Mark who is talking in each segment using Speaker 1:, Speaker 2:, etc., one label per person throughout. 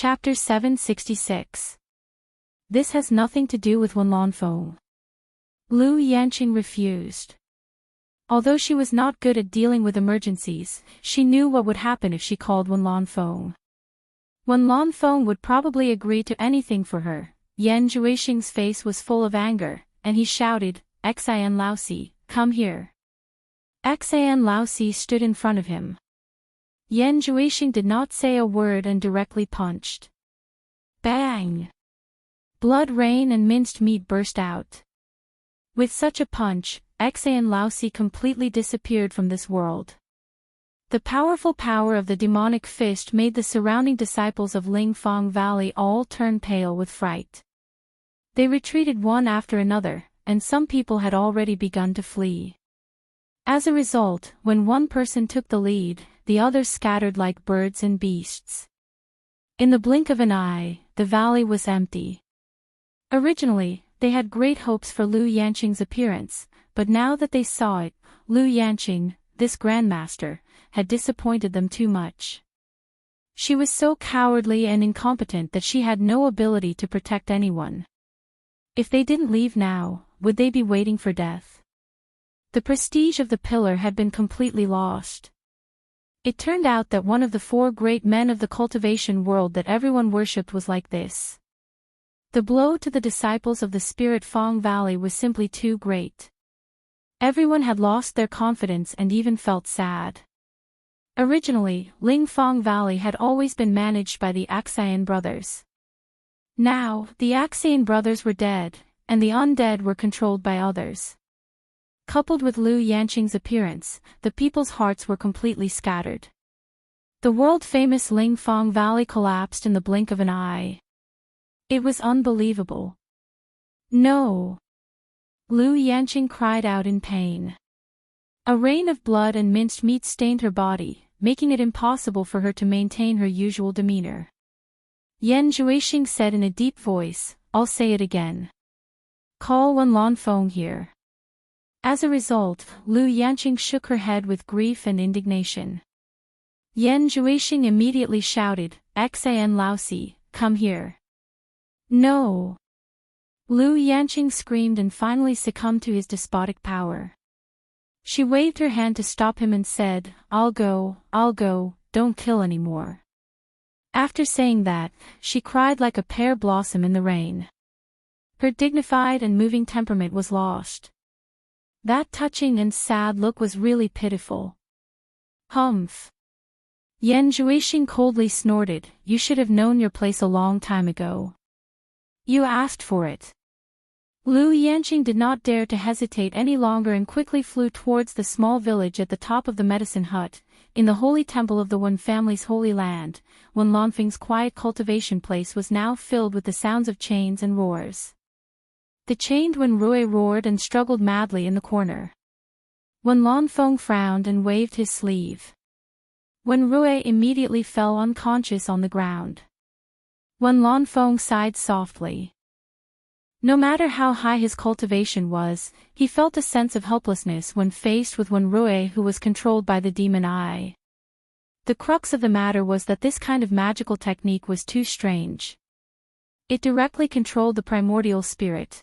Speaker 1: Chapter 766. This has nothing to do with Wenlanfeng. Lu Yanqing refused. Although she was not good at dealing with emergencies, she knew what would happen if she called Wenlanfeng. Wenlanfeng would probably agree to anything for her. Yan Zhuixing's face was full of anger, and he shouted, "Xian Laosi, come here." Xian Laosi stood in front of him. Yan Zhuixing did not say a word and directly punched. Bang! Blood rain and minced meat burst out. With such a punch, Xian Laosi completely disappeared from this world. The powerful power of the demonic fist made the surrounding disciples of Lingfang Valley all turn pale with fright. They retreated one after another, and some people had already begun to flee. As a result, when one person took the lead, the others scattered like birds and beasts. In the blink of an eye, the valley was empty. Originally, they had great hopes for Lu Yanqing's appearance, but now that they saw it, Lu Yanqing, this grandmaster, had disappointed them too much. She was so cowardly and incompetent that she had no ability to protect anyone. If they didn't leave now, would they be waiting for death? The prestige of the pillar had been completely lost. It turned out that one of the four great men of the cultivation world that everyone worshipped was like this. The blow to the disciples of the Spirit Fang Valley was simply too great. Everyone had lost their confidence and even felt sad. Originally, Lingfang Valley had always been managed by the Xian brothers. Now, the Xian brothers were dead, and the undead were controlled by others. Coupled with Lu Yanqing's appearance, the people's hearts were completely scattered. The world-famous Lingfang Valley collapsed in the blink of an eye. It was unbelievable. No! Lu Yanqing cried out in pain. A rain of blood and minced meat stained her body, making it impossible for her to maintain her usual demeanor. Yan Zhuixing said in a deep voice, "I'll say it again. Call Wenlanfeng here." As a result, Lu Yanqing shook her head with grief and indignation. Yan Zhuixing immediately shouted, "Xian Laosi, come here." No! Lu Yanqing screamed and finally succumbed to his despotic power. She waved her hand to stop him and said, I'll go, don't kill anymore." After saying that, she cried like a pear blossom in the rain. Her dignified and moving temperament was lost. That touching and sad look was really pitiful. Humph! Yan Zhuixing coldly snorted, "You should have known your place a long time ago. You asked for it." Lu Yanqing did not dare to hesitate any longer and quickly flew towards the small village at the top of the medicine hut, in the holy temple of the Wen family's holy land. Wenlanfeng's quiet cultivation place was now filled with the sounds of chains and roars. The chained Wenrui roared and struggled madly in the corner. Wenlanfeng frowned and waved his sleeve. Wenrui immediately fell unconscious on the ground. Wenlanfeng sighed softly. No matter how high his cultivation was, he felt a sense of helplessness when faced with Wenrui, who was controlled by the demon eye. The crux of the matter was that this kind of magical technique was too strange. It directly controlled the primordial spirit.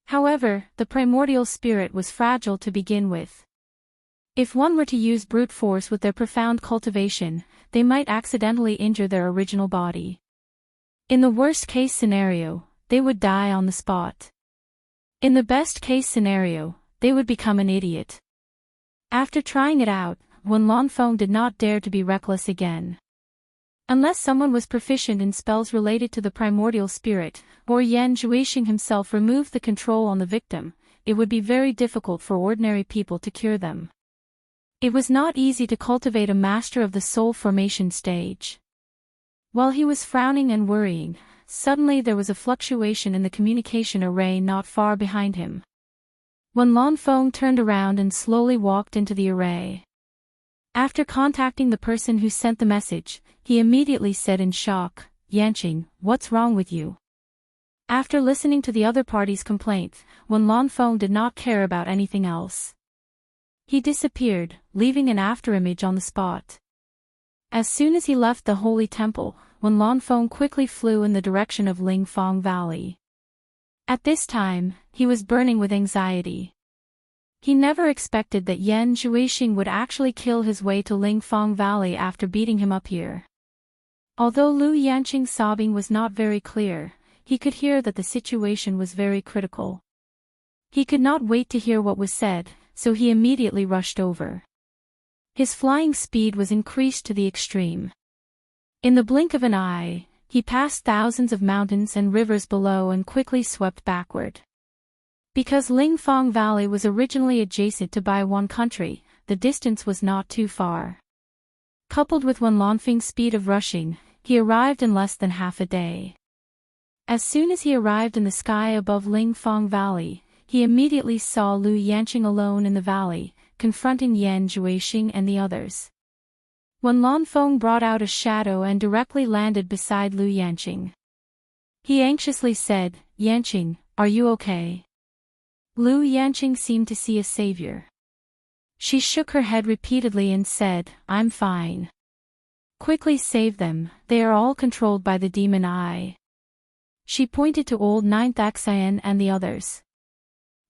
Speaker 1: However, the primordial spirit was fragile to begin with. If one were to use brute force with their profound cultivation, they might accidentally injure their original body. In the worst-case scenario, they would die on the spot. In the best-case scenario, they would become an idiot. After trying it out, Wenlanfeng did not dare to be reckless again. Unless someone was proficient in spells related to the primordial spirit, or Yan Zhuixing himself removed the control on the victim, it would be very difficult for ordinary people to cure them. It was not easy to cultivate a master of the soul formation stage. While he was frowning and worrying, suddenly there was a fluctuation in the communication array not far behind him. Wenlanfeng turned around and slowly walked into the array. After contacting the person who sent the message, he immediately said in shock, "Yanqing, what's wrong with you?" After listening to the other party's complaint, Wenlanfeng did not care about anything else. He disappeared, leaving an afterimage on the spot. As soon as he left the holy temple, Wen Lanfeng quickly flew in the direction of Lingfang Valley. At this time, he was burning with anxiety. He never expected that Yan Zhuixing would actually kill his way to Lingfang Valley after beating him up here. Although Lu Yanqing's sobbing was not very clear, he could hear that the situation was very critical. He could not wait to hear what was said, so he immediately rushed over. His flying speed was increased to the extreme. In the blink of an eye, he passed thousands of mountains and rivers below and quickly swept backward. Because Lingfang Valley was originally adjacent to Baiwan country, the distance was not too far. Coupled with Wen Lanfeng's speed of rushing, he arrived in less than half a day. As soon as he arrived in the sky above Lingfang Valley, he immediately saw Lu Yanqing alone in the valley, confronting Yan Zhuixing and the others. Wen Lanfeng brought out a shadow and directly landed beside Lu Yanqing. He anxiously said, "Yanqing, are you okay?" Lu Yanqing seemed to see a savior. She shook her head repeatedly and said, "I'm fine." "Quickly save them, they are all controlled by the demon eye." She pointed to old Ninth Axian and the others.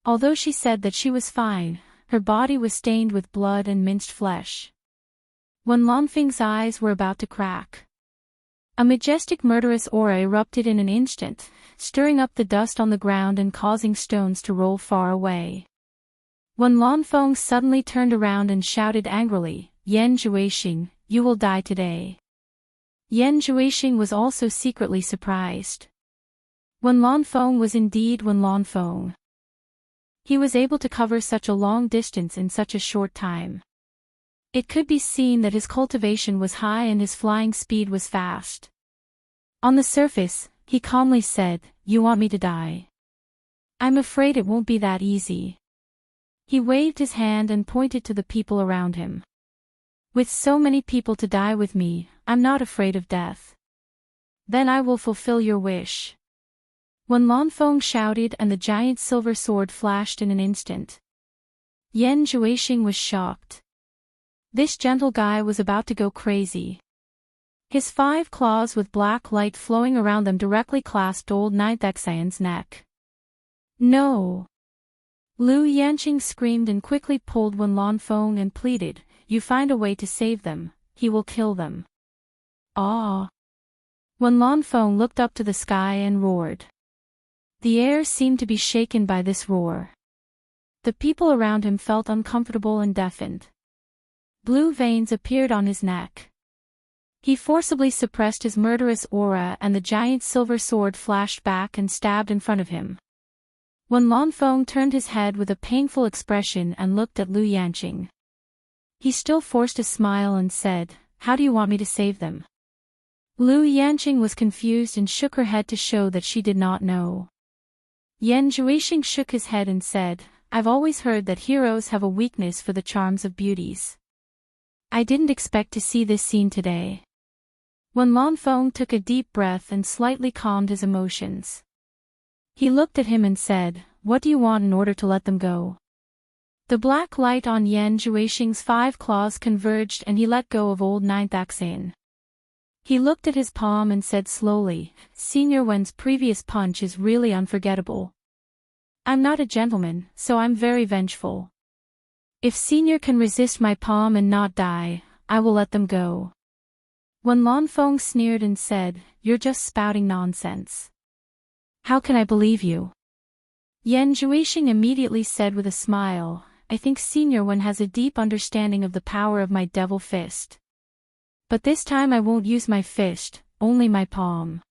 Speaker 1: Although she said that she was fine, her body was stained with blood and minced flesh. Wen Lanfeng's eyes were about to crack. A majestic murderous aura erupted in an instant, stirring up the dust on the ground and causing stones to roll far away. Wen Lanfeng suddenly turned around and shouted angrily, "Yan Zhuixing, you will die today." Yan Zhuixing was also secretly surprised. Wen Lanfeng was indeed Wen Lanfeng. He was able to cover such a long distance in such a short time. It could be seen that his cultivation was high and his flying speed was fast. On the surface, he calmly said, "You want me to die? I'm afraid it won't be that easy." He waved his hand and pointed to the people around him. "With so many people to die with me, I'm not afraid of death. Then I will fulfill your wish." Wen Lanfeng shouted and the giant silver sword flashed in an instant. Yan Zhuixing was shocked. This gentle guy was about to go crazy. His 5 claws with black light flowing around them directly clasped old Ninth Axian's neck. "No!" Lu Yanqing screamed and quickly pulled Wen Lanfeng and pleaded, "You find a way to save them, he will kill them." "Ah!" Wen Lanfeng looked up to the sky and roared. The air seemed to be shaken by this roar. The people around him felt uncomfortable and deafened. Blue veins appeared on his neck. He forcibly suppressed his murderous aura and the giant silver sword flashed back and stabbed in front of him. Wen Lanfeng turned his head with a painful expression and looked at Lu Yanqing. He still forced a smile and said, "How do you want me to save them?" Lu Yanqing was confused and shook her head to show that she did not know. Yan Zhuixing shook his head and said, "I've always heard that heroes have a weakness for the charms of beauties. I didn't expect to see this scene today." Wen Lanfeng took a deep breath and slightly calmed his emotions. He looked at him and said, "What do you want in order to let them go?" The black light on Yan Zhuixing's 5 claws converged and he let go of old Ninth Axian. He looked at his palm and said slowly, "Senior Wen's previous punch is really unforgettable. I'm not a gentleman, so I'm very vengeful. If Senior can resist my palm and not die, I will let them go." Wen Lanfeng sneered and said, "You're just spouting nonsense. How can I believe you?" Yan Zhuixing immediately said with a smile, "I think Senior Wen has a deep understanding of the power of my devil fist. But this time I won't use my fist, only my palm.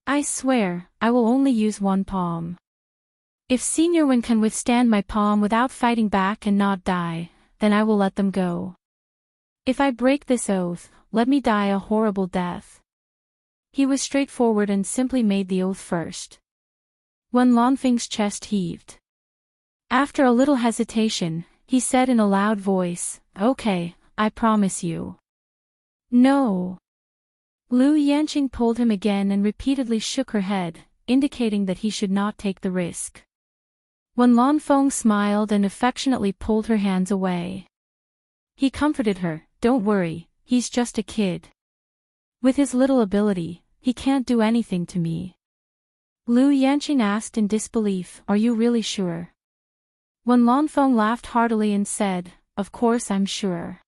Speaker 1: I swear, I will only use one palm. If Senior Wen can withstand my palm without fighting back and not die, then I will let them go. If I break this oath, let me die a horrible death." He was straightforward and simply made the oath first. Wen Lanfeng's chest heaved. After a little hesitation, he said in a loud voice, "Okay, I promise you." "No." Lu Yanqing pulled him again and repeatedly shook her head, indicating that he should not take the risk. Wen Lanfeng smiled and affectionately pulled her hands away. He comforted her, "Don't worry, he's just a kid. With his little ability, he can't do anything to me. Lu Yanqing asked in disbelief, are you really sure? Wen Lanfeng laughed heartily and said, of course I'm sure.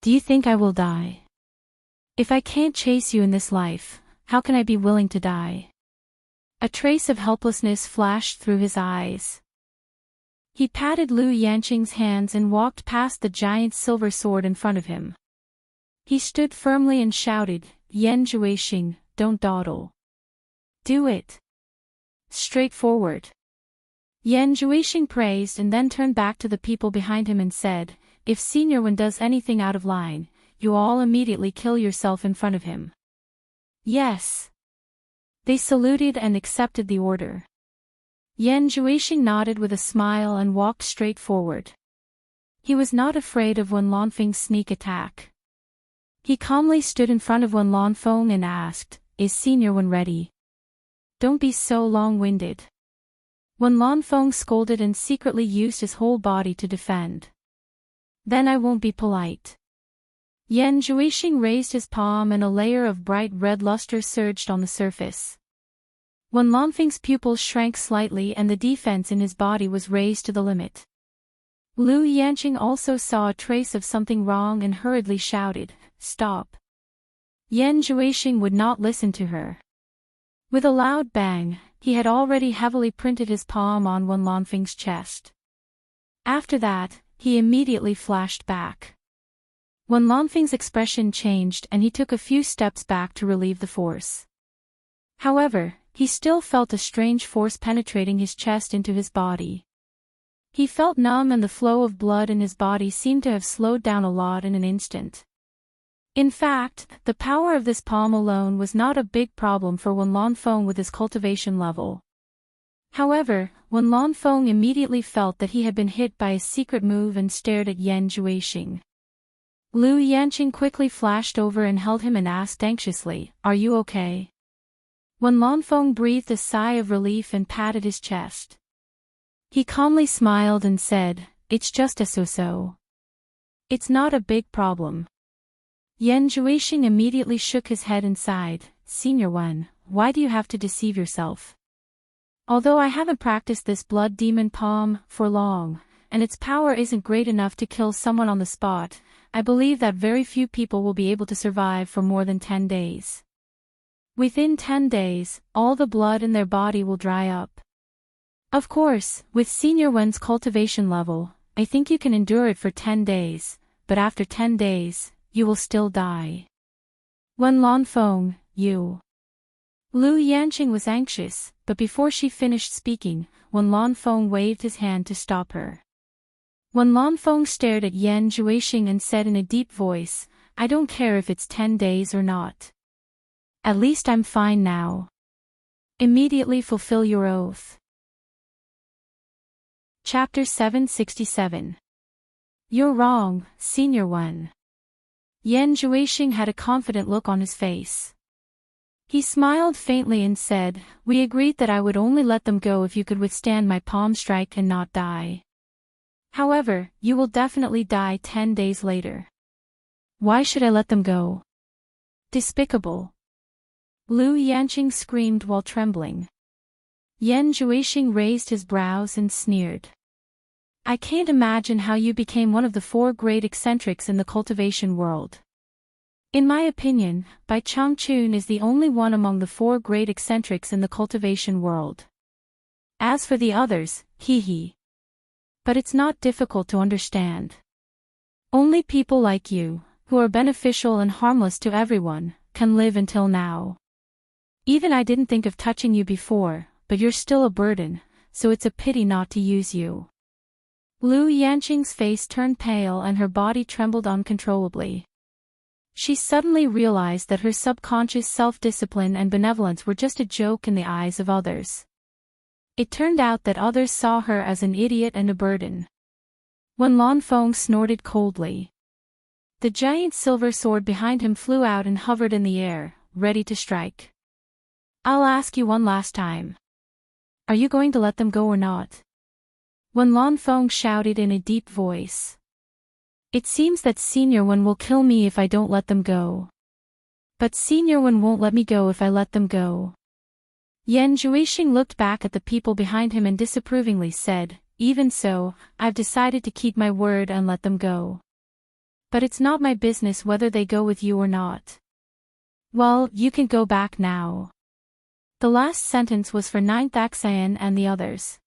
Speaker 1: Do you think I will die? If I can't chase you in this life, how can I be willing to die? A trace of helplessness flashed through his eyes. He patted Lu Yanqing's hands and walked past the giant silver sword in front of him. He stood firmly and shouted, Yan Zhuixing, don't dawdle. Do it. Straightforward. Yan Zhuixing praised and then turned back to the people behind him and said, if Senior Wen does anything out of line, you all immediately kill yourself in front of him. Yes. They saluted and accepted the order. Yan Zhuixing nodded with a smile and walked straight forward. He was not afraid of Wen Lanfeng's sneak attack. He calmly stood in front of Wen Lanfeng and asked, is Senior Wen ready? Don't be so long-winded. Wen Lanfeng scolded and secretly used his whole body to defend. Then I won't be polite. Yan Zhuixing raised his palm and a layer of bright red luster surged on the surface. Wen Lanfeng's pupils shrank slightly and the defense in his body was raised to the limit. Lu Yanqing also saw a trace of something wrong and hurriedly shouted, stop. Yan Zhuixing would not listen to her. With a loud bang, he had already heavily printed his palm on Wen Lanfeng's chest. After that, he immediately flashed back. Wen Lanfeng's expression changed and he took a few steps back to relieve the force. However, he still felt a strange force penetrating his chest into his body. He felt numb and the flow of blood in his body seemed to have slowed down a lot in an instant. In fact, the power of this palm alone was not a big problem for Wen Lanfeng with his cultivation level. However, Wen Lanfeng immediately felt that he had been hit by a secret move and stared at Yan Zhuixing. Lu Yanqing quickly flashed over and held him and asked anxiously, are you okay? Wen Lanfeng breathed a sigh of relief and patted his chest. He calmly smiled and said, it's just a so-so. It's not a big problem. Yan Zhuixing immediately shook his head and sighed, Senior Wen, why do you have to deceive yourself? Although I haven't practiced this blood demon palm for long, and its power isn't great enough to kill someone on the spot, I believe that very few people will be able to survive for more than 10 days. Within 10 days, all the blood in their body will dry up. Of course, with Senior Wen's cultivation level, I think you can endure it for 10 days, but after 10 days, you will still die. Wen Lanfeng, you. Lu Yanqing was anxious, but before she finished speaking, Wen Lanfeng waved his hand to stop her. Wen Lanfeng stared at Yan Zhuixing and said in a deep voice, I don't care if it's 10 days or not. At least I'm fine now. Immediately fulfill your oath. Chapter 767. You're wrong, Senior Wen. Yan Zhuixing had a confident look on his face. He smiled faintly and said, we agreed that I would only let them go if you could withstand my palm strike and not die. However, you will definitely die 10 days later. Why should I let them go? Despicable. Lu Yanqing screamed while trembling. Yan Zhuixing raised his brows and sneered. I can't imagine how you became one of the 4 great eccentrics in the cultivation world. In my opinion, Bai Changchun is the only one among the 4 great eccentrics in the cultivation world. As for the others, hee. But it's not difficult to understand. Only people like you, who are beneficial and harmless to everyone, can live until now. Even I didn't think of touching you before, but you're still a burden, so it's a pity not to use you. Lu Yanqing's face turned pale and her body trembled uncontrollably. She suddenly realized that her subconscious self-discipline and benevolence were just a joke in the eyes of others. It turned out that others saw her as an idiot and a burden. Wen Lanfeng snorted coldly. The giant silver sword behind him flew out and hovered in the air, ready to strike. I'll ask you one last time. Are you going to let them go or not? Wen Lanfeng shouted in a deep voice. It seems that Senior Wen will kill me if I don't let them go. But Senior Wen won't let me go if I let them go. Yan Zhuixing looked back at the people behind him and disapprovingly said, even so, I've decided to keep my word and let them go. But it's not my business whether they go with you or not. Well, you can go back now. The last sentence was for Ninth Axian and the others.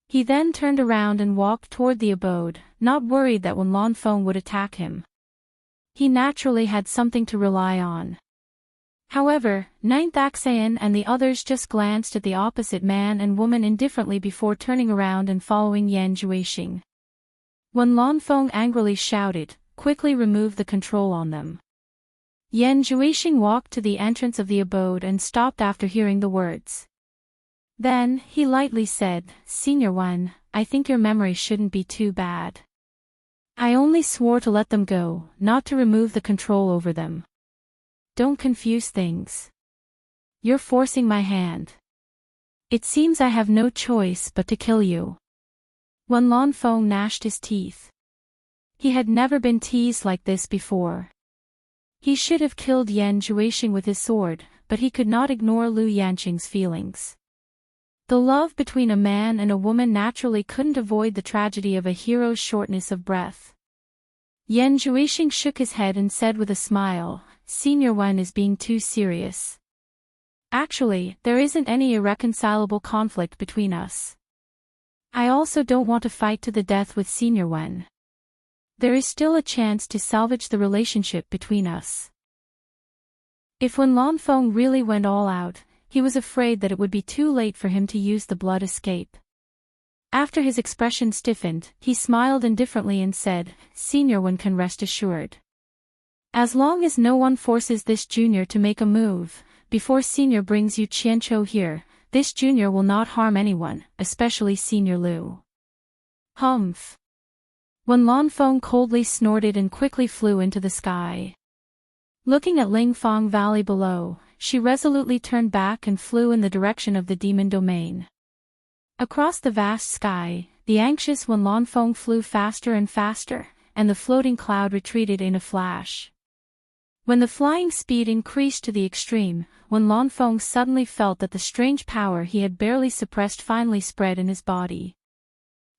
Speaker 1: He then turned around and walked toward the abode, not worried that Wen Lanfeng would attack him. He naturally had something to rely on. However, Ninth Axian and the others just glanced at the opposite man and woman indifferently before turning around and following Yan Zhuixing. Wen Lanfeng angrily shouted, quickly remove the control on them. Yan Zhuixing walked to the entrance of the abode and stopped after hearing the words. Then, he lightly said, Senior Wen, I think your memory shouldn't be too bad. I only swore to let them go, not to remove the control over them. Don't confuse things. You're forcing my hand. It seems I have no choice but to kill you. Wen Lanfeng gnashed his teeth. He had never been teased like this before. He should have killed Yan Zhuixing with his sword, but he could not ignore Lu Yanqing's feelings. The love between a man and a woman naturally couldn't avoid the tragedy of a hero's shortness of breath. Yan Zhuixing shook his head and said with a smile, Senior Wen is being too serious. Actually, there isn't any irreconcilable conflict between us. I also don't want to fight to the death with Senior Wen. There is still a chance to salvage the relationship between us. If Wen Lanfeng really went all out, he was afraid that it would be too late for him to use the blood escape. After his expression stiffened, he smiled indifferently and said, Senior Wen can rest assured. As long as no one forces this junior to make a move, before Senior brings Yu Qianqiu here, this junior will not harm anyone, especially Senior Lu. Humph. Wen Lanfeng coldly snorted and quickly flew into the sky. Looking at Lingfang Valley below, she resolutely turned back and flew in the direction of the demon domain. Across the vast sky, the anxious Wen Lanfeng flew faster and faster, and the floating cloud retreated in a flash. When the flying speed increased to the extreme, Wen Lanfeng suddenly felt that the strange power he had barely suppressed finally spread in his body.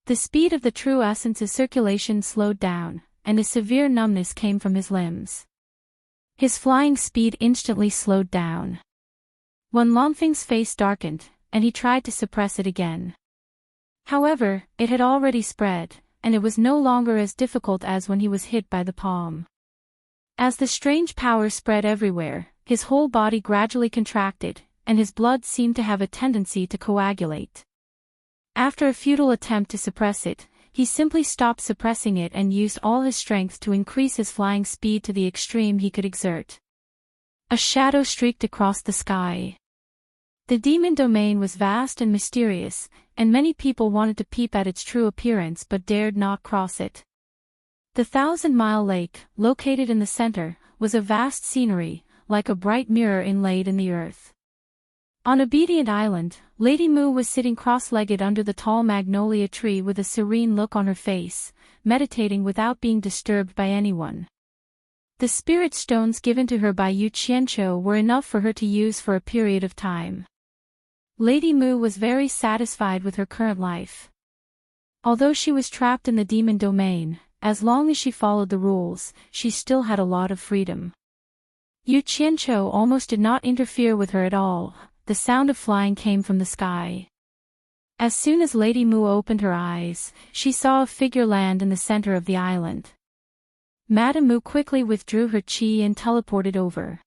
Speaker 1: The speed of the true essence's circulation slowed down, and a severe numbness came from his limbs. His flying speed instantly slowed down. Wen Lanfeng's face darkened, and he tried to suppress it again. However, it had already spread, and it was no longer as difficult as when he was hit by the palm. As the strange power spread everywhere, his whole body gradually contracted, and his blood seemed to have a tendency to coagulate. After a futile attempt to suppress it, he simply stopped suppressing it and used all his strength to increase his flying speed to the extreme he could exert. A shadow streaked across the sky. The demon domain was vast and mysterious, and many people wanted to peep at its true appearance but dared not cross it. The 1,000-mile lake, located in the center, was a vast scenery, like a bright mirror inlaid in the earth. On Obedient Island, Lady Mu was sitting cross-legged under the tall magnolia tree with a serene look on her face, meditating without being disturbed by anyone. The spirit stones given to her by Yu Qianqiu were enough for her to use for a period of time. Lady Mu was very satisfied with her current life. Although she was trapped in the demon domain, as long as she followed the rules, she still had a lot of freedom. Yu Qianqiu almost did not interfere with her at all. The sound of flying came from the sky. As soon as Lady Mu opened her eyes, she saw a figure land in the center of the island. Madame Mu quickly withdrew her qi and teleported over.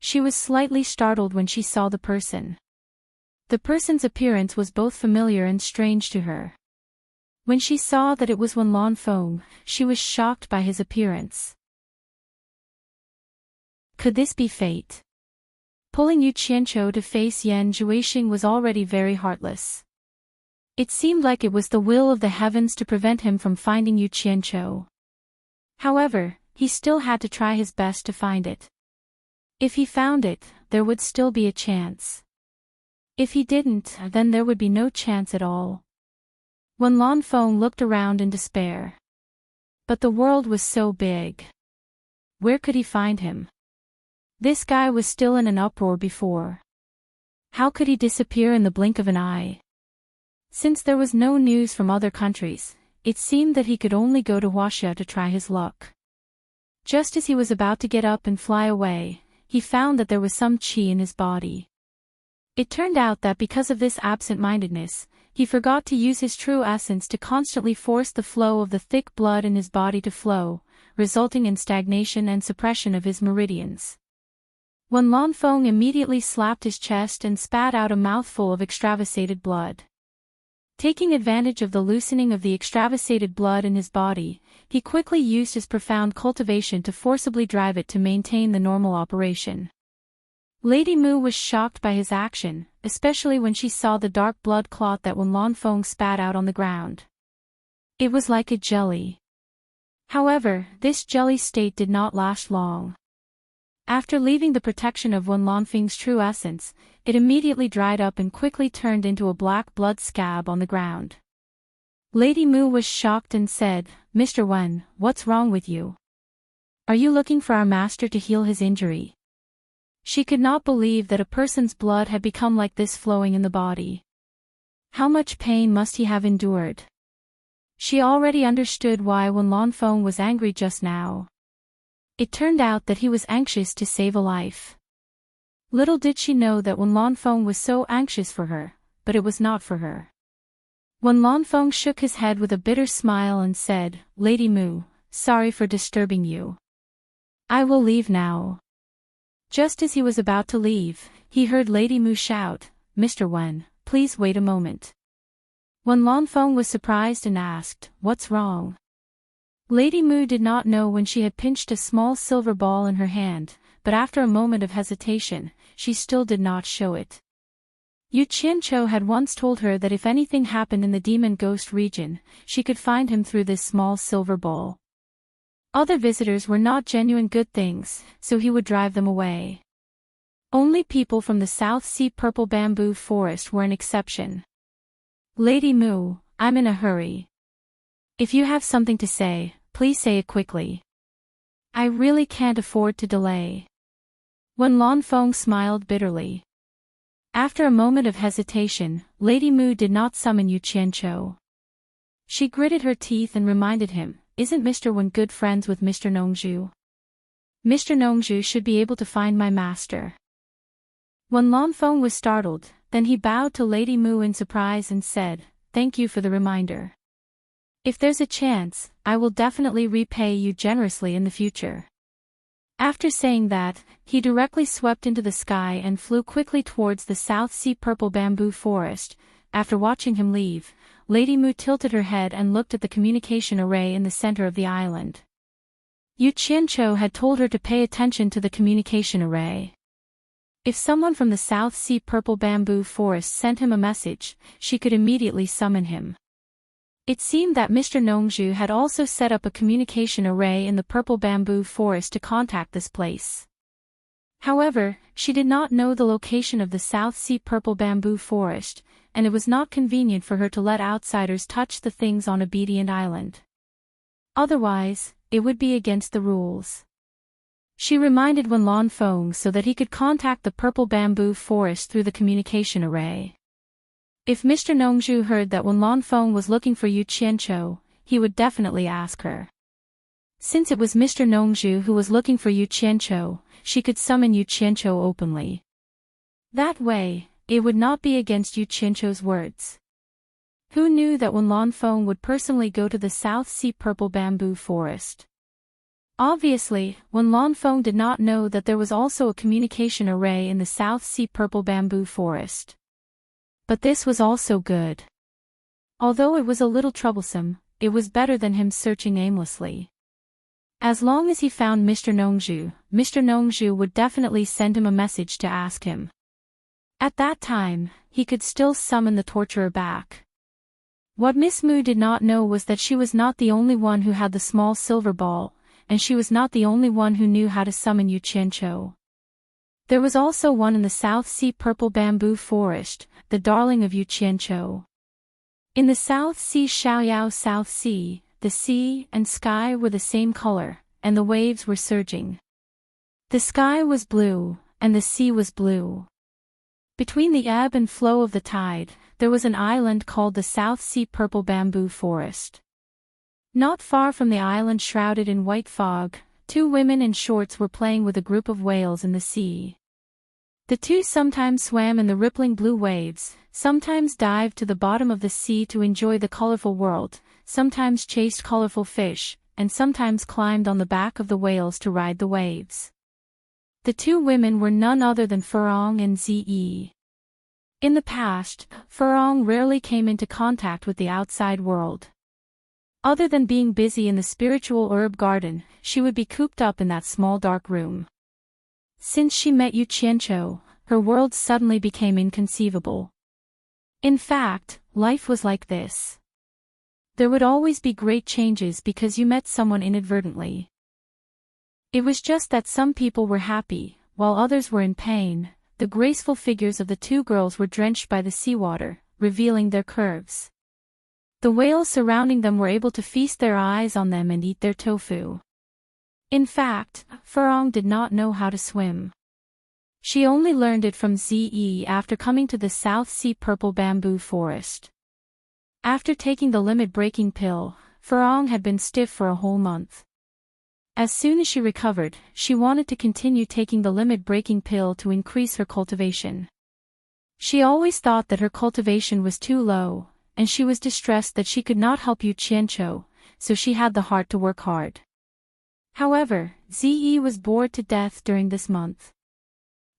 Speaker 1: She was slightly startled when she saw the person. The person's appearance was both familiar and strange to her. When she saw that it was Wen Lanfeng, she was shocked by his appearance. Could this be fate? Pulling Yu Qianqiu to face Yan Zhuixing was already very heartless. It seemed like it was the will of the heavens to prevent him from finding Yu Qianqiu. However, he still had to try his best to find it. If he found it, there would still be a chance. If he didn't, then there would be no chance at all. Wen Lanfeng looked around in despair. But the world was so big. Where could he find him? This guy was still in an uproar before. How could he disappear in the blink of an eye? Since there was no news from other countries, it seemed that he could only go to Huaxia to try his luck. Just as he was about to get up and fly away, he found that there was some qi in his body. It turned out that because of this absent-mindedness, he forgot to use his true essence to constantly force the flow of the thick blood in his body to flow, resulting in stagnation and suppression of his meridians. Wen Lanfeng immediately slapped his chest and spat out a mouthful of extravasated blood. Taking advantage of the loosening of the extravasated blood in his body, he quickly used his profound cultivation to forcibly drive it to maintain the normal operation. Lady Mu was shocked by his action, especially when she saw the dark blood clot that Wen Lanfeng spat out on the ground. It was like a jelly. However, this jelly state did not last long. After leaving the protection of Wen Lanfeng's true essence, it immediately dried up and quickly turned into a black blood scab on the ground. Lady Mu was shocked and said, "Mr. Wen, what's wrong with you? Are you looking for our master to heal his injury?" She could not believe that a person's blood had become like this flowing in the body. How much pain must he have endured? She already understood why Wen Lanfeng was angry just now. It turned out that he was anxious to save a life. Little did she know that Wen Lanfeng was so anxious for her, but it was not for her. Wen Lanfeng shook his head with a bitter smile and said, "Lady Mu, sorry for disturbing you. I will leave now." Just as he was about to leave, he heard Lady Mu shout, "Mr. Wen, please wait a moment." Wen Lanfeng was surprised and asked, "What's wrong?" Lady Mu did not know when she had pinched a small silver ball in her hand, but after a moment of hesitation, she still did not show it. Yu Qianqiu had once told her that if anything happened in the demon ghost region, she could find him through this small silver ball. Other visitors were not genuine good things, so he would drive them away. Only people from the South Sea purple bamboo forest were an exception. "Lady Mu, I'm in a hurry. If you have something to say, please say it quickly. I really can't afford to delay." Wen Lanfeng smiled bitterly. After a moment of hesitation, Lady Mu did not summon Yu Qianqiu. She gritted her teeth and reminded him, "Isn't Mr. Wen good friends with Mr. Nongzhu? Mr. Nongzhu should be able to find my master." Wen Lanfeng was startled, then he bowed to Lady Mu in surprise and said, "Thank you for the reminder. If there's a chance, I will definitely repay you generously in the future." After saying that, he directly swept into the sky and flew quickly towards the South Sea purple bamboo forest. After watching him leave, Lady Mu tilted her head and looked at the communication array in the center of the island. Yu Qianqiu had told her to pay attention to the communication array. If someone from the South Sea purple bamboo forest sent him a message, she could immediately summon him. It seemed that Mr. Nongzhu had also set up a communication array in the purple bamboo forest to contact this place. However, she did not know the location of the South Sea purple bamboo forest, and it was not convenient for her to let outsiders touch the things on Obedient Island. Otherwise, it would be against the rules. She reminded Wen Lanfeng so that he could contact the purple bamboo forest through the communication array. If Mr. Nongzhu heard that Wen Lanfeng was looking for Yu Qianqiu, he would definitely ask her. Since it was Mr. Nongzhu who was looking for Yu Qianqiu, she could summon Yu Qianqiu openly. That way, it would not be against Yu Qianqiu's words. Who knew that Wen Lanfeng would personally go to the South Sea purple bamboo forest? Obviously, Wen Lanfeng did not know that there was also a communication array in the South Sea purple bamboo forest. But this was also good. Although it was a little troublesome, it was better than him searching aimlessly. As long as he found Mr. Nongzhu would definitely send him a message to ask him. At that time, he could still summon the torturer back. What Miss Mu did not know was that she was not the only one who had the small silver ball, and she was not the only one who knew how to summon Yu Qianqiu. There was also one in the South Sea purple bamboo forest, the darling of Yu Qianqiu. In the South Sea Xiaoyao South Sea, the sea and sky were the same color, and the waves were surging. The sky was blue, and the sea was blue. Between the ebb and flow of the tide, there was an island called the South Sea Purple Bamboo Forest. Not far from the island, shrouded in white fog, two women in shorts were playing with a group of whales in the sea. The two sometimes swam in the rippling blue waves, sometimes dived to the bottom of the sea to enjoy the colorful world, sometimes chased colorful fish, and sometimes climbed on the back of the whales to ride the waves. The two women were none other than Furong and Ze. In the past, Furong rarely came into contact with the outside world. Other than being busy in the spiritual herb garden, she would be cooped up in that small dark room. Since she met Yu Qianqiu, her world suddenly became inconceivable. In fact, life was like this. There would always be great changes because you met someone inadvertently. It was just that some people were happy, while others were in pain. The graceful figures of the two girls were drenched by the seawater, revealing their curves. The whales surrounding them were able to feast their eyes on them and eat their tofu. In fact, Furong did not know how to swim. She only learned it from Ze after coming to the South Sea Purple Bamboo Forest. After taking the limit-breaking pill, Furong had been stiff for a whole month. As soon as she recovered, she wanted to continue taking the limit-breaking pill to increase her cultivation. She always thought that her cultivation was too low, and she was distressed that she could not help Yu Qianqiu, so she had the heart to work hard. However, Ze was bored to death during this month.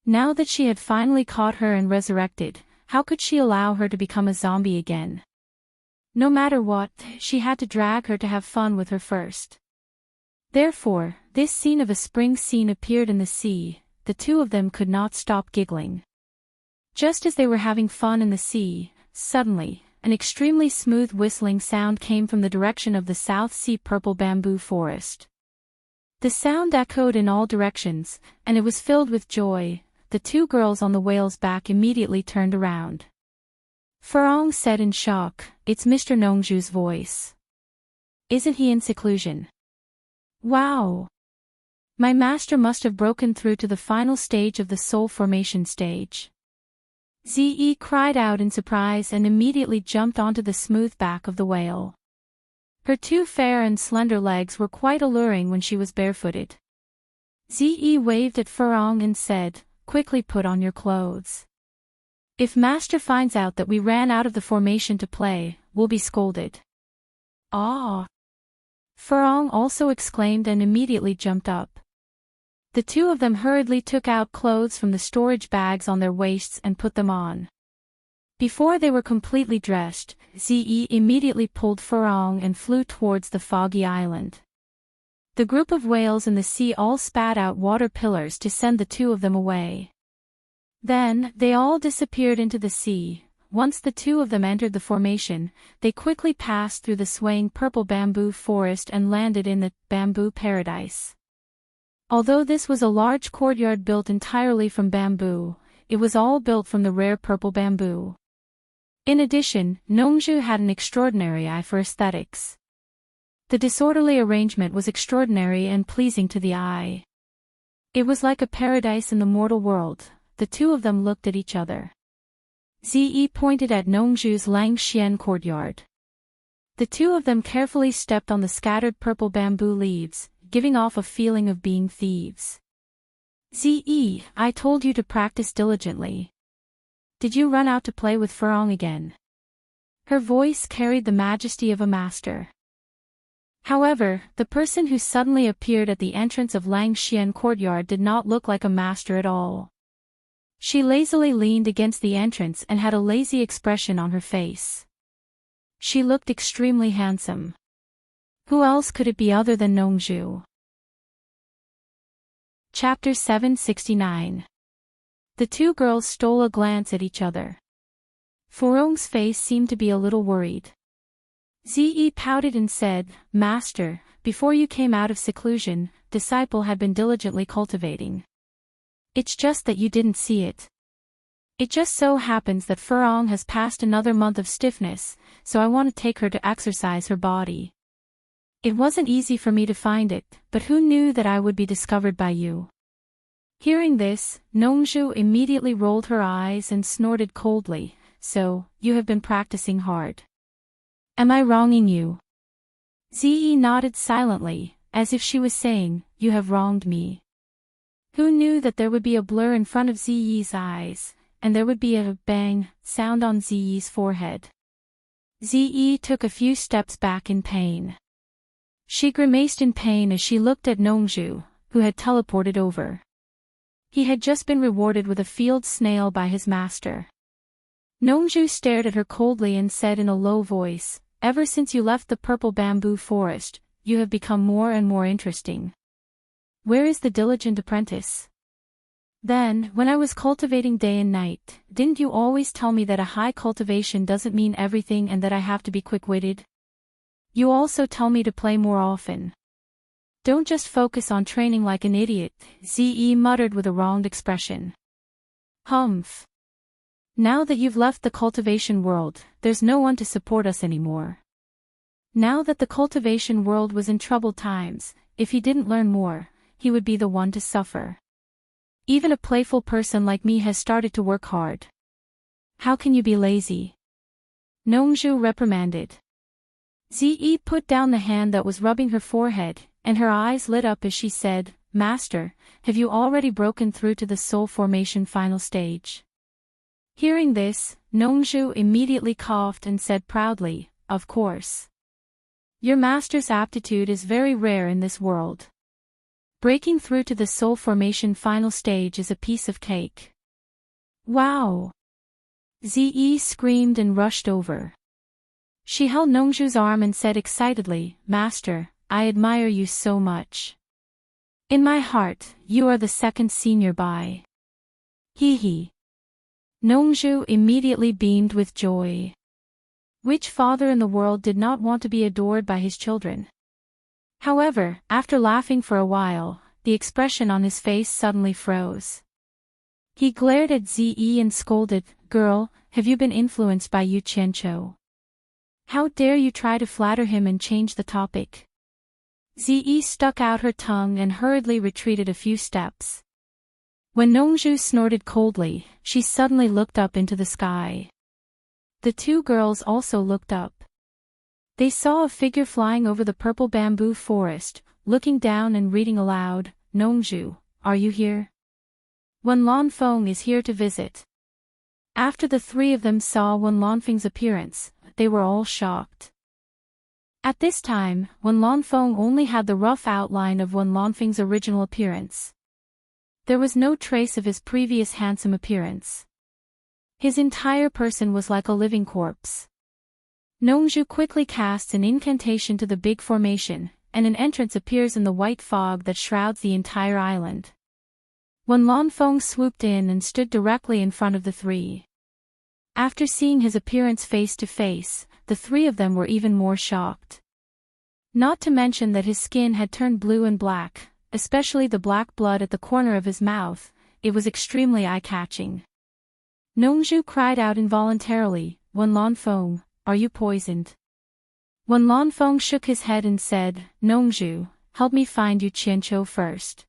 Speaker 1: Now that she had finally caught her and resurrected, how could she allow her to become a zombie again? No matter what, she had to drag her to have fun with her first. Therefore, this scene of a spring scene appeared in the sea. The two of them could not stop giggling. Just as they were having fun in the sea, suddenly, an extremely smooth whistling sound came from the direction of the South Sea Purple Bamboo Forest. The sound echoed in all directions, and it was filled with joy. The two girls on the whale's back immediately turned around. Furong said in shock, "It's Mr. Nongzhu's voice. Isn't he in seclusion? Wow! My master must have broken through to the final stage of the soul formation stage." Ze cried out in surprise and immediately jumped onto the smooth back of the whale. Her two fair and slender legs were quite alluring when she was barefooted. Ze waved at Furong and said, "Quickly put on your clothes. If master finds out that we ran out of the formation to play, we'll be scolded." "Ah!" Furong also exclaimed and immediately jumped up. The two of them hurriedly took out clothes from the storage bags on their waists and put them on. Before they were completely dressed, Ze immediately pulled Furong and flew towards the foggy island. The group of whales in the sea all spat out water pillars to send the two of them away. Then, they all disappeared into the sea. Once the two of them entered the formation, they quickly passed through the swaying purple bamboo forest and landed in the bamboo paradise. Although this was a large courtyard built entirely from bamboo, it was all built from the rare purple bamboo. In addition, Nongzhu had an extraordinary eye for aesthetics. The disorderly arrangement was extraordinary and pleasing to the eye. It was like a paradise in the mortal world. The two of them looked at each other. Ze pointed at Nongzhu's Langxian courtyard. The two of them carefully stepped on the scattered purple bamboo leaves, giving off a feeling of being thieves. "Ze, I told you to practice diligently. Did you run out to play with Furong again?" Her voice carried the majesty of a master. However, the person who suddenly appeared at the entrance of Langxian courtyard did not look like a master at all. She lazily leaned against the entrance and had a lazy expression on her face. She looked extremely handsome. Who else could it be other than Nongzhu? Chapter 769. The two girls stole a glance at each other. Furong's face seemed to be a little worried. Ze pouted and said, "Master, before you came out of seclusion, disciple had been diligently cultivating. It's just that you didn't see it. It just so happens that Furong has passed another month of stiffness, so I want to take her to exercise her body. It wasn't easy for me to find it, but who knew that I would be discovered by you? Hearing this, Nongju immediately rolled her eyes and snorted coldly. So, you have been practicing hard. Am I wronging you? Ze nodded silently, as if she was saying, you have wronged me. Who knew that there would be a blur in front of Ziyi's eyes, and there would be a bang sound on Ziyi's forehead. Ziyi took a few steps back in pain. She grimaced in pain as she looked at Nongju, who had teleported over. He had just been rewarded with a field snail by his master. Nongju stared at her coldly and said in a low voice, ever since you left the purple bamboo forest, you have become more and more interesting. Where is the diligent apprentice? Then, when I was cultivating day and night, didn't you always tell me that a high cultivation doesn't mean everything and that I have to be quick-witted? You also tell me to play more often. Don't just focus on training like an idiot, Ze muttered with a wronged expression. Humph. Now that you've left the cultivation world, there's no one to support us anymore. Now that the cultivation world was in troubled times, if he didn't learn more, he would be the one to suffer. Even a playful person like me has started to work hard. How can you be lazy? Nongju reprimanded. Ze put down the hand that was rubbing her forehead, and her eyes lit up as she said, Master, have you already broken through to the soul formation final stage? Hearing this, Nongju immediately coughed and said proudly, of course. Your master's aptitude is very rare in this world. Breaking through to the soul formation final stage is a piece of cake. Wow! Ze screamed and rushed over. She held Nongju's arm and said excitedly, Master, I admire you so much. In my heart, you are the second senior by. Hee. Nongju immediately beamed with joy. Which father in the world did not want to be adored by his children? However, after laughing for a while, the expression on his face suddenly froze. He glared at Ze and scolded, Girl, have you been influenced by Yu Qianqiu? How dare you try to flatter him and change the topic? Ze stuck out her tongue and hurriedly retreated a few steps. When Nongju snorted coldly, she suddenly looked up into the sky. The two girls also looked up. They saw a figure flying over the purple bamboo forest, looking down and reading aloud, Nongju, are you here? Wen Lanfeng is here to visit. After the three of them saw Wen Lanfeng's appearance, they were all shocked. At this time, Wen Lanfeng only had the rough outline of Wen Lanfeng's original appearance. There was no trace of his previous handsome appearance. His entire person was like a living corpse. Nongju quickly casts an incantation to the big formation, and an entrance appears in the white fog that shrouds the entire island. Wen Lanfeng swooped in and stood directly in front of the three. After seeing his appearance face to face, the three of them were even more shocked. Not to mention that his skin had turned blue and black, especially the black blood at the corner of his mouth, it was extremely eye-catching. Nongju cried out involuntarily, Wen Lanfeng, are you poisoned? Wen Lanfeng shook his head and said, Nongju, help me find Yu Qianqiu first.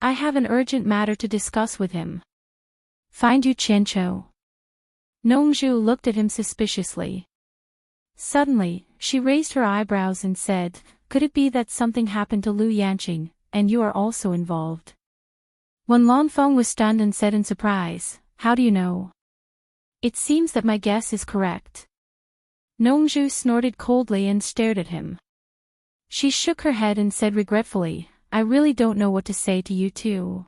Speaker 1: I have an urgent matter to discuss with him. Find Yu Qianqiu. Nongju looked at him suspiciously. Suddenly, she raised her eyebrows and said, could it be that something happened to Lu Yanqing, and you are also involved? Wen Lanfeng was stunned and said in surprise, how do you know? It seems that my guess is correct. Nongju snorted coldly and stared at him. She shook her head and said regretfully, I really don't know what to say to you two.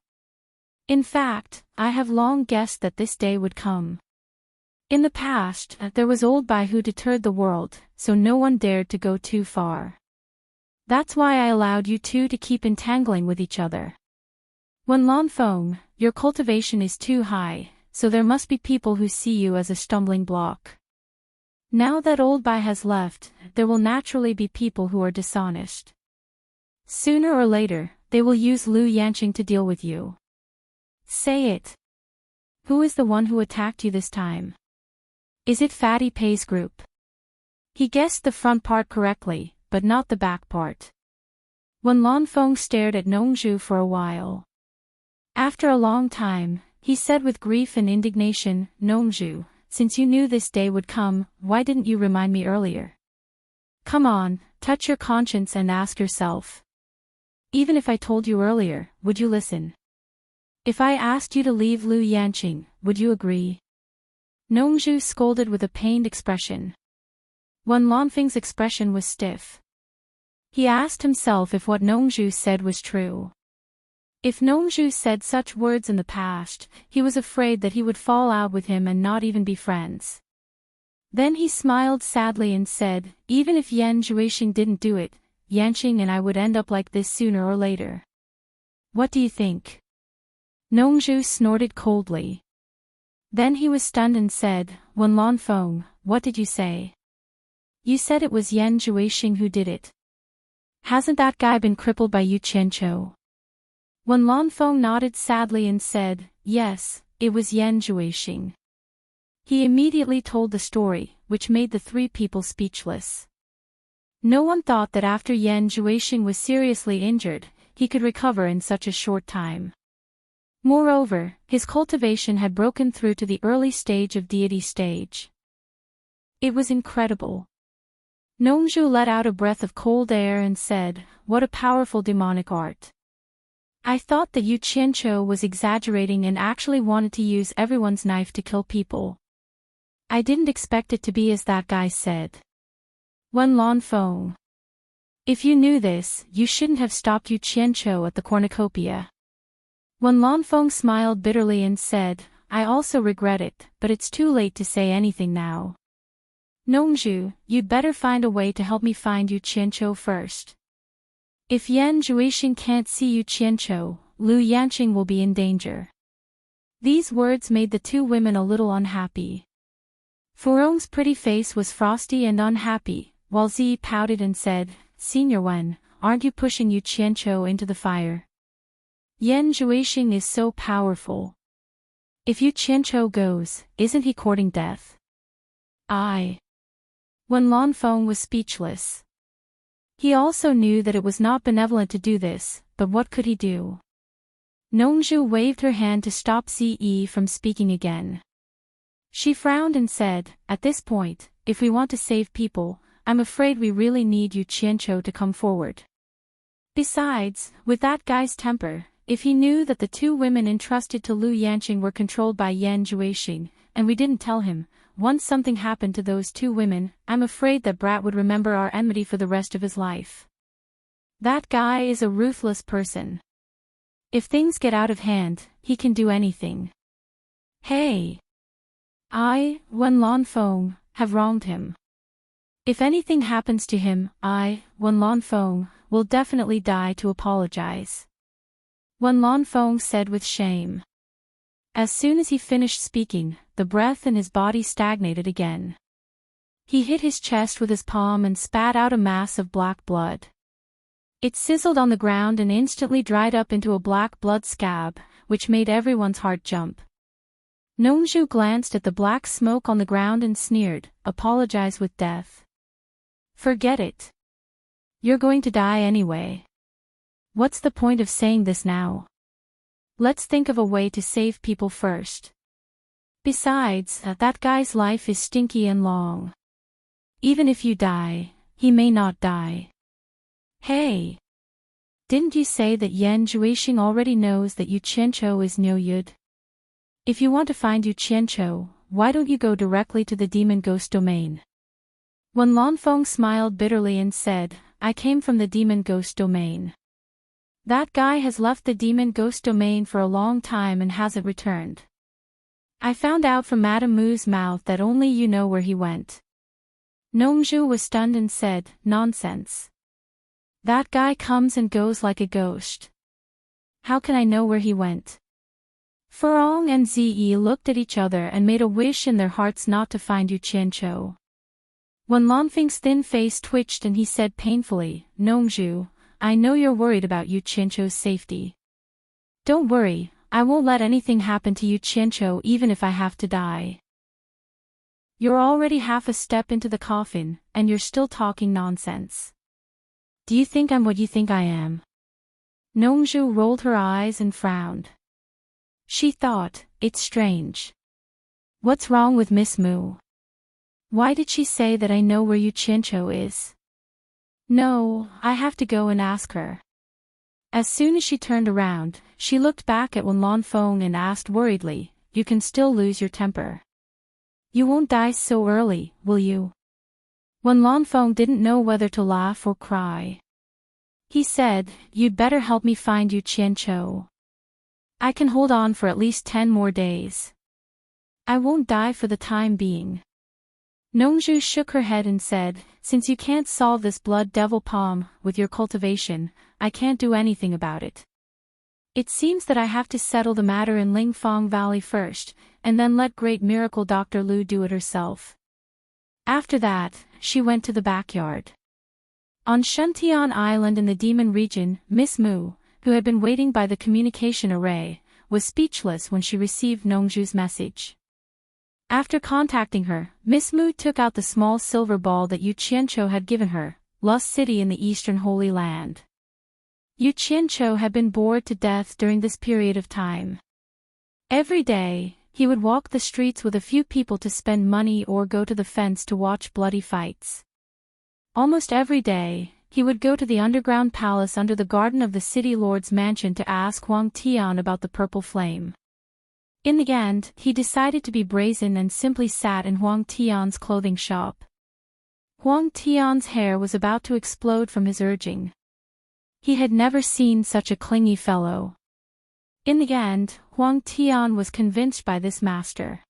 Speaker 1: In fact, I have long guessed that this day would come. In the past, there was Old Bai who deterred the world, so no one dared to go too far. That's why I allowed you two to keep entangling with each other. Wen Lanfeng, your cultivation is too high, so there must be people who see you as a stumbling block. Now that Old Bai has left, there will naturally be people who are dishonest. Sooner or later, they will use Lu Yanqing to deal with you. Say it. Who is the one who attacked you this time? Is it Fatty Pei's group? He guessed the front part correctly, but not the back part. Wen Lanfeng stared at Nongju for a while. After a long time, he said with grief and indignation, Nongju, since you knew this day would come, why didn't you remind me earlier? Come on, touch your conscience and ask yourself. Even if I told you earlier, would you listen? If I asked you to leave Lu Yanqing, would you agree? Nongju scolded with a pained expression. Wen Lanfeng's expression was stiff. He asked himself if what Nongju said was true. If Nongju said such words in the past, he was afraid that he would fall out with him and not even be friends. Then he smiled sadly and said, even if Yan Zhuixing didn't do it, Yanqing and I would end up like this sooner or later. What do you think? Nongju snorted coldly. Then he was stunned and said, Wen Lanfeng, what did you say? You said it was Yan Zhuixing who did it. Hasn't that guy been crippled by Yu Qianqiu? Wen Lanfeng nodded sadly and said, yes, it was Yan Zhuixing. He immediately told the story, which made the three people speechless. No one thought that after Yan Zhuixing was seriously injured, he could recover in such a short time. Moreover, his cultivation had broken through to the early stage of deity stage. It was incredible. Nongju let out a breath of cold air and said, what a powerful demonic art. I thought that Yu Qianqiu was exaggerating and actually wanted to use everyone's knife to kill people. I didn't expect it to be as that guy said. Wen Lanfeng. If you knew this, you shouldn't have stopped Yu Qianqiu at the cornucopia. Wen Lanfeng smiled bitterly and said, I also regret it, but it's too late to say anything now. Nongju, you'd better find a way to help me find Yu Qianqiu first. If Yan Zhuixing can't see Yu Qianqiu, Lu Yanqing will be in danger. These words made the two women a little unhappy. Furong's pretty face was frosty and unhappy, while Zi pouted and said, Senior Wen, aren't you pushing Yu Qianqiu into the fire? Yan Zhuixing is so powerful. If Yu Qianqiu goes, isn't he courting death? Wen Lanfeng was speechless. He also knew that it was not benevolent to do this, but what could he do? Nongju waved her hand to stop Zi from speaking again. She frowned and said, at this point, if we want to save people, I'm afraid we really need Yu Qianqiu to come forward. Besides, with that guy's temper, if he knew that the two women entrusted to Lu Yanqing were controlled by Yan Zhuixing, and we didn't tell him, once something happened to those two women, I'm afraid that brat would remember our enmity for the rest of his life. That guy is a ruthless person. If things get out of hand, he can do anything. Hey! Wen Lanfeng, have wronged him. If anything happens to him, Wen Lanfeng, will definitely die to apologize. Wen Lanfeng said with shame. As soon as he finished speaking, the breath in his body stagnated again. He hit his chest with his palm and spat out a mass of black blood. It sizzled on the ground and instantly dried up into a black blood scab, which made everyone's heart jump. Nongju glanced at the black smoke on the ground and sneered, apologize with death. Forget it. You're going to die anyway. What's the point of saying this now? Let's think of a way to save people first. Besides, that guy's life is stinky and long. Even if you die, he may not die. Hey! Didn't you say that Yan Zhuixing already knows that Yu Qianqiu is no Yud? If you want to find Yu Qianqiu, why don't you go directly to the demon ghost domain? Wen Lanfeng smiled bitterly and said, I came from the demon ghost domain. That guy has left the demon ghost domain for a long time and hasn't returned. I found out from Madame Mu's mouth that only you know where he went. Nongju was stunned and said, nonsense. That guy comes and goes like a ghost. How can I know where he went? Furong and Zi looked at each other and made a wish in their hearts not to find Yu Qianqiu. Wen Lanfeng's thin face twitched and he said painfully, Nongju, I know you're worried about Yu Qianqiu's safety. Don't worry, I won't let anything happen to Yu Qianqiu even if I have to die. You're already half a step into the coffin, and you're still talking nonsense. Do you think I'm what you think I am? Nongju rolled her eyes and frowned. She thought, it's strange. What's wrong with Miss Mu? Why did she say that I know where Yu Qianqiu is? No, I have to go and ask her. As soon as she turned around, she looked back at Wen Lanfeng and asked worriedly, you can still lose your temper. You won't die so early, will you? Wen Lanfeng didn't know whether to laugh or cry. He said, you'd better help me find Yu Qianqiu. I can hold on for at least 10 more days. I won't die for the time being. Nongzhu shook her head and said, since you can't solve this blood devil palm with your cultivation, I can't do anything about it. It seems that I have to settle the matter in Lingfang Valley first, and then let great miracle Dr. Lu do it herself. After that, she went to the backyard. On Shuntian Island in the Demon region, Miss Mu, who had been waiting by the communication array, was speechless when she received Nongzhu's message. After contacting her, Miss Mu took out the small silver ball that Yu Qianqiu had given her, lost city in the Eastern Holy Land. Yu Qianqiu had been bored to death during this period of time. Every day, he would walk the streets with a few people to spend money or go to the fence to watch bloody fights. Almost every day, he would go to the underground palace under the garden of the city lord's mansion to ask Huang Tian about the purple flame. In the end, he decided to be brazen and simply sat in Huang Tian's clothing shop. Huang Tian's hair was about to explode from his urging. He had never seen such a clingy fellow. In the end, Huang Tian was convinced by this master.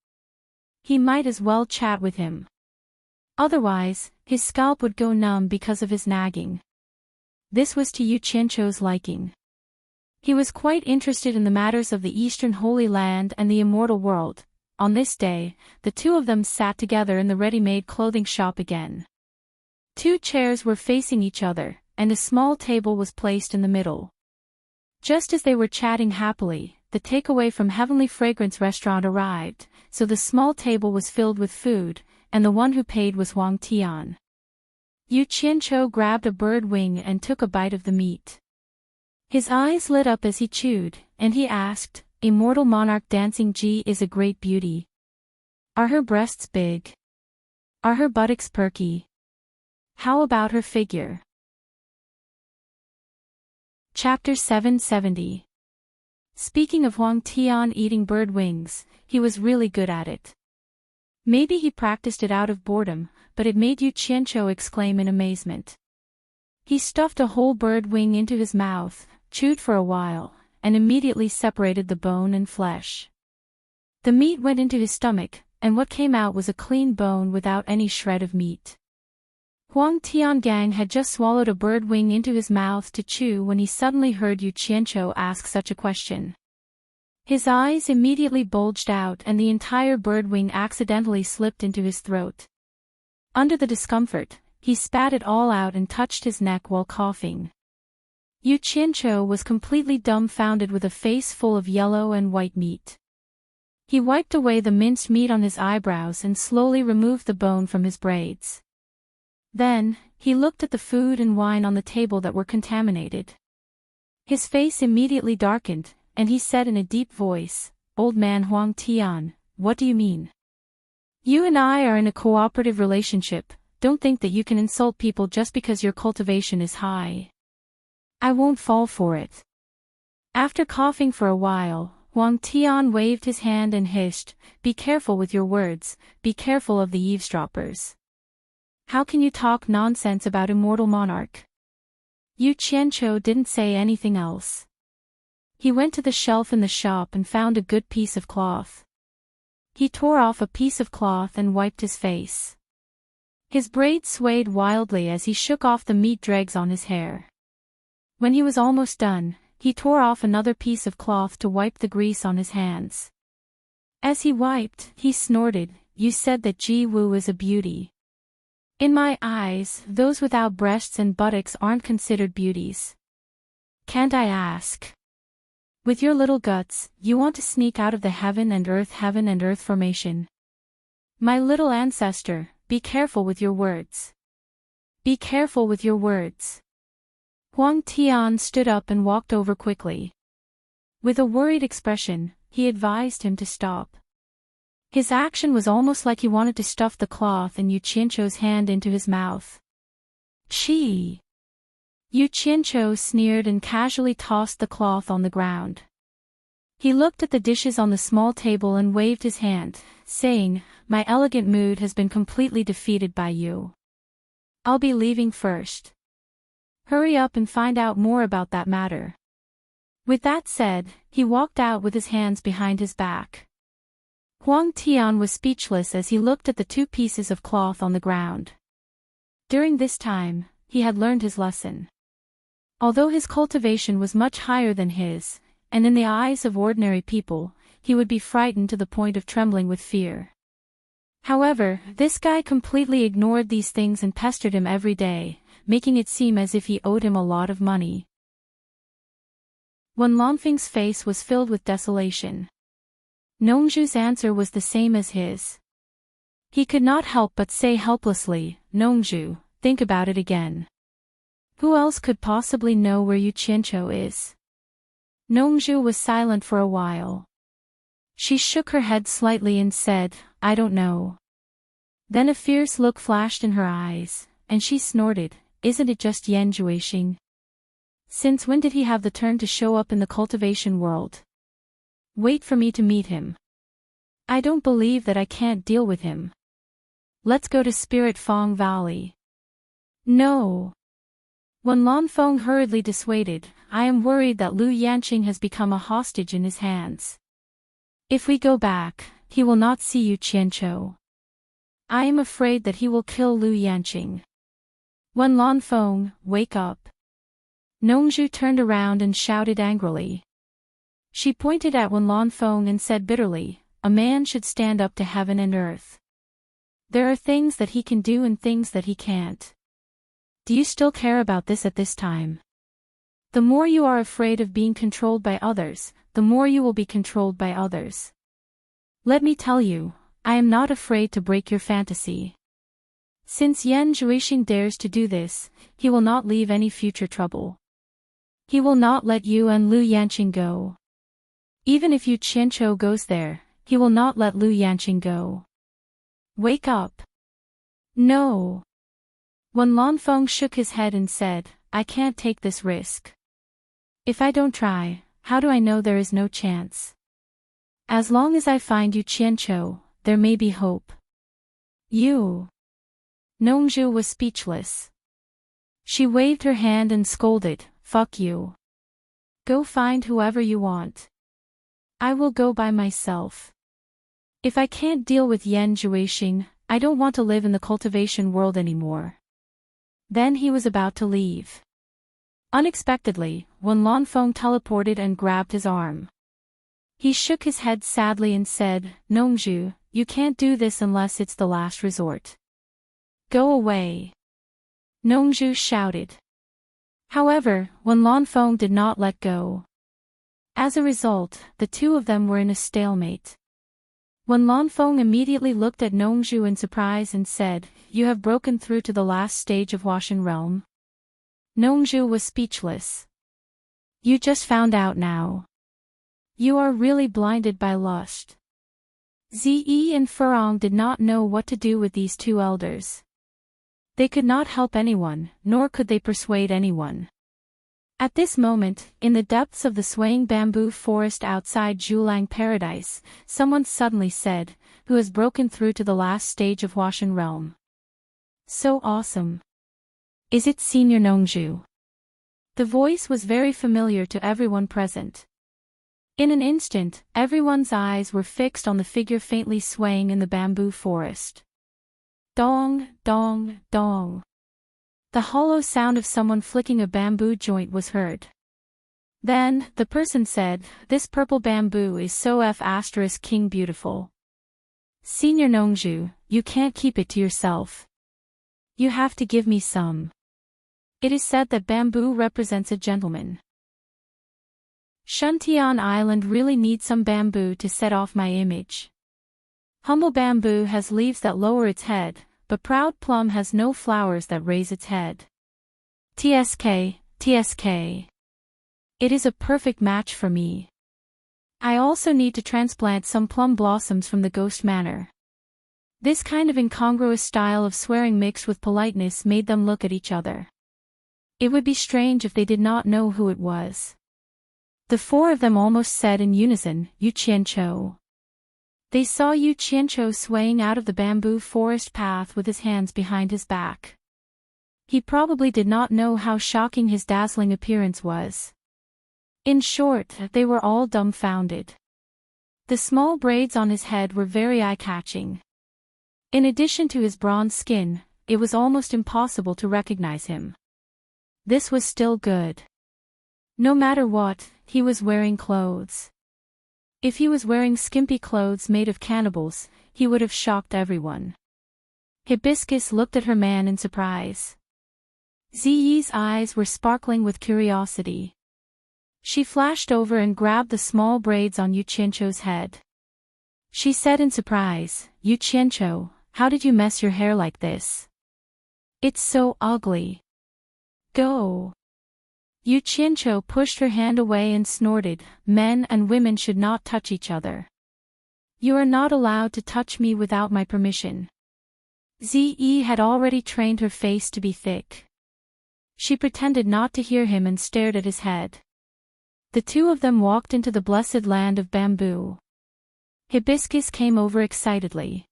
Speaker 1: He might as well chat with him. Otherwise, his scalp would go numb because of his nagging. This was to Yu Qianqiu's liking. He was quite interested in the matters of the Eastern Holy Land and the immortal world. On this day, the two of them sat together in the ready-made clothing shop again. 2 chairs were facing each other, and a small table was placed in the middle. Just as they were chatting happily, the takeaway from Heavenly Fragrance restaurant arrived, so the small table was filled with food, and the one who paid was Huang Tian. Yu Qianqiu grabbed a bird wing and took a bite of the meat. His eyes lit up as he chewed, and he asked, Immortal Monarch Dancing Ji is a great beauty. Are her breasts big? Are her buttocks perky? How about her figure? Chapter 770. Speaking of Huang Tian eating bird wings, he was really good at it. Maybe he practiced it out of boredom, but it made Yu Qianqiu exclaim in amazement. He stuffed a whole bird wing into his mouth, chewed for a while, and immediately separated the bone and flesh. The meat went into his stomach, and what came out was a clean bone without any shred of meat. Huang Tiangang had just swallowed a bird wing into his mouth to chew when he suddenly heard Yu Qianqiu ask such a question. His eyes immediately bulged out and the entire bird wing accidentally slipped into his throat. Under the discomfort, he spat it all out and touched his neck while coughing. Yu Qianqiu was completely dumbfounded with a face full of yellow and white meat. He wiped away the minced meat on his eyebrows and slowly removed the bone from his braids. Then, he looked at the food and wine on the table that were contaminated. His face immediately darkened, and he said in a deep voice, Old man Huang Tian, what do you mean? You and I are in a cooperative relationship, don't think that you can insult people just because your cultivation is high. I won't fall for it. After coughing for a while, Huang Tian waved his hand and hissed, Be careful with your words, be careful of the eavesdroppers. How can you talk nonsense about immortal monarch? Yu Qianqiu didn't say anything else. He went to the shelf in the shop and found a good piece of cloth. He tore off a piece of cloth and wiped his face. His braids swayed wildly as he shook off the meat dregs on his hair. When he was almost done, he tore off another piece of cloth to wipe the grease on his hands. As he wiped, he snorted, You said that Ji Wu is a beauty. In my eyes, those without breasts and buttocks aren't considered beauties. Can't I ask? With your little guts, you want to sneak out of the heaven and earth formation. My little ancestor, be careful with your words. Be careful with your words. Huang Tian stood up and walked over quickly. With a worried expression, he advised him to stop. His action was almost like he wanted to stuff the cloth in Yu Qianzhou's hand into his mouth. Chi! Yu Qianzhou sneered and casually tossed the cloth on the ground. He looked at the dishes on the small table and waved his hand, saying, "My elegant mood has been completely defeated by you. I'll be leaving first. Hurry up and find out more about that matter." With that said, he walked out with his hands behind his back. Huang Tian was speechless as he looked at the two pieces of cloth on the ground. During this time, he had learned his lesson. Although his cultivation was much higher than his, and in the eyes of ordinary people, he would be frightened to the point of trembling with fear. However, this guy completely ignored these things and pestered him every day, making it seem as if he owed him a lot of money. Wen Lanfeng's face was filled with desolation. Nongzhu's answer was the same as his. He could not help but say helplessly, "Nongzhu, think about it again. Who else could possibly know where Yu Qianzhou is?" Nongzhu was silent for a while. She shook her head slightly and said, "I don't know." Then a fierce look flashed in her eyes, and she snorted, "Isn't it just Yan Zhuixing? Since when did he have the turn to show up in the cultivation world? Wait for me to meet him. I don't believe that I can't deal with him. Let's go to Spirit Fong Valley." "No." Wen Lanfeng hurriedly dissuaded, "I am worried that Lu Yanqing has become a hostage in his hands. If we go back, he will not see Yu Qianzhou. I am afraid that he will kill Lu Yanqing." "Wen Lanfeng, wake up." Nongzhu turned around and shouted angrily. She pointed at Wen Lanfeng and said bitterly, "A man should stand up to heaven and earth. There are things that he can do and things that he can't. Do you still care about this at this time? The more you are afraid of being controlled by others, the more you will be controlled by others. Let me tell you, I am not afraid to break your fantasy. Since Yan Zhuixing dares to do this, he will not leave any future trouble. He will not let you and Lu Yanqing go. Even if Yu Qianzhou goes there, he will not let Lu Yanqing go. Wake up." "No." Wen Lanfeng shook his head and said, "I can't take this risk. If I don't try, how do I know there is no chance? As long as I find Yu Qianzhou, there may be hope." "You." Nongzhu was speechless. She waved her hand and scolded, "Fuck you. Go find whoever you want. I will go by myself. If I can't deal with Yan Zhuixing, I don't want to live in the cultivation world anymore." Then he was about to leave. Unexpectedly, Wen Lanfeng teleported and grabbed his arm. He shook his head sadly and said, "Nongzhu, you can't do this unless it's the last resort. Go away." Nongzhu shouted. However, Wen Lanfeng did not let go. As a result, the two of them were in a stalemate. Wen Lanfeng immediately looked at Nongzhu in surprise and said, "You have broken through to the last stage of Huashan realm?" Nongzhu was speechless. "You just found out now. You are really blinded by lust." Ziyi and Furong did not know what to do with these two elders. They could not help anyone, nor could they persuade anyone. At this moment, in the depths of the swaying bamboo forest outside Zhulang Paradise, someone suddenly said, "Who has broken through to the last stage of Huashan realm? So awesome. Is it Senior Nongzhu?" The voice was very familiar to everyone present. In an instant, everyone's eyes were fixed on the figure faintly swaying in the bamboo forest. Dong, dong, dong. The hollow sound of someone flicking a bamboo joint was heard. Then, the person said, "This purple bamboo is so King beautiful. Senior Nongzhu, you can't keep it to yourself. You have to give me some." It is said that bamboo represents a gentleman. Shuntian Island really needs some bamboo to set off my image. Humble bamboo has leaves that lower its head, but proud plum has no flowers that raise its head. TSK, TSK. It is a perfect match for me. I also need to transplant some plum blossoms from the ghost manor. This kind of incongruous style of swearing mixed with politeness made them look at each other. It would be strange if they did not know who it was. The four of them almost said in unison, Yu Qianqiu. They saw Yu Qianqiu swaying out of the bamboo forest path with his hands behind his back. He probably did not know how shocking his dazzling appearance was. In short, they were all dumbfounded. The small braids on his head were very eye-catching. In addition to his bronze skin, it was almost impossible to recognize him. This was still good. No matter what, he was wearing clothes. If he was wearing skimpy clothes made of cannibals, he would have shocked everyone. Hibiscus looked at her man in surprise. Ziyi's eyes were sparkling with curiosity. She flashed over and grabbed the small braids on Yu Qianqiu's head. She said in surprise, Yu Qianqiu, how did you mess your hair like this? It's so ugly. Go. Yu Qianqiu pushed her hand away and snorted, men and women should not touch each other. You are not allowed to touch me without my permission. Ziyi had already trained her face to be thick. She pretended not to hear him and stared at his head. The two of them walked into the blessed land of bamboo. Hibiscus came over excitedly.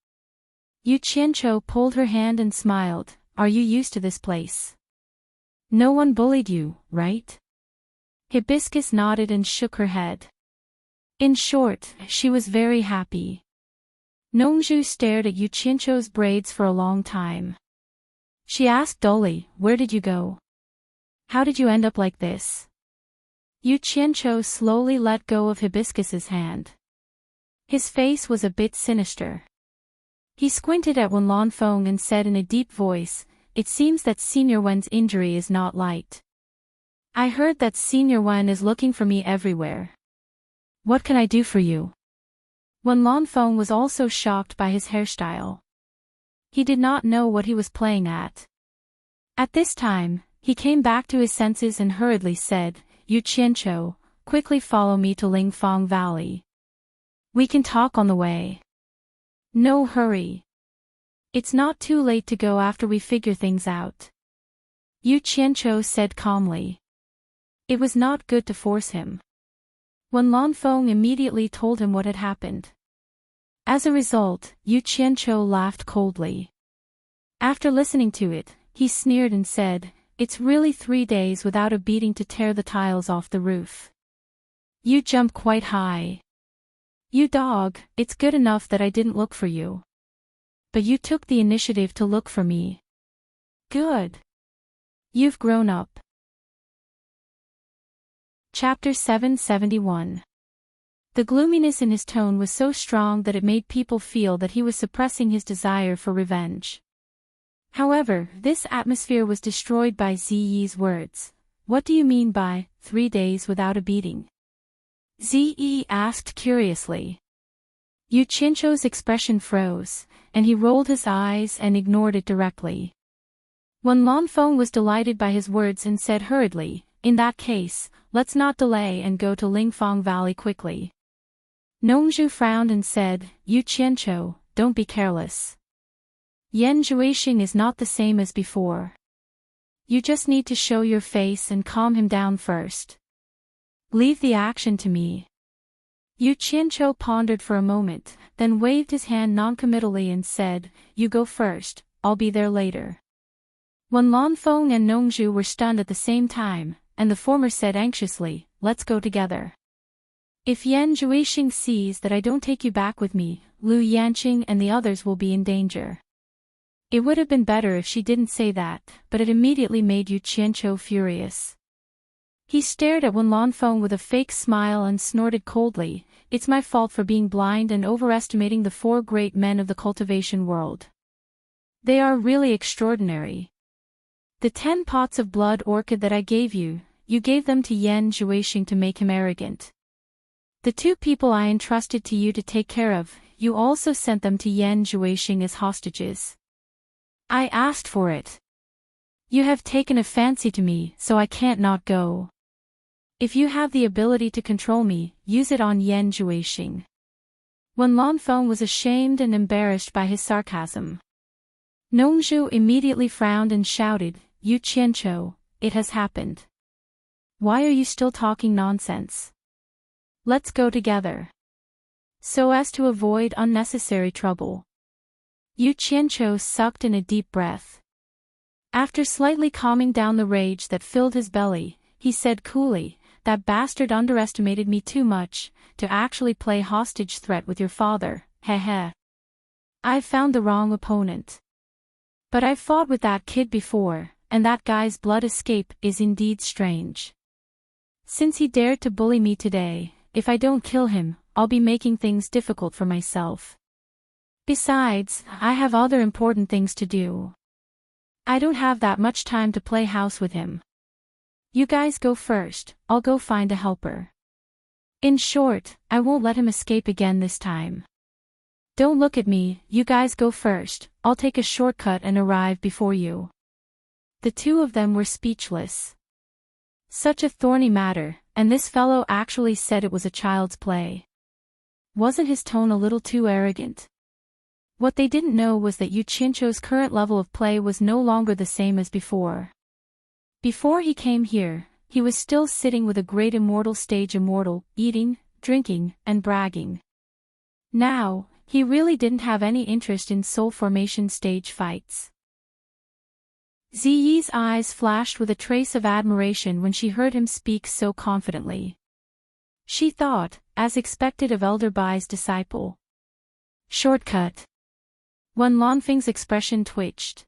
Speaker 1: Yu Qianqiu pulled her hand and smiled, are you used to this place? No one bullied you, right? Hibiscus nodded and shook her head. In short, she was very happy. Nongzhu stared at Yu Qianqiu's braids for a long time. She asked dully, where did you go? How did you end up like this? Yu Qianqiu slowly let go of Hibiscus's hand. His face was a bit sinister. He squinted at Wen Lanfeng and said in a deep voice, it seems that Senior Wen's injury is not light. I heard that Senior Wen is looking for me everywhere. What can I do for you? Wen Lanfeng was also shocked by his hairstyle. He did not know what he was playing at. At this time, he came back to his senses and hurriedly said, Yu Qianqiu, quickly follow me to Lingfang Valley. We can talk on the way. No hurry. It's not too late to go after we figure things out. Yu Qianqiu said calmly. It was not good to force him. Wen Lanfeng immediately told him what had happened. As a result, Yu Qianqiu laughed coldly. After listening to it, he sneered and said, it's really 3 days without a beating to tear the tiles off the roof. You jump quite high. You dog, it's good enough that I didn't look for you. But you took the initiative to look for me. Good. You've grown up. Chapter 771. The gloominess in his tone was so strong that it made people feel that he was suppressing his desire for revenge. However, this atmosphere was destroyed by Ziyi's words. What do you mean by 3 days without a beating? Ziyi asked curiously. Yu Qianqiu's expression froze, and he rolled his eyes and ignored it directly. Wen Lanfeng was delighted by his words and said hurriedly, in that case, let's not delay and go to Lingfang Valley quickly. Nongzhu frowned and said, Yu Qianqiu, don't be careless. Yan Zhuixing is not the same as before. You just need to show your face and calm him down first. Leave the action to me. Yu Qianqiu pondered for a moment, then waved his hand noncommittally and said, you go first, I'll be there later. Wen Lanfeng and Nongzhu were stunned at the same time, and the former said anxiously, let's go together. If Yan Zhuixing sees that I don't take you back with me, Lu Yanqing and the others will be in danger. It would have been better if she didn't say that, but it immediately made Yu Qianqiu furious. He stared at Wen Lanfeng with a fake smile and snorted coldly, it's my fault for being blind and overestimating the 4 great men of the cultivation world. They are really extraordinary. The 10 pots of blood orchid that I gave you, you gave them to Yan Zhuixing to make him arrogant. The 2 people I entrusted to you to take care of, you also sent them to Yan Zhuixing as hostages. I asked for it. You have taken a fancy to me, so I can't not go. If you have the ability to control me, use it on Yan Juixing. Wen Lanfeng was ashamed and embarrassed by his sarcasm. Nongzhu immediately frowned and shouted, "Yu Qianqiu, it has happened. Why are you still talking nonsense? Let's go together." So as to avoid unnecessary trouble. Yu Qianqiu sucked in a deep breath. After slightly calming down the rage that filled his belly, he said coolly, "That bastard underestimated me too much, to actually play hostage threat with your father, heh. I've found the wrong opponent. But I've fought with that kid before, and that guy's blood escape is indeed strange. Since he dared to bully me today, if I don't kill him, I'll be making things difficult for myself. Besides, I have other important things to do. I don't have that much time to play house with him. You guys go first, I'll go find a helper. In short, I won't let him escape again this time. Don't look at me, you guys go first, I'll take a shortcut and arrive before you." The two of them were speechless. Such a thorny matter, and this fellow actually said it was a child's play. Wasn't his tone a little too arrogant? What they didn't know was that Yu Qianqiu's current level of play was no longer the same as before. Before he came here, he was still sitting with a great immortal stage immortal, eating, drinking, and bragging. Now, he really didn't have any interest in soul formation stage fights. Ziyi's eyes flashed with a trace of admiration when she heard him speak so confidently. She thought, as expected of Elder Bai's disciple. Shortcut. Wen Lanfeng's expression twitched.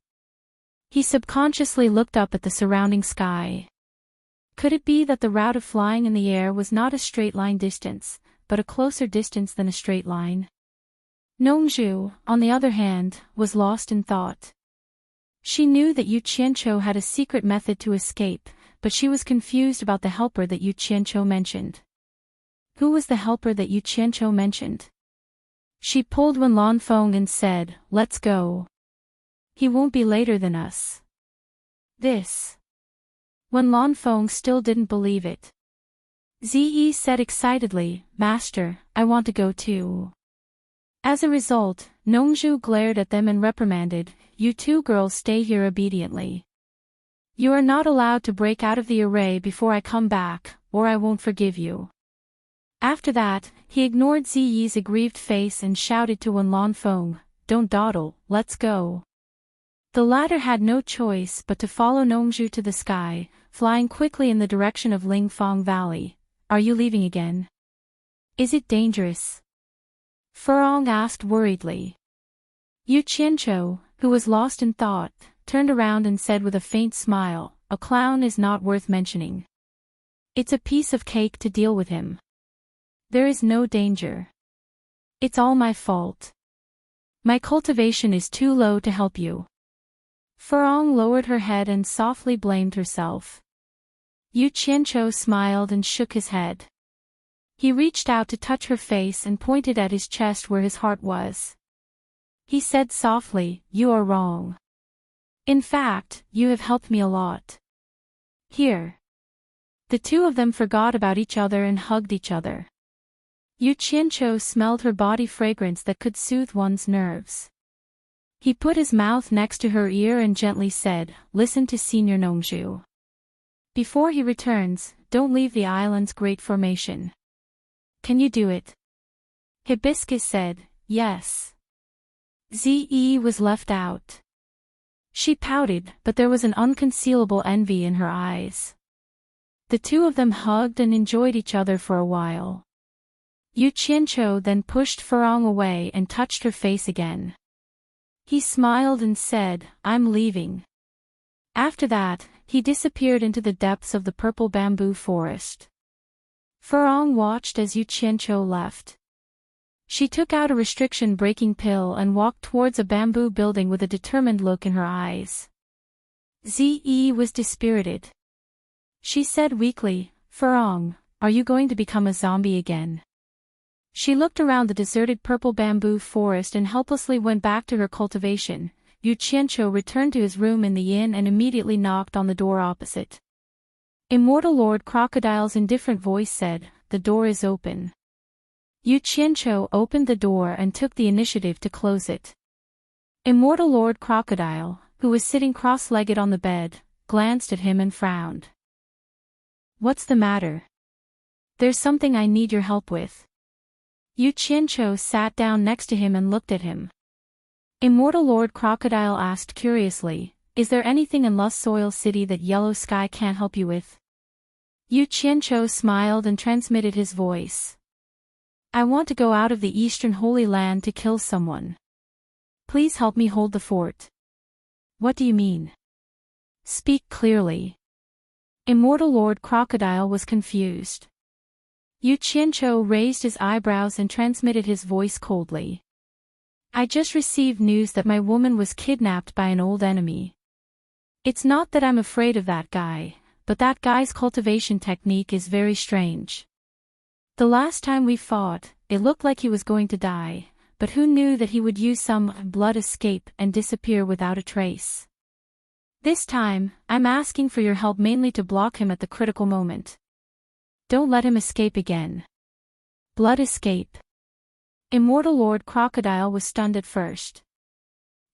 Speaker 1: He subconsciously looked up at the surrounding sky. Could it be that the route of flying in the air was not a straight line distance, but a closer distance than a straight line? Nongzhu, on the other hand, was lost in thought. She knew that Yu Qianqiu had a secret method to escape, but she was confused about the helper that Yu Qianqiu mentioned. Who was the helper that Yu Qianqiu mentioned? She pulled Wen Lanfeng and said, "Let's go. He won't be later than us." This. Wen Lanfeng still didn't believe it. Ziyi said excitedly, "Master, I want to go too." As a result, Nongzhu glared at them and reprimanded, "You two girls stay here obediently. You are not allowed to break out of the array before I come back, or I won't forgive you." After that, he ignored Ziyi's aggrieved face and shouted to Wen Lanfeng, "Don't dawdle, let's go." The latter had no choice but to follow Nongzhu to the sky, flying quickly in the direction of Lingfang Valley. "Are you leaving again? Is it dangerous?" Furong asked worriedly. Yu Qianqiu, who was lost in thought, turned around and said with a faint smile, "A clown is not worth mentioning. It's a piece of cake to deal with him. There is no danger. It's all my fault. My cultivation is too low to help you." Furong lowered her head and softly blamed herself. Yu Qianqiu smiled and shook his head. He reached out to touch her face and pointed at his chest where his heart was. He said softly, "You are wrong. In fact, you have helped me a lot. Here." The two of them forgot about each other and hugged each other. Yu Qianqiu smelled her body fragrance that could soothe one's nerves. He put his mouth next to her ear and gently said, "Listen to Senior Nongzhu. Before he returns, don't leave the island's great formation. Can you do it?" Hibiscus said, "Yes." Ziyi was left out. She pouted, but there was an unconcealable envy in her eyes. The two of them hugged and enjoyed each other for a while. Yu Qianqiu then pushed Furong away and touched her face again. He smiled and said, "I'm leaving." After that, he disappeared into the depths of the purple bamboo forest. Furong watched as Yu Qianqiu left. She took out a restriction-breaking pill and walked towards a bamboo building with a determined look in her eyes. Ziyi was dispirited. She said weakly, "Furong, are you going to become a zombie again?" She looked around the deserted purple bamboo forest and helplessly went back to her cultivation. Yu Qianqiu returned to his room in the inn and immediately knocked on the door opposite. Immortal Lord Crocodile's indifferent voice said, "The door is open." Yu Qianqiu opened the door and took the initiative to close it. Immortal Lord Crocodile, who was sitting cross-legged on the bed, glanced at him and frowned. "What's the matter?" "There's something I need your help with." Yu Qianqiu sat down next to him and looked at him. Immortal Lord Crocodile asked curiously, "Is there anything in Lost Soil City that Yellow Sky can't help you with?" Yu Qianqiu smiled and transmitted his voice. "I want to go out of the Eastern Holy Land to kill someone. Please help me hold the fort." "What do you mean? Speak clearly." Immortal Lord Crocodile was confused. Yu Qianqiu raised his eyebrows and transmitted his voice coldly. "I just received news that my woman was kidnapped by an old enemy. It's not that I'm afraid of that guy, but that guy's cultivation technique is very strange. The last time we fought, it looked like he was going to die, but who knew that he would use some blood escape and disappear without a trace? This time, I'm asking for your help mainly to block him at the critical moment. Don't let him escape again." Blood escape. Immortal Lord Crocodile was stunned at first.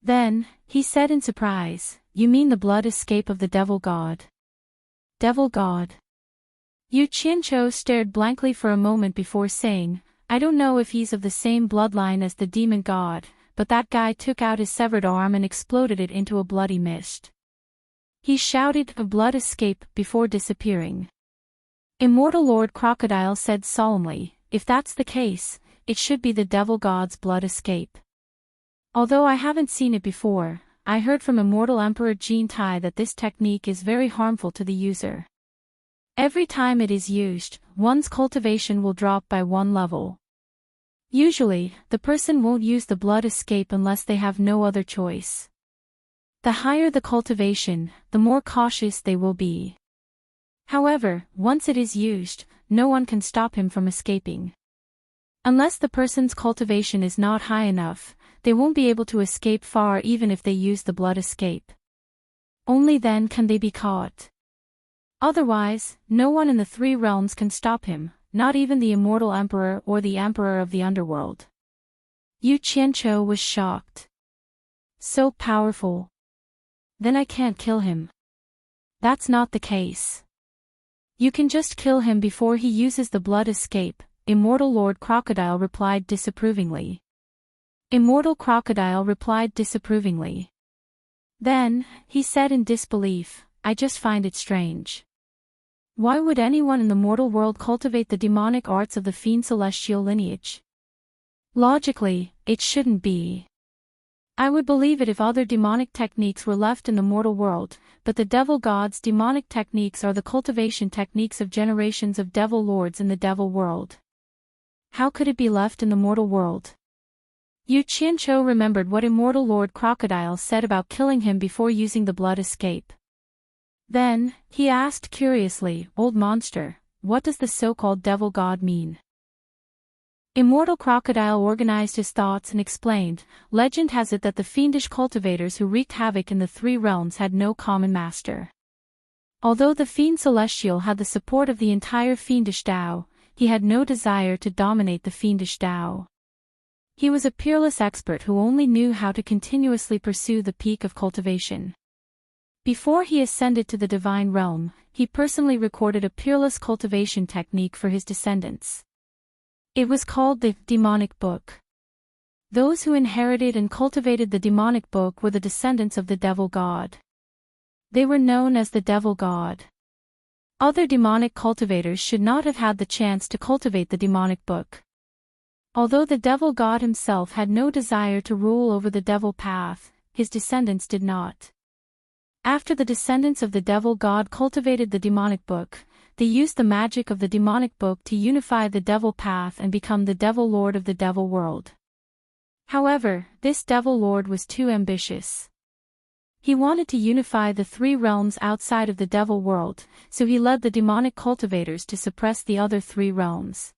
Speaker 1: Then, he said in surprise, "You mean the blood escape of the Devil God?" "Devil God?" Yu Qianqiu stared blankly for a moment before saying, "I don't know if he's of the same bloodline as the demon god, but that guy took out his severed arm and exploded it into a bloody mist. He shouted a blood escape before disappearing." Immortal Lord Crocodile said solemnly, "If that's the case, it should be the Devil God's blood escape. Although I haven't seen it before, I heard from Immortal Emperor Jin Tai that this technique is very harmful to the user. Every time it is used, one's cultivation will drop by 1 level. Usually, the person won't use the blood escape unless they have no other choice. The higher the cultivation, the more cautious they will be. However, once it is used, no one can stop him from escaping. Unless the person's cultivation is not high enough, they won't be able to escape far even if they use the blood escape. Only then can they be caught. Otherwise, no one in the 3 realms can stop him, not even the Immortal Emperor or the Emperor of the Underworld." Yu Qianqiu was shocked. "So powerful? Then I can't kill him." "That's not the case. You can just kill him before he uses the blood escape," Immortal Lord Crocodile replied disapprovingly. Immortal Crocodile replied disapprovingly. Then, he said in disbelief, "I just find it strange. Why would anyone in the mortal world cultivate the demonic arts of the fiend celestial lineage? Logically, it shouldn't be. I would believe it if other demonic techniques were left in the mortal world, but the devil god's demonic techniques are the cultivation techniques of generations of devil lords in the devil world. How could it be left in the mortal world?" Yu Qianqiu remembered what Immortal Lord Crocodile said about killing him before using the blood escape. Then, he asked curiously, "Old monster, what does the so-called devil god mean?" Immortal Crocodile organized his thoughts and explained, "Legend has it that the fiendish cultivators who wreaked havoc in the 3 realms had no common master. Although the fiend celestial had the support of the entire fiendish Tao, he had no desire to dominate the fiendish Tao. He was a peerless expert who only knew how to continuously pursue the peak of cultivation. Before he ascended to the divine realm, he personally recorded a peerless cultivation technique for his descendants. It was called the demonic book. Those who inherited and cultivated the demonic book were the descendants of the devil god. They were known as the devil god. Other demonic cultivators should not have had the chance to cultivate the demonic book. Although the devil god himself had no desire to rule over the devil path, his descendants did not. After the descendants of the devil god cultivated the demonic book, they used the magic of the demonic book to unify the devil path and become the devil lord of the devil world. However, this devil lord was too ambitious. He wanted to unify the 3 realms outside of the devil world, so he led the demonic cultivators to suppress the other 3 realms.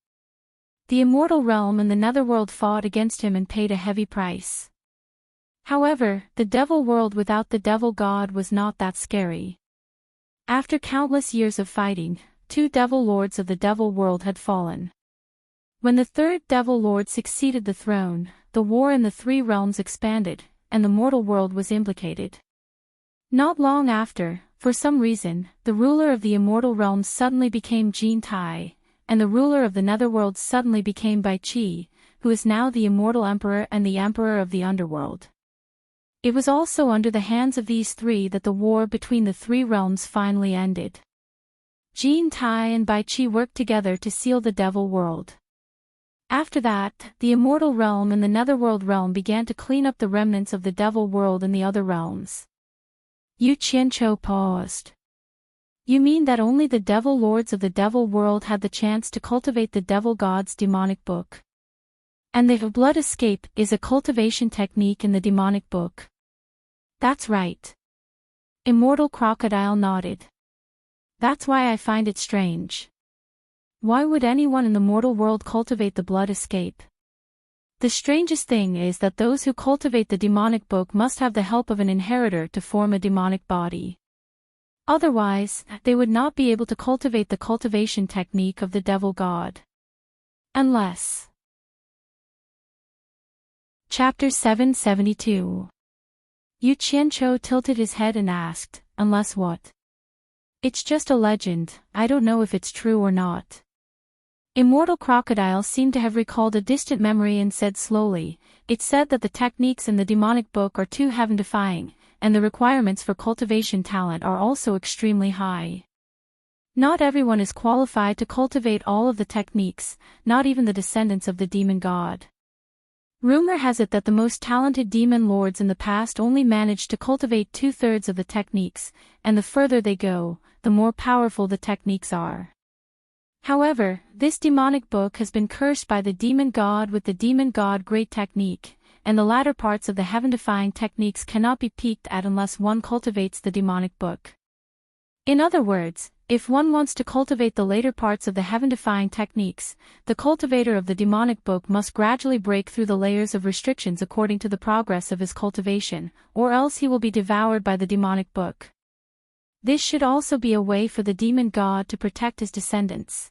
Speaker 1: The immortal realm and the netherworld fought against him and paid a heavy price. However, the devil world without the devil god was not that scary. After countless years of fighting, 2 devil lords of the devil world had fallen. When the 3rd devil lord succeeded the throne, the war in the 3 realms expanded, and the mortal world was implicated. Not long after, for some reason, the ruler of the immortal realms suddenly became Jin Tai, and the ruler of the netherworld suddenly became Bai Qi, who is now the immortal emperor and the emperor of the underworld. It was also under the hands of these 3 that the war between the 3 realms finally ended. Jin Tai and Bai Qi worked together to seal the devil world. After that, the immortal realm and the netherworld realm began to clean up the remnants of the devil world and the other realms. Yu Qianqiu paused. You mean that only the devil lords of the devil world had the chance to cultivate the devil god's demonic book? And the blood escape is a cultivation technique in the demonic book? That's right. Immortal Crocodile nodded. That's why I find it strange. Why would anyone in the mortal world cultivate the blood escape? The strangest thing is that those who cultivate the demonic book must have the help of an inheritor to form a demonic body. Otherwise, they would not be able to cultivate the cultivation technique of the devil god. Unless. Chapter 772. Yu Qianqiu tilted his head and asked, unless what? It's just a legend, I don't know if it's true or not. Immortal Crocodile seemed to have recalled a distant memory and said slowly, it's said that the techniques in the demonic book are too heaven-defying, and the requirements for cultivation talent are also extremely high. Not everyone is qualified to cultivate all of the techniques, not even the descendants of the demon god. Rumor has it that the most talented demon lords in the past only managed to cultivate 2/3 of the techniques, and the further they go, the more powerful the techniques are. However, this demonic book has been cursed by the demon god with the demon god great technique, and the latter parts of the heaven-defying techniques cannot be peeked at unless one cultivates the demonic book. In other words, if one wants to cultivate the later parts of the heaven-defying techniques, the cultivator of the demonic book must gradually break through the layers of restrictions according to the progress of his cultivation, or else he will be devoured by the demonic book. This should also be a way for the demon god to protect his descendants.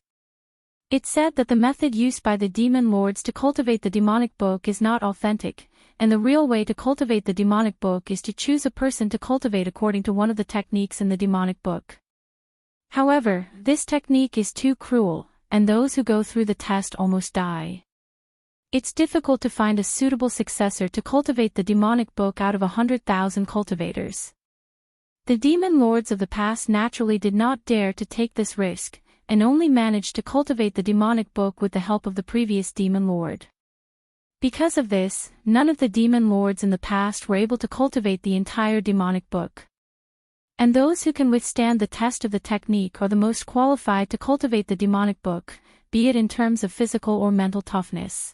Speaker 1: It's said that the method used by the demon lords to cultivate the demonic book is not authentic, and the real way to cultivate the demonic book is to choose a person to cultivate according to one of the techniques in the demonic book. However, this technique is too cruel, and those who go through the test almost die. It's difficult to find a suitable successor to cultivate the demonic book out of 100,000 cultivators. The demon lords of the past naturally did not dare to take this risk, and only managed to cultivate the demonic book with the help of the previous demon lord. Because of this, none of the demon lords in the past were able to cultivate the entire demonic book. And those who can withstand the test of the technique are the most qualified to cultivate the demonic book, be it in terms of physical or mental toughness.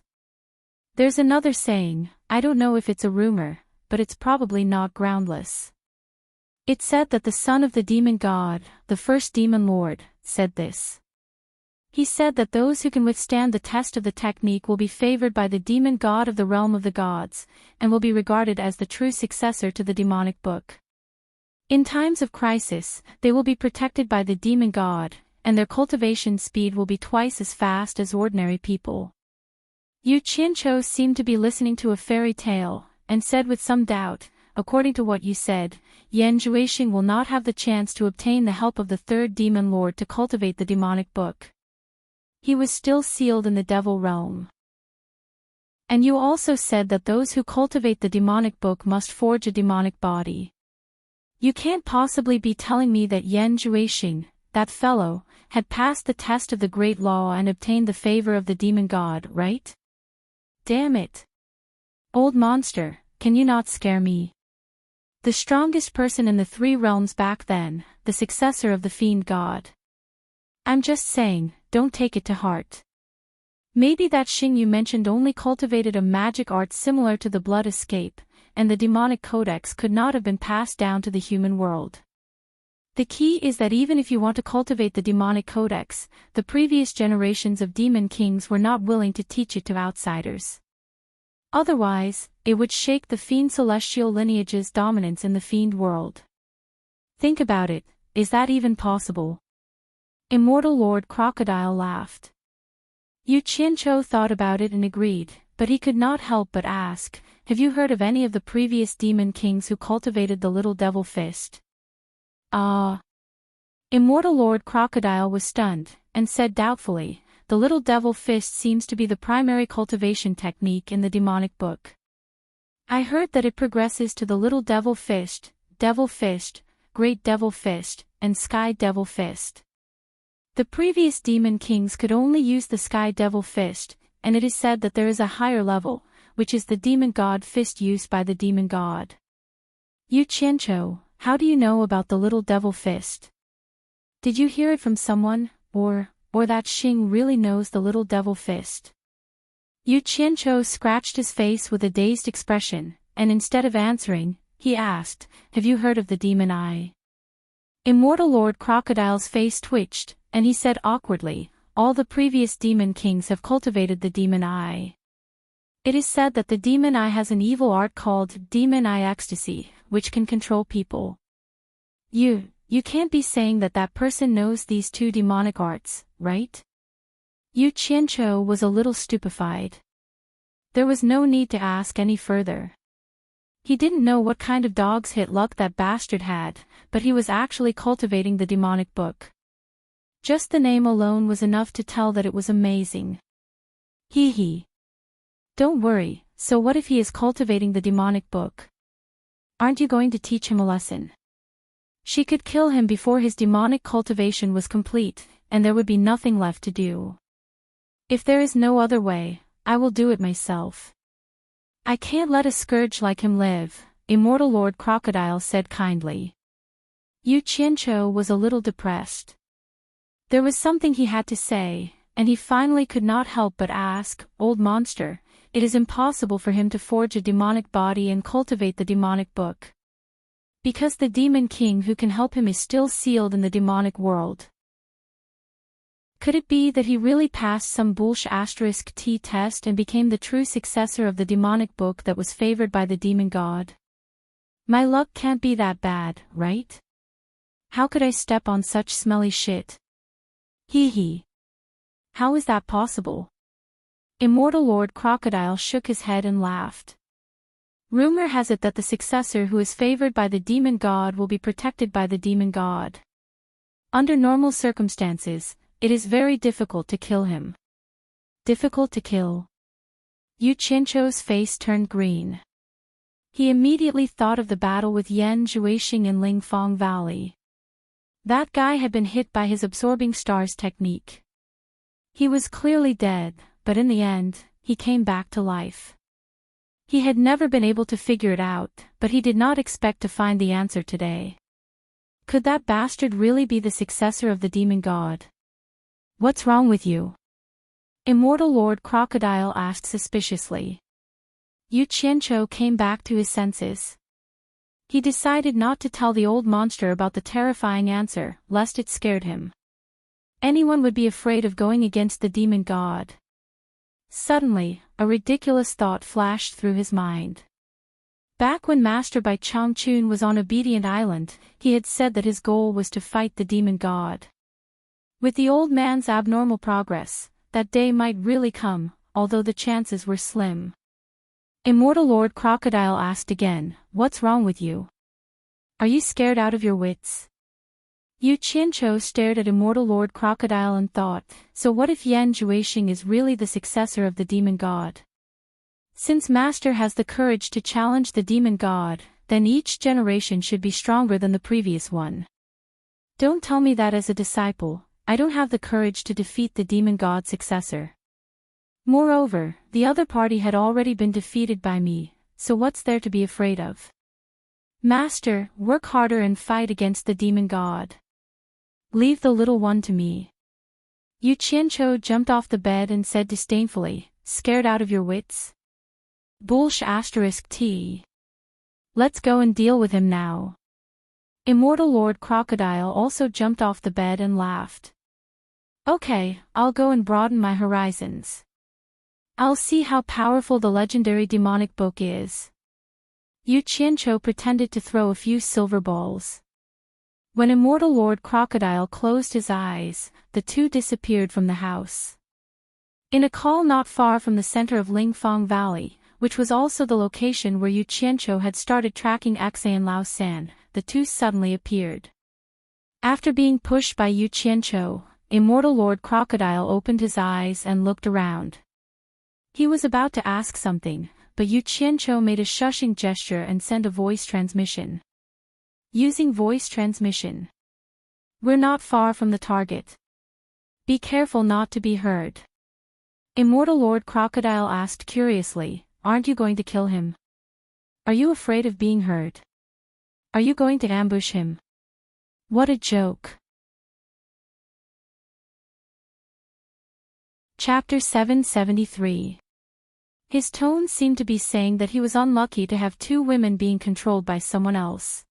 Speaker 1: There's another saying, I don't know if it's a rumor, but it's probably not groundless. It's said that the son of the demon god, the first demon lord, said this. He said that those who can withstand the test of the technique will be favored by the demon god of the realm of the gods, and will be regarded as the true successor to the demonic book. In times of crisis, they will be protected by the demon god, and their cultivation speed will be twice as fast as ordinary people. Yu Qianqiu seemed to be listening to a fairy tale, and said with some doubt, according to what you said, Yan Zhuixing will not have the chance to obtain the help of the 3rd demon lord to cultivate the demonic book. He was still sealed in the devil realm. And you also said that those who cultivate the demonic book must forge a demonic body. You can't possibly be telling me that Yan Zhuixing, that fellow, had passed the test of the Great Law and obtained the favor of the demon god, right? Damn it. Old monster, can you not scare me? The strongest person in the 3 realms back then, the successor of the fiend god. I'm just saying, don't take it to heart. Maybe that Xing you mentioned only cultivated a magic art similar to the blood escape, and the demonic codex could not have been passed down to the human world. The key is that even if you want to cultivate the demonic codex, the previous generations of demon kings were not willing to teach it to outsiders. Otherwise, it would shake the fiend celestial lineage's dominance in the fiend world. Think about it, is that even possible? Immortal Lord Crocodile laughed. Yu Qianzhou thought about it and agreed, but he could not help but ask, have you heard of any of the previous demon kings who cultivated the little devil fist? Ah. Immortal Lord Crocodile was stunned, and said doubtfully, the little devil fist seems to be the primary cultivation technique in the demonic book. I heard that it progresses to the little devil fist, great devil fist, and sky devil fist. The previous demon kings could only use the sky devil fist, and it is said that there is a higher level, which is the demon god fist used by the demon god. Yu Qianzhou, how do you know about the little devil fist? Did you hear it from someone, or that Xing really knows the little devil fist? Yu Qianzhou scratched his face with a dazed expression, and instead of answering, he asked, have you heard of the demon eye? Immortal Lord Crocodile's face twitched, and he said awkwardly, all the previous demon kings have cultivated the demon eye. It is said that the demon eye has an evil art called demon eye ecstasy, which can control people. You can't be saying that that person knows these two demonic arts, right? Yu Qianzhou was a little stupefied. There was no need to ask any further. He didn't know what kind of dog's hit luck that bastard had, but he was actually cultivating the demonic book. Just the name alone was enough to tell that it was amazing. Hee hee. Don't worry, so what if he is cultivating the demonic book? Aren't you going to teach him a lesson? She could kill him before his demonic cultivation was complete, and there would be nothing left to do. If there is no other way, I will do it myself. I can't let a scourge like him live, Immortal Lord Crocodile said kindly. Yu Qianzhou was a little depressed. There was something he had to say, and he finally could not help but ask, old monster, it is impossible for him to forge a demonic body and cultivate the demonic book. Because the demon king who can help him is still sealed in the demonic world. Could it be that he really passed some *T test and became the true successor of the demonic book that was favored by the demon god? My luck can't be that bad, right? How could I step on such smelly shit? Hee hee. How is that possible? Immortal Lord Crocodile shook his head and laughed. Rumor has it that the successor who is favored by the demon god will be protected by the demon god. Under normal circumstances, it is very difficult to kill him. Difficult to kill? Yu Qianzhou's face turned green. He immediately thought of the battle with Yan Zhuixing in Lingfang Valley. That guy had been hit by his absorbing stars technique. He was clearly dead, but in the end, he came back to life. He had never been able to figure it out, but he did not expect to find the answer today. Could that bastard really be the successor of the demon god? What's wrong with you? Immortal Lord Crocodile asked suspiciously. Yu Qianzhou came back to his senses. He decided not to tell the old monster about the terrifying answer, lest it scared him. Anyone would be afraid of going against the demon god. Suddenly, a ridiculous thought flashed through his mind. Back when Master Bai Changchun was on Obedient Island, he had said that his goal was to fight the demon god. With the old man's abnormal progress, that day might really come, although the chances were slim. Immortal Lord Crocodile asked again, what's wrong with you? Are you scared out of your wits? Yu Qianzhou stared at Immortal Lord Crocodile and thought, so what if Yan Zhuixing is really the successor of the demon god? Since Master has the courage to challenge the demon god, then each generation should be stronger than the previous one. Don't tell me that as a disciple, I don't have the courage to defeat the demon god's successor. Moreover, the other party had already been defeated by me, so what's there to be afraid of? Master, work harder and fight against the demon god. Leave the little one to me. Yu Qianzhou jumped off the bed and said disdainfully, scared out of your wits? *T. Let's go and deal with him now. Immortal Lord Crocodile also jumped off the bed and laughed. Okay, I'll go and broaden my horizons. I'll see how powerful the legendary demonic book is. Yu Qianzhou pretended to throw a few silver balls. When immortal Lord Crocodile closed his eyes, the two disappeared from the house. In a call not far from the center of Lingfang Valley, which was also the location where Yu Qianqiu had started tracking Xie and Lao San, the two suddenly appeared. After being pushed by Yu Qianqiu, immortal Lord Crocodile opened his eyes and looked around. He was about to ask something, but Yu Qianqiu made a shushing gesture and sent a voice transmission. Using voice transmission. We're not far from the target. Be careful not to be heard. Immortal Lord Crocodile asked curiously, aren't you going to kill him? Are you afraid of being heard? Are you going to ambush him? What a joke. Chapter 773. His tone seemed to be saying that he was unlucky to have two women being controlled by someone else.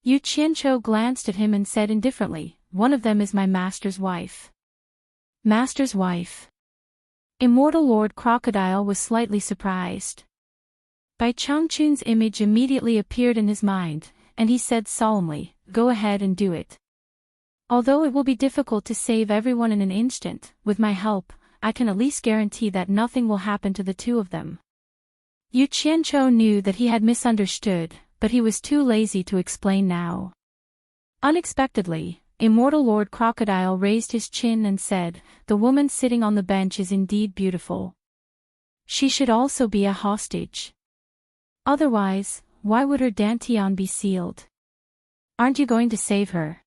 Speaker 1: Yu Qianqiu glanced at him and said indifferently, one of them is my master's wife. Master's wife. Immortal Lord Crocodile was slightly surprised. Bai Changchun's image immediately appeared in his mind, and he said solemnly, go ahead and do it. Although it will be difficult to save everyone in an instant, with my help, I can at least guarantee that nothing will happen to the two of them. Yu Qianqiu knew that he had misunderstood, but he was too lazy to explain now. Unexpectedly, immortal Lord Crocodile raised his chin and said, the woman sitting on the bench is indeed beautiful. She should also be a hostage. Otherwise, why would her dantian be sealed? Aren't you going to save her?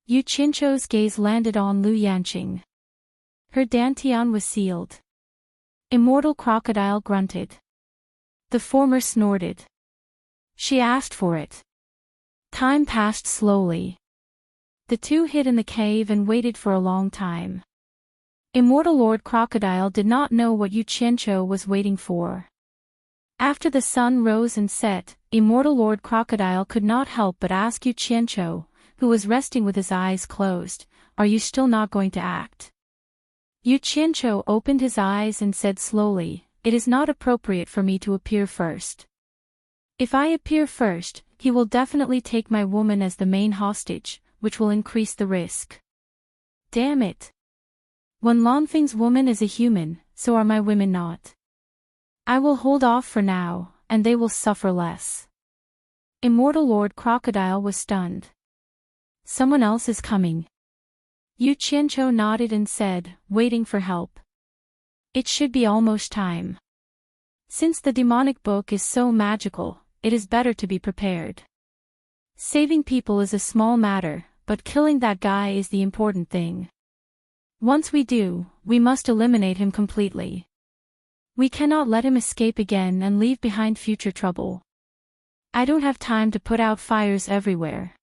Speaker 1: Yu Qianqiu's gaze landed on Lu Yanqing. Her dantian was sealed. Immortal Crocodile grunted. The former snorted. She asked for it. Time passed slowly. The two hid in the cave and waited for a long time. Immortal Lord Crocodile did not know what Yu Qianqiu was waiting for. After the sun rose and set, immortal Lord Crocodile could not help but ask Yu Qianqiu, who was resting with his eyes closed, are you still not going to act? Yu Qianqiu opened his eyes and said slowly, it is not appropriate for me to appear first. If I appear first, he will definitely take my woman as the main hostage, which will increase the risk. Damn it. When Lanfeng's woman is a human, so are my women not. I will hold off for now, and they will suffer less. Immortal Lord Crocodile was stunned. Someone else is coming. Yu Qianqiu nodded and said, waiting for help. It should be almost time. Since the demonic book is so magical, it is better to be prepared. Saving people is a small matter, but killing that guy is the important thing. Once we do, we must eliminate him completely. We cannot let him escape again and leave behind future trouble. I don't have time to put out fires everywhere.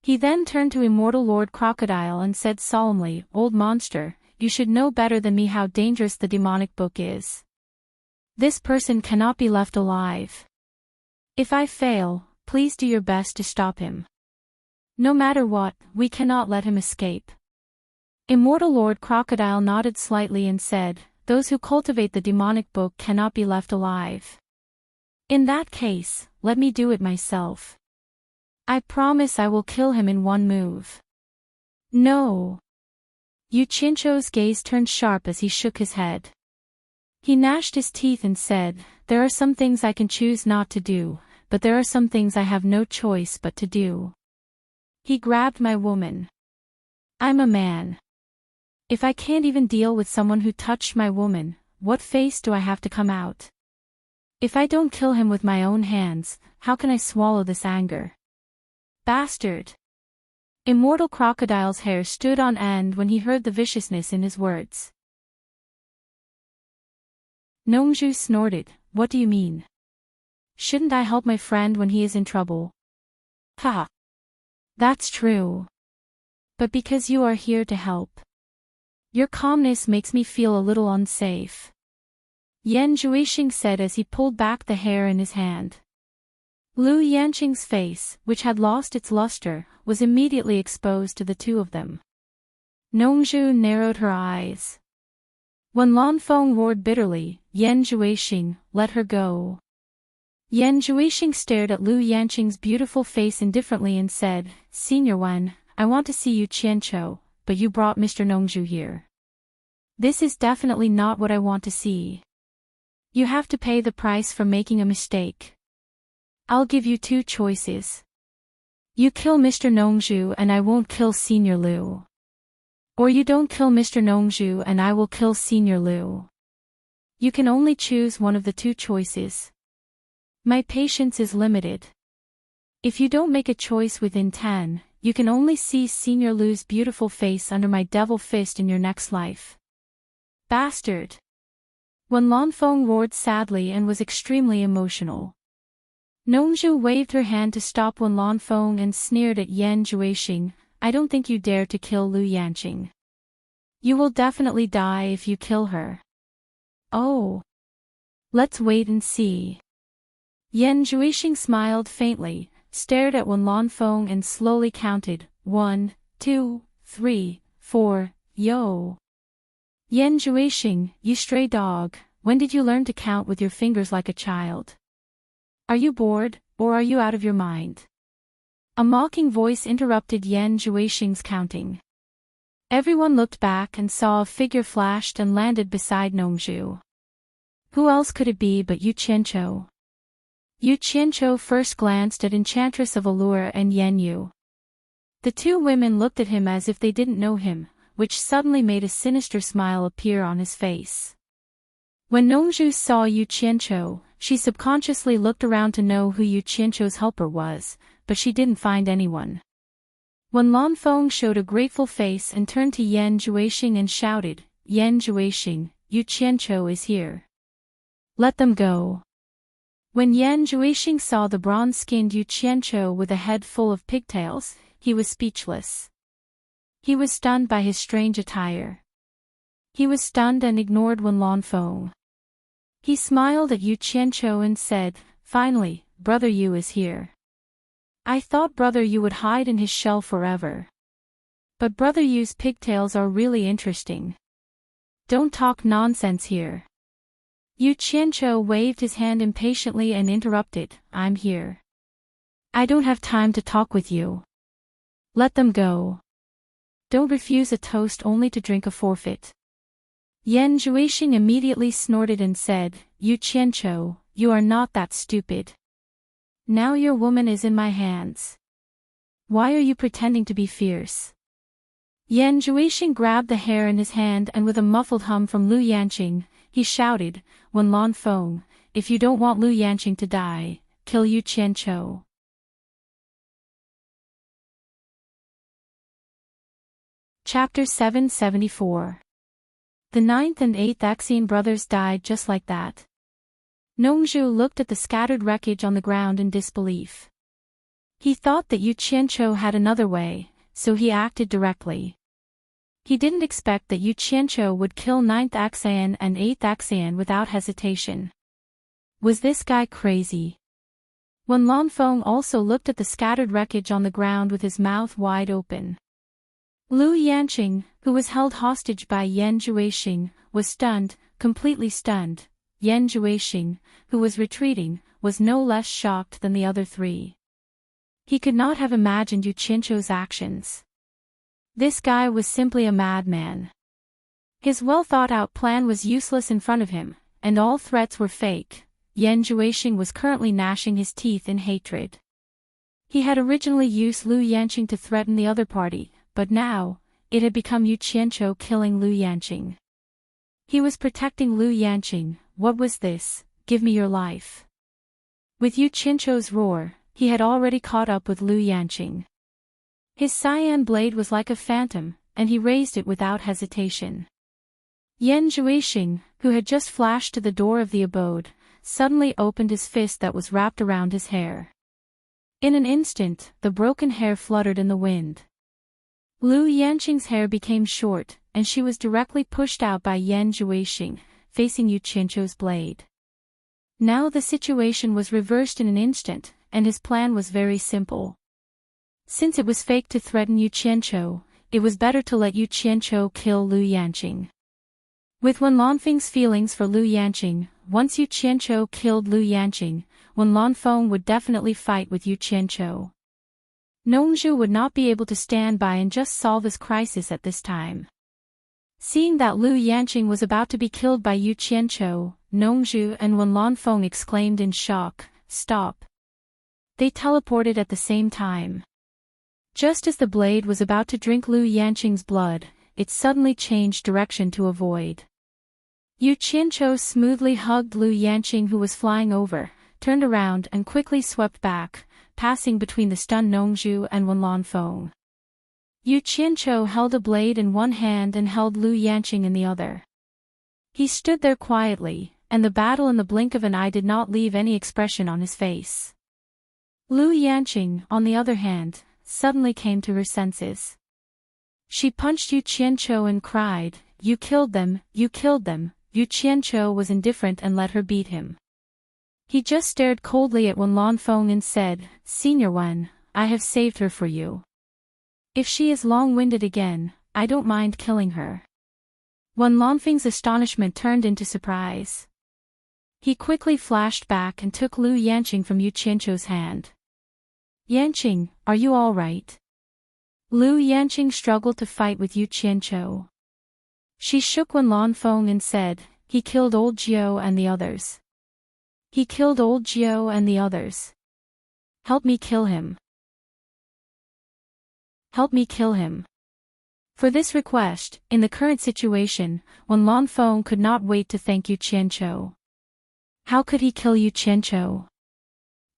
Speaker 1: He then turned to immortal Lord Crocodile and said solemnly, old monster, you should know better than me how dangerous the demonic book is. This person cannot be left alive. If I fail, please do your best to stop him. No matter what, we cannot let him escape. Immortal Lord Crocodile nodded slightly and said, those who cultivate the demonic book cannot be left alive. In that case, let me do it myself. I promise I will kill him in one move. No. Yu Qianqiu's gaze turned sharp as he shook his head. He gnashed his teeth and said, there are some things I can choose not to do, but there are some things I have no choice but to do. He grabbed my woman. I'm a man. If I can't even deal with someone who touched my woman, what face do I have to come out? If I don't kill him with my own hands, how can I swallow this anger? Bastard! Immortal Crocodile's hair stood on end when he heard the viciousness in his words. Nongzhu snorted, what do you mean? Shouldn't I help my friend when he is in trouble? Ha! That's true. But because you are here to help. Your calmness makes me feel a little unsafe. Yan Zhuixing said as he pulled back the hair in his hand. Lu Yanqing's face, which had lost its luster, was immediately exposed to the two of them. Nongzhu narrowed her eyes. When Lanfeng roared bitterly, Yan Zhuixing, let her go. Yan Zhuixing stared at Lu Yanqing's beautiful face indifferently and said, Senior Wen, I want to see Yu Qianqiu, but you brought Mr. Nongzhu here. This is definitely not what I want to see. You have to pay the price for making a mistake. I'll give you two choices. You kill Mr. Nongzhu and I won't kill Senior Lu. Or you don't kill Mr. Nongzhu and I will kill Senior Lu. You can only choose one of the two choices. My patience is limited. If you don't make a choice within 10, you can only see Senior Lu's beautiful face under my devil fist in your next life. Bastard! Wen Lanfeng roared sadly and was extremely emotional. Nongzhu waved her hand to stop Wen Lanfeng and sneered at Yan Zhuixing, I don't think you dare to kill Lu Yanqing. You will definitely die if you kill her. Oh. Let's wait and see. Yan Zhuixing smiled faintly, stared at Wen Lanfeng and slowly counted, 1, 2, 3, 4, yo. Yan Zhuixing, you stray dog, when did you learn to count with your fingers like a child? Are you bored, or are you out of your mind? A mocking voice interrupted Yan Zhuixing's counting. Everyone looked back and saw a figure flashed and landed beside Nongzhu. Who else could it be but Yu Qianqiu? Yu Qianqiu first glanced at Enchantress of Allure and Yan Yu. The two women looked at him as if they didn't know him, which suddenly made a sinister smile appear on his face. When Nongzhu saw Yu Qianqiu, she subconsciously looked around to know who Yu Qianqiu's helper was, but she didn't find anyone. Wen Lanfeng showed a grateful face and turned to Yan Zhuixing and shouted, Yan Zhuixing, Yu Qianqiu is here. Let them go. When Yan Zhuixing saw the bronze-skinned Yu Qianqiu with a head full of pigtails, he was speechless. He was stunned by his strange attire. He was stunned and ignored Wen Lanfeng. He smiled at Yu Qianqiu and said, Finally, Brother Yu is here. I thought Brother Yu would hide in his shell forever. But Brother Yu's pigtails are really interesting. Don't talk nonsense here. Yu Qianqiu waved his hand impatiently and interrupted, I'm here. I don't have time to talk with you. Let them go. Don't refuse a toast only to drink a forfeit. Yan Zhuixing immediately snorted and said, Yu Qianqiu, you are not that stupid. Now your woman is in my hands. Why are you pretending to be fierce? Yan Zhuixing grabbed the hair in his hand and with a muffled hum from Lu Yanqing, he shouted, Wen Lanfeng, if you don't want Lu Yanqing to die, kill Yu Qianqiu. Chapter 774. The 9th and 8th Axian brothers died just like that. Nongzhu looked at the scattered wreckage on the ground in disbelief. He thought that Yu Qianqiu had another way, so he acted directly. He didn't expect that Yu Qianqiu would kill 9th Axian and 8th Axian without hesitation. Was this guy crazy? Wen Lanfeng also looked at the scattered wreckage on the ground with his mouth wide open. Lu Yanqing, who was held hostage by Yan Zhuixing, was stunned, completely stunned. Yan Zhuixing, who was retreating, was no less shocked than the other three. He could not have imagined Yu Qianqiu's actions. This guy was simply a madman. His well-thought-out plan was useless in front of him, and all threats were fake. Yan Zhuixing was currently gnashing his teeth in hatred. He had originally used Lu Yanqing to threaten the other party, but now, it had become Yu Qianqiu killing Lu Yanqing. He was protecting Lu Yanqing. What was this? Give me your life. With Yu Qianqiu's roar, he had already caught up with Lu Yanqing. His cyan blade was like a phantom, and he raised it without hesitation. Yan Zhuixing, who had just flashed to the door of the abode, suddenly opened his fist that was wrapped around his hair. In an instant, the broken hair fluttered in the wind. Lu Yanqing's hair became short, and she was directly pushed out by Yan Zhuixing, facing Yu Qianqiu's blade. Now the situation was reversed in an instant, and his plan was very simple. Since it was fake to threaten Yu Qianqiu, it was better to let Yu Qianqiu kill Lu Yanqing. With Wen Lanfeng's feelings for Lu Yanqing, once Yu Qianqiu killed Lu Yanqing, Wen Lanfeng would definitely fight with Yu Qianqiu. Nongzhu would not be able to stand by and just solve his crisis at this time. Seeing that Lu Yanqing was about to be killed by Yu Qianqiu, Nongzhu and Wen Lanfeng exclaimed in shock, "Stop!" They teleported at the same time. Just as the blade was about to drink Lu Yanqing's blood, it suddenly changed direction to avoid. Yu Qianqiu smoothly hugged Lu Yanqing, who was flying over, turned around and quickly swept back, passing between the stunned Nongzhu and Wen Lanfeng. Yu Qianqiu held a blade in one hand and held Lu Yanqing in the other. He stood there quietly, and the battle in the blink of an eye did not leave any expression on his face. Lu Yanqing, on the other hand, suddenly came to her senses. She punched Yu Qianqiu and cried, "You killed them, you killed them." Yu Qianqiu was indifferent and let her beat him. He just stared coldly at Wen Lanfeng and said, "Senior Wen, I have saved her for you. If she is long-winded again, I don't mind killing her." Wen Lanfeng's astonishment turned into surprise. He quickly flashed back and took Lu Yanqing from Yu Qianqiu's hand. "Yanqing, are you all right?" Lu Yanqing struggled to fight with Yu Qianqiu. She shook Wen Lanfeng and said, "He killed old Jiu and the others. He killed old Jiu and the others. Help me kill him. Help me kill him." For this request, in the current situation, Wen Lanfeng could not wait to thank Yu Qianqiu. How could he kill Yu Qianqiu?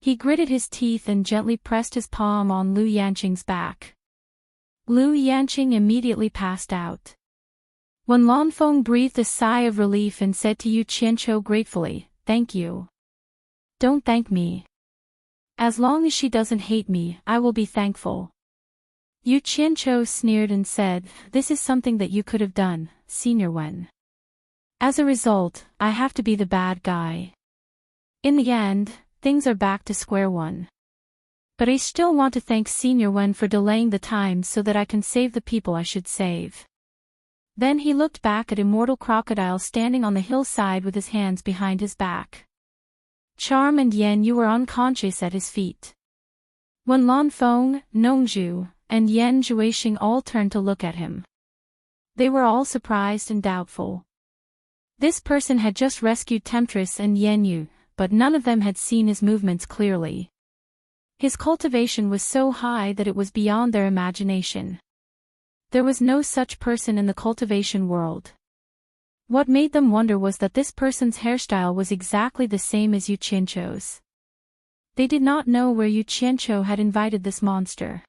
Speaker 1: He gritted his teeth and gently pressed his palm on Lu Yanqing's back. Lu Yanqing immediately passed out. Wen Lanfeng breathed a sigh of relief and said to Yu Qianqiu gratefully, "Thank you." "Don't thank me. As long as she doesn't hate me, I will be thankful." Yu Qianqiu sneered and said, "This is something that you could have done, Senior Wen. As a result, I have to be the bad guy. In the end, things are back to square one. But I still want to thank Senior Wen for delaying the time so that I can save the people I should save." Then he looked back at Immortal Crocodile standing on the hillside with his hands behind his back. Charm and Yen Yu were unconscious at his feet. Wen Lanfeng, Nongzhu, and Yen Zhuixing all turned to look at him. They were all surprised and doubtful. This person had just rescued Temptress and Yen Yu, but none of them had seen his movements clearly. His cultivation was so high that it was beyond their imagination. There was no such person in the cultivation world. What made them wonder was that this person's hairstyle was exactly the same as Yu Qianqiu's. They did not know where Yu Qianqiu had invited this monster.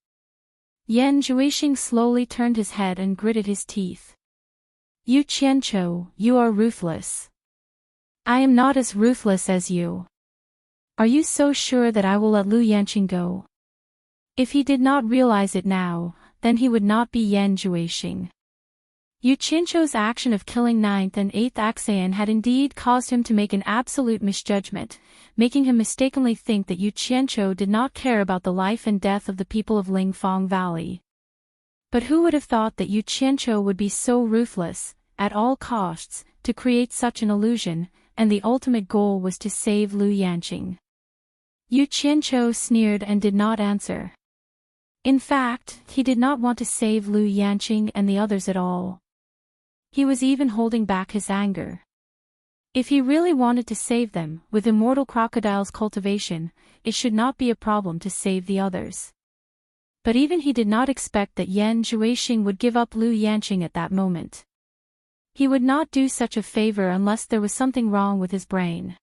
Speaker 1: Yen Zhuixing slowly turned his head and gritted his teeth. "Yu Qianqiu, you are ruthless. I am not as ruthless as you. Are you so sure that I will let Lu Yanqing go?" If he did not realize it now, then he would not be Yen Zhuixing. Yu Qianqiu's action of killing 9th and 8th Axeyan had indeed caused him to make an absolute misjudgment, making him mistakenly think that Yu Qianqiu did not care about the life and death of the people of Lingfang Valley. But who would have thought that Yu Qianqiu would be so ruthless, at all costs, to create such an illusion, and the ultimate goal was to save Lu Yanqing. Yu Qianqiu sneered and did not answer. In fact, he did not want to save Lu Yanqing and the others at all. He was even holding back his anger. If he really wanted to save them, with Immortal Crocodile's cultivation, it should not be a problem to save the others. But even he did not expect that Yen Zhuixing would give up Lu Yanqing at that moment. He would not do such a favor unless there was something wrong with his brain.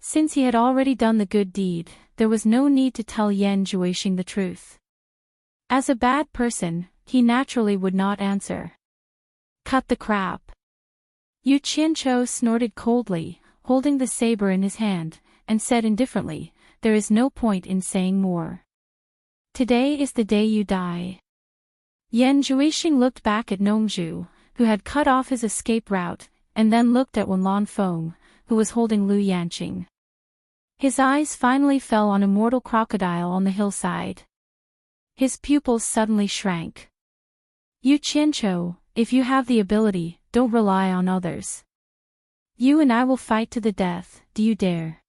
Speaker 1: Since he had already done the good deed, there was no need to tell Yen Zhuixing the truth. As a bad person, he naturally would not answer. "Cut the crap." Yu Qianqiu snorted coldly, holding the saber in his hand, and said indifferently, "There is no point in saying more. Today is the day you die." Yen Zhuixing looked back at Nongzhu, who had cut off his escape route, and then looked at Wen Lanfeng, who was holding Lu Yanqing. His eyes finally fell on Immortal Crocodile on the hillside. His pupils suddenly shrank. "Yu Qianqiu, if you have the ability, don't rely on others. You and I will fight to the death, do you dare?"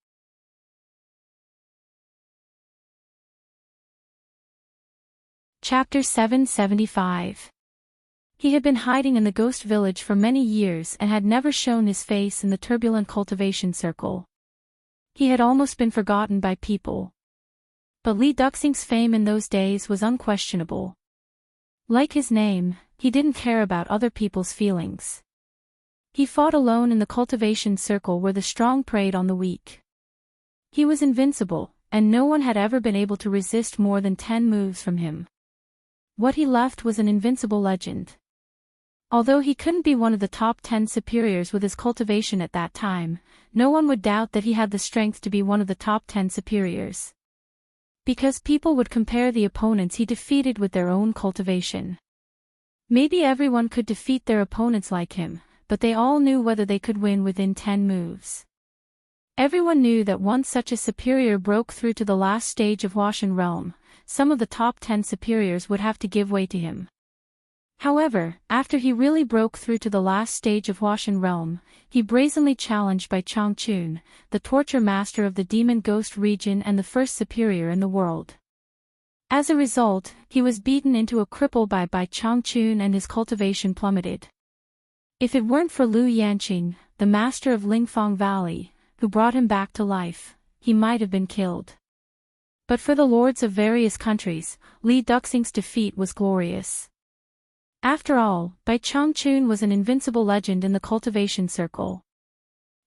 Speaker 1: Chapter 775. He had been hiding in the ghost village for many years and had never shown his face in the turbulent cultivation circle. He had almost been forgotten by people. But Li Duxing's fame in those days was unquestionable. Like his name, he didn't care about other people's feelings. He fought alone in the cultivation circle where the strong preyed on the weak. He was invincible, and no one had ever been able to resist more than 10 moves from him. What he left was an invincible legend. Although he couldn't be one of the top 10 superiors with his cultivation at that time, no one would doubt that he had the strength to be one of the top 10 superiors. Because people would compare the opponents he defeated with their own cultivation. Maybe everyone could defeat their opponents like him, but they all knew whether they could win within 10 moves. Everyone knew that once such a superior broke through to the last stage of Washan realm, some of the top 10 superiors would have to give way to him. However, after he really broke through to the last stage of Washan realm, he brazenly challenged Bai Changchun, the torture master of the demon ghost region and the first superior in the world. As a result, he was beaten into a cripple by Bai Changchun and his cultivation plummeted. If it weren't for Lu Yanqing, the master of Lingfang Valley, who brought him back to life, he might have been killed. But for the lords of various countries, Li Duxing's defeat was glorious. After all, Bai Changchun was an invincible legend in the cultivation circle.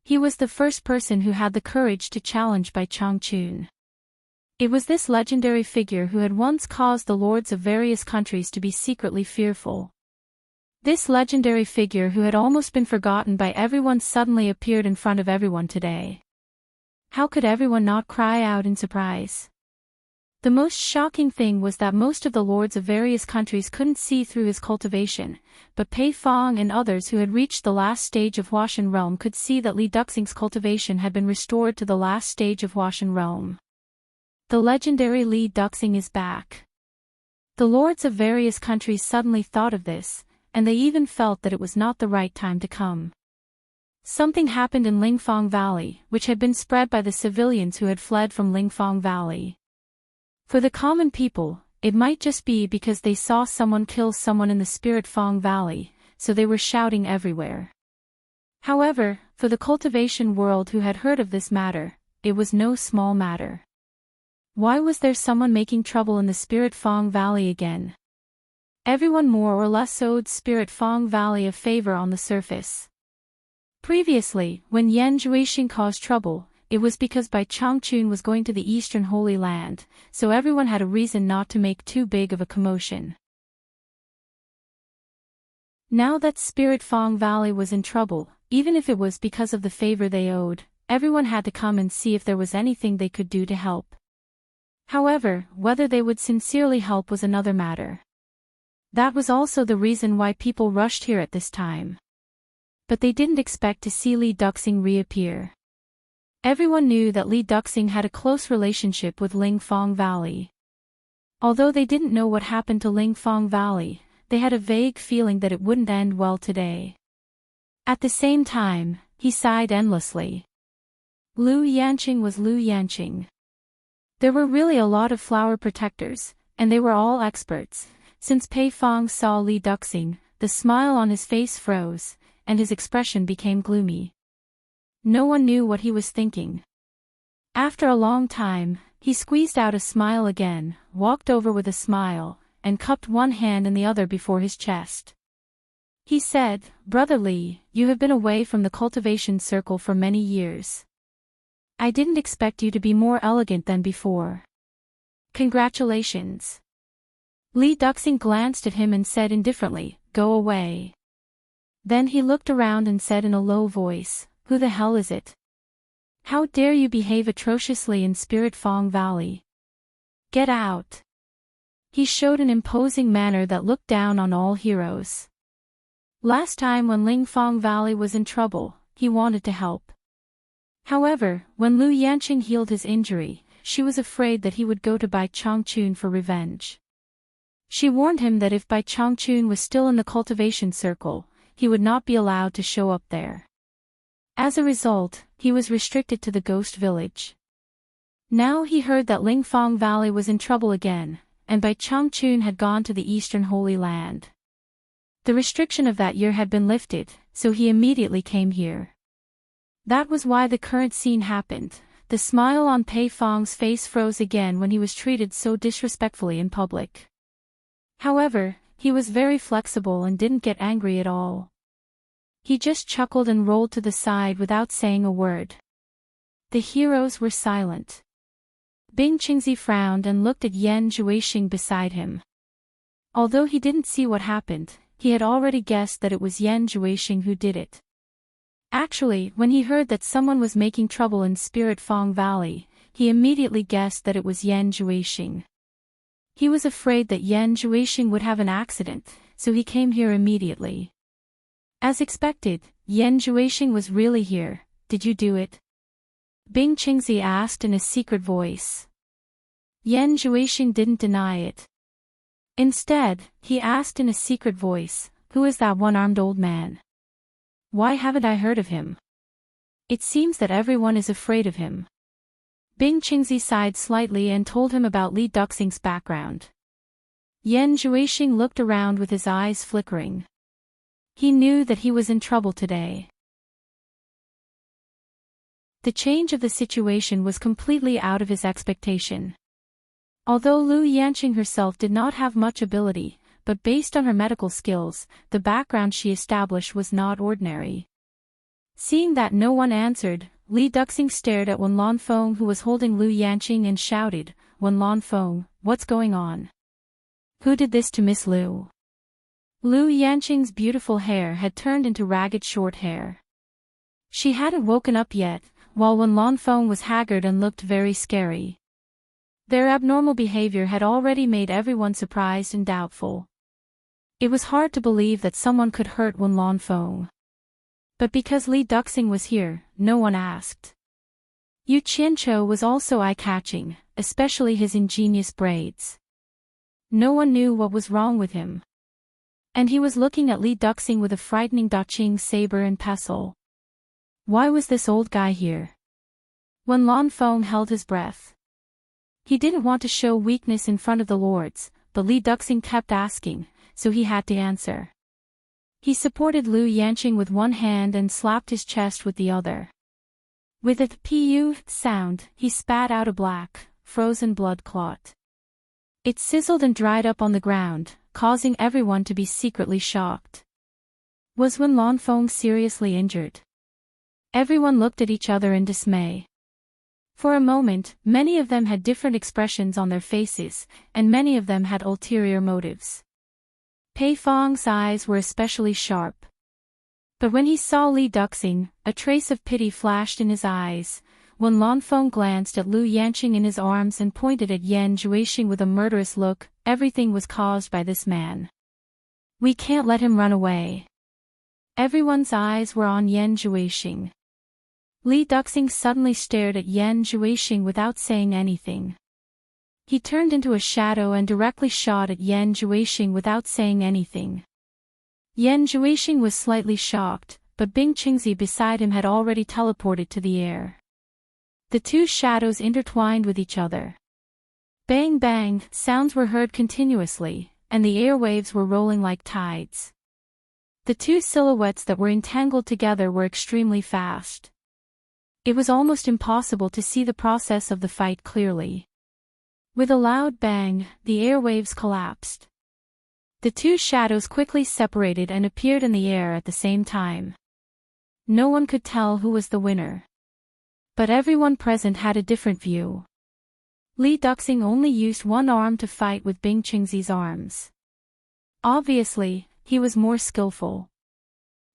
Speaker 1: He was the first person who had the courage to challenge Bai Changchun. It was this legendary figure who had once caused the lords of various countries to be secretly fearful. This legendary figure who had almost been forgotten by everyone suddenly appeared in front of everyone today. How could everyone not cry out in surprise? The most shocking thing was that most of the lords of various countries couldn't see through his cultivation, but Pei Fong and others who had reached the last stage of Washan realm could see that Li Duxing's cultivation had been restored to the last stage of Washan realm. The legendary Li Duxing is back. The lords of various countries suddenly thought of this, and they even felt that it was not the right time to come. Something happened in Lingfang Valley, which had been spread by the civilians who had fled from Lingfang Valley. For the common people, it might just be because they saw someone kill someone in the Spirit Fang Valley, so they were shouting everywhere. However, for the cultivation world who had heard of this matter, it was no small matter. Why was there someone making trouble in the Spirit Fang Valley again? Everyone more or less owed Spirit Fang Valley a favor on the surface. Previously, when Yan Zhuixing caused trouble, it was because Bai Changchun was going to the Eastern Holy Land, so everyone had a reason not to make too big of a commotion. Now that Spirit Fang Valley was in trouble, even if it was because of the favor they owed, everyone had to come and see if there was anything they could do to help. However, whether they would sincerely help was another matter. That was also the reason why people rushed here at this time. But they didn't expect to see Li Duxing reappear. Everyone knew that Li Duxing had a close relationship with Lingfang Valley. Although they didn't know what happened to Lingfang Valley, they had a vague feeling that it wouldn't end well today. At the same time, he sighed endlessly. Lu Yanqing was Lu Yanqing. There were really a lot of flower protectors, and they were all experts. Since Pei Fong saw Li Duxing, the smile on his face froze, and his expression became gloomy. No one knew what he was thinking. After a long time, he squeezed out a smile again, walked over with a smile, and cupped one hand and the other before his chest. He said, "Brother Li, you have been away from the cultivation circle for many years. I didn't expect you to be more elegant than before. Congratulations." Li Duxing glanced at him and said indifferently, "Go away." Then he looked around and said in a low voice, "Who the hell is it? How dare you behave atrociously in Spirit Fang Valley? Get out." He showed an imposing manner that looked down on all heroes. Last time when Lingfang Valley was in trouble, he wanted to help. However, when Lu Yanqing healed his injury, she was afraid that he would go to Bai Changchun for revenge. She warned him that if Bai Changchun was still in the cultivation circle, he would not be allowed to show up there. As a result, he was restricted to the ghost village. Now he heard that Lingfang Valley was in trouble again, and by Changchun had gone to the Eastern Holy Land. The restriction of that year had been lifted, so he immediately came here. That was why the current scene happened. The smile on Pei Fong's face froze again when he was treated so disrespectfully in public. However, he was very flexible and didn't get angry at all. He just chuckled and rolled to the side without saying a word. The heroes were silent. Bing Qingzi frowned and looked at Yan Zhuixing beside him. Although he didn't see what happened, he had already guessed that it was Yan Zhuixing who did it. Actually, when he heard that someone was making trouble in Spirit Fong Valley, he immediately guessed that it was Yan Zhuixing. He was afraid that Yan Zhuixing would have an accident, so he came here immediately. As expected, Yan Zhuixing was really here. Did you do it? Bing Qingzi asked in a secret voice. Yan Zhuixing didn't deny it. Instead, he asked in a secret voice, "Who is that one-armed old man? Why haven't I heard of him? It seems that everyone is afraid of him." Bing Qingzi sighed slightly and told him about Li Duxing's background. Yan Zhuixing looked around with his eyes flickering. He knew that he was in trouble today. The change of the situation was completely out of his expectation. Although Lu Yanqing herself did not have much ability, but based on her medical skills, the background she established was not ordinary. Seeing that no one answered, Li Duxing stared at Wen Lanfeng who was holding Lu Yanqing and shouted, "Wen Lanfeng, what's going on? Who did this to Miss Lu?" Lu Yanqing's beautiful hair had turned into ragged short hair. She hadn't woken up yet, while Wen Lanfeng was haggard and looked very scary. Their abnormal behavior had already made everyone surprised and doubtful. It was hard to believe that someone could hurt Wen Lanfeng. But because Li Duxing was here, no one asked. Yu Qianqiu was also eye-catching, especially his ingenious braids. No one knew what was wrong with him. And he was looking at Li Duxing with a frightening Daqing saber and pestle. Why was this old guy here? Wen Lanfeng held his breath. He didn't want to show weakness in front of the lords, but Li Duxing kept asking, so he had to answer. He supported Lu Yanqing with one hand and slapped his chest with the other. With a pu sound, he spat out a black, frozen blood clot. It sizzled and dried up on the ground, causing everyone to be secretly shocked. Was Wen Lanfeng seriously injured? Everyone looked at each other in dismay. For a moment, many of them had different expressions on their faces, and many of them had ulterior motives. Pei Fong's eyes were especially sharp. But when he saw Li Duxing, a trace of pity flashed in his eyes. When Lanfeng glanced at Lu Yanqing in his arms and pointed at Yan Zhuixing with a murderous look, everything was caused by this man. We can't let him run away. Everyone's eyes were on Yan Zhuixing. Li Duxing suddenly stared at Yan Zhuixing without saying anything. He turned into a shadow and directly shot at Yan Zhuixing without saying anything. Yan Zhuixing was slightly shocked, but Bing Qingzi beside him had already teleported to the air. The two shadows intertwined with each other. Bang bang, sounds were heard continuously, and the airwaves were rolling like tides. The two silhouettes that were entangled together were extremely fast. It was almost impossible to see the process of the fight clearly. With a loud bang, the airwaves collapsed. The two shadows quickly separated and appeared in the air at the same time. No one could tell who was the winner. But everyone present had a different view. Li Duxing only used one arm to fight with Bing Qingzi's arms. Obviously, he was more skillful.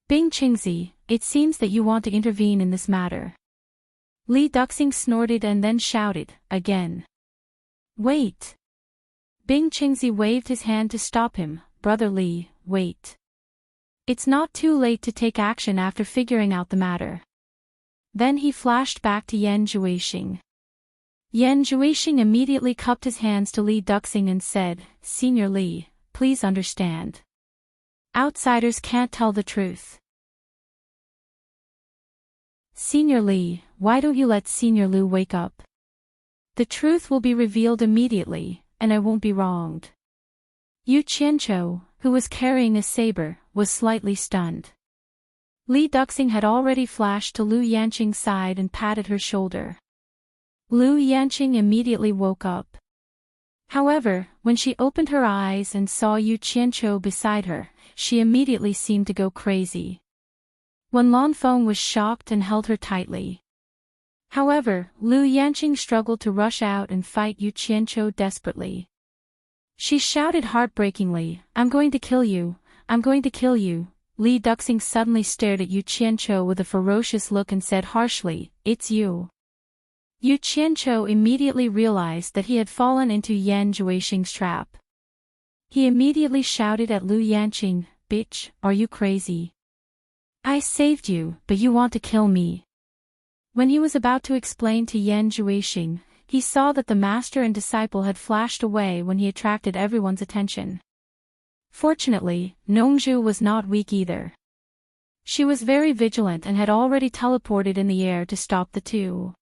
Speaker 1: Bing Qingzi, it seems that you want to intervene in this matter. Li Duxing snorted and then shouted, again. Wait! Bing Qingzi waved his hand to stop him. Brother Li, wait. It's not too late to take action after figuring out the matter. Then he flashed back to Yan Zhuixing. Yan Zhuixing immediately cupped his hands to Li Duxing and said, Senior Li, please understand. Outsiders can't tell the truth. Senior Li, why don't you let Senior Lu wake up? The truth will be revealed immediately, and I won't be wronged. Yu Qianqiu, who was carrying a saber, was slightly stunned. Li Duxing had already flashed to Lu Yanqing's side and patted her shoulder. Lu Yanqing immediately woke up. However, when she opened her eyes and saw Yu Qianqiu beside her, she immediately seemed to go crazy. Wen Lanfeng was shocked and held her tightly. However, Lu Yanqing struggled to rush out and fight Yu Qianqiu desperately. She shouted heartbreakingly, "I'm going to kill you, I'm going to kill you." Li Duxing suddenly stared at Yu Qianqiu with a ferocious look and said harshly, "It's you." Yu Qianqiu immediately realized that he had fallen into Yan Zhuixing's trap. He immediately shouted at Lu Yanqing, "Bitch, are you crazy? I saved you, but you want to kill me." When he was about to explain to Yan Zhuixing, he saw that the master and disciple had flashed away when he attracted everyone's attention. Fortunately, Nongzhu was not weak either. She was very vigilant and had already teleported in the air to stop the two.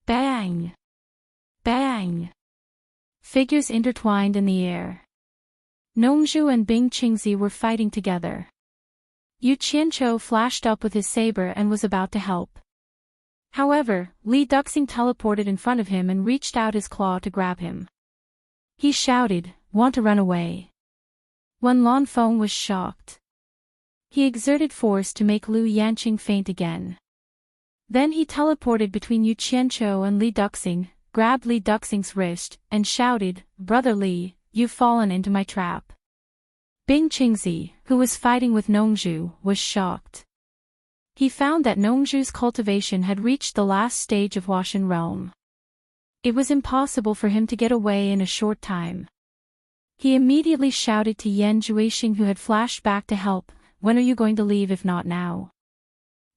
Speaker 1: Bang! Bang! Figures intertwined in the air. Nongzhu and Bing Qingzi were fighting together. Yu Qianqiu flashed up with his saber and was about to help. However, Li Duxing teleported in front of him and reached out his claw to grab him. He shouted, "Want to run away?" Wen Lanfeng was shocked. He exerted force to make Lu Yanqing faint again. Then he teleported between Yu Qianqiu and Li Duxing, grabbed Li Duxing's wrist, and shouted, "Brother Li, you've fallen into my trap." Bing Qingzi, who was fighting with Nongzhu, was shocked. He found that Nongzhu's cultivation had reached the last stage of Huashan realm. It was impossible for him to get away in a short time. He immediately shouted to Yan Zhuixing, who had flashed back to help, "When are you going to leave if not now?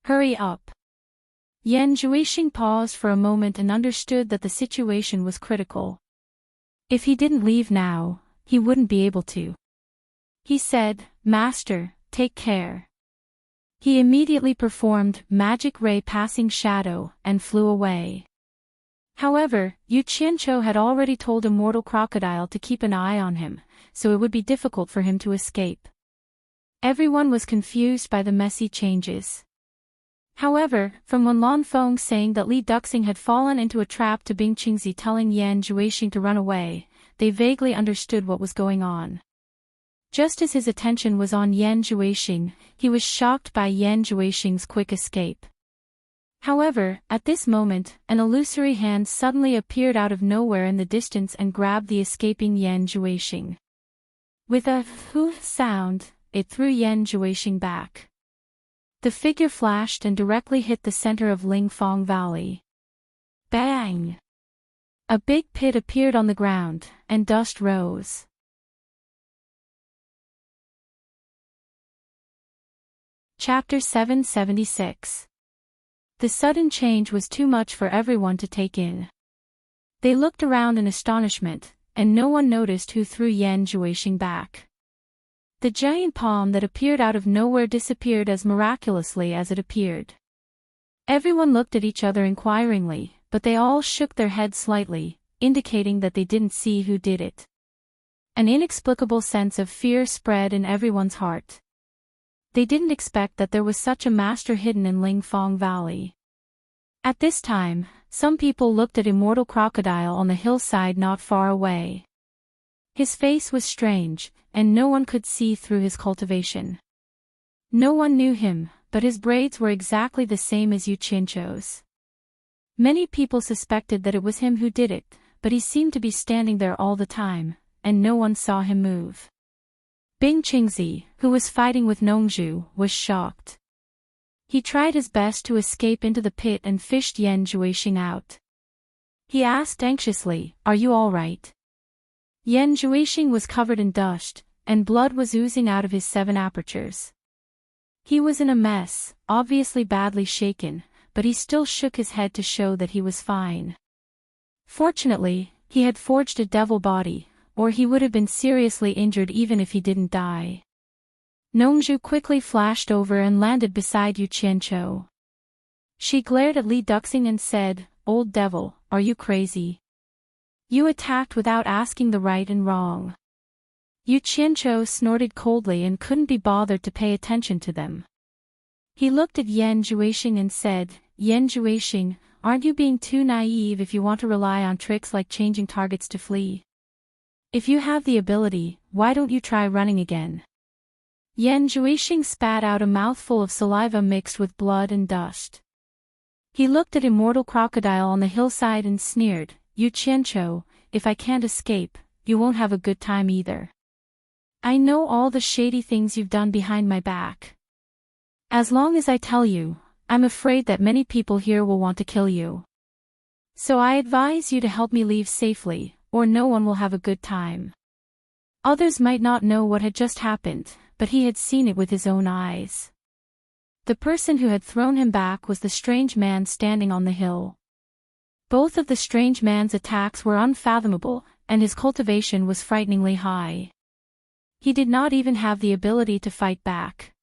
Speaker 1: Hurry up." Yan Zhuixing paused for a moment and understood that the situation was critical. If he didn't leave now, he wouldn't be able to. He said, "Master, take care." He immediately performed magic ray passing shadow and flew away. However, Yu Qianqiu had already told Immortal Crocodile to keep an eye on him, so it would be difficult for him to escape. Everyone was confused by the messy changes. However, from Wen Lanfeng saying that Li Duxing had fallen into a trap to Bing Qingzi telling Yan Zhuixing to run away, they vaguely understood what was going on. Just as his attention was on Yan Zhuixing, he was shocked by Yan Zhuixing's quick escape. However, at this moment, an illusory hand suddenly appeared out of nowhere in the distance and grabbed the escaping Yan Zhuixing. With a "hoo" sound, it threw Yan Zhuixing back. The figure flashed and directly hit the center of Lingfang Valley. Bang! A big pit appeared on the ground, and dust rose. Chapter 776. The sudden change was too much for everyone to take in. They looked around in astonishment, and no one noticed who threw Yan Zhuixing back. The giant palm that appeared out of nowhere disappeared as miraculously as it appeared. Everyone looked at each other inquiringly, but they all shook their heads slightly, indicating that they didn't see who did it. An inexplicable sense of fear spread in everyone's heart. They didn't expect that there was such a master hidden in Lingfang Valley. At this time, some people looked at Immortal Crocodile on the hillside not far away. His face was strange, and no one could see through his cultivation. No one knew him, but his braids were exactly the same as Yu Qianqiu's. Many people suspected that it was him who did it, but he seemed to be standing there all the time, and no one saw him move. Bing Qingzi, who was fighting with Nongzhu, was shocked. He tried his best to escape into the pit and fished Yan Zhuixing out. He asked anxiously, "Are you all right?" Yan Zhuixing was covered in dust, and blood was oozing out of his 7 apertures. He was in a mess, obviously badly shaken, but he still shook his head to show that he was fine. Fortunately, he had forged a devil body, or he would have been seriously injured even if he didn't die. Nongzhu quickly flashed over and landed beside Yu Qianqiu. She glared at Li Duxing and said, "Old devil, are you crazy?" You attacked without asking the right and wrong. Yu Qianzhou snorted coldly and couldn't be bothered to pay attention to them. He looked at Yan Zhuixing and said, Yan Zhuixing, aren't you being too naive if you want to rely on tricks like changing targets to flee? If you have the ability, why don't you try running again? Yan Zhuixing spat out a mouthful of saliva mixed with blood and dust. He looked at Immortal Crocodile on the hillside and sneered, Yu Qianzhou, if I can't escape, you won't have a good time either. I know all the shady things you've done behind my back. As long as I tell you, I'm afraid that many people here will want to kill you. So I advise you to help me leave safely, or no one will have a good time. Others might not know what had just happened, but he had seen it with his own eyes. The person who had thrown him back was the strange man standing on the hill. Both of the strange man's attacks were unfathomable, and his cultivation was frighteningly high. He did not even have the ability to fight back.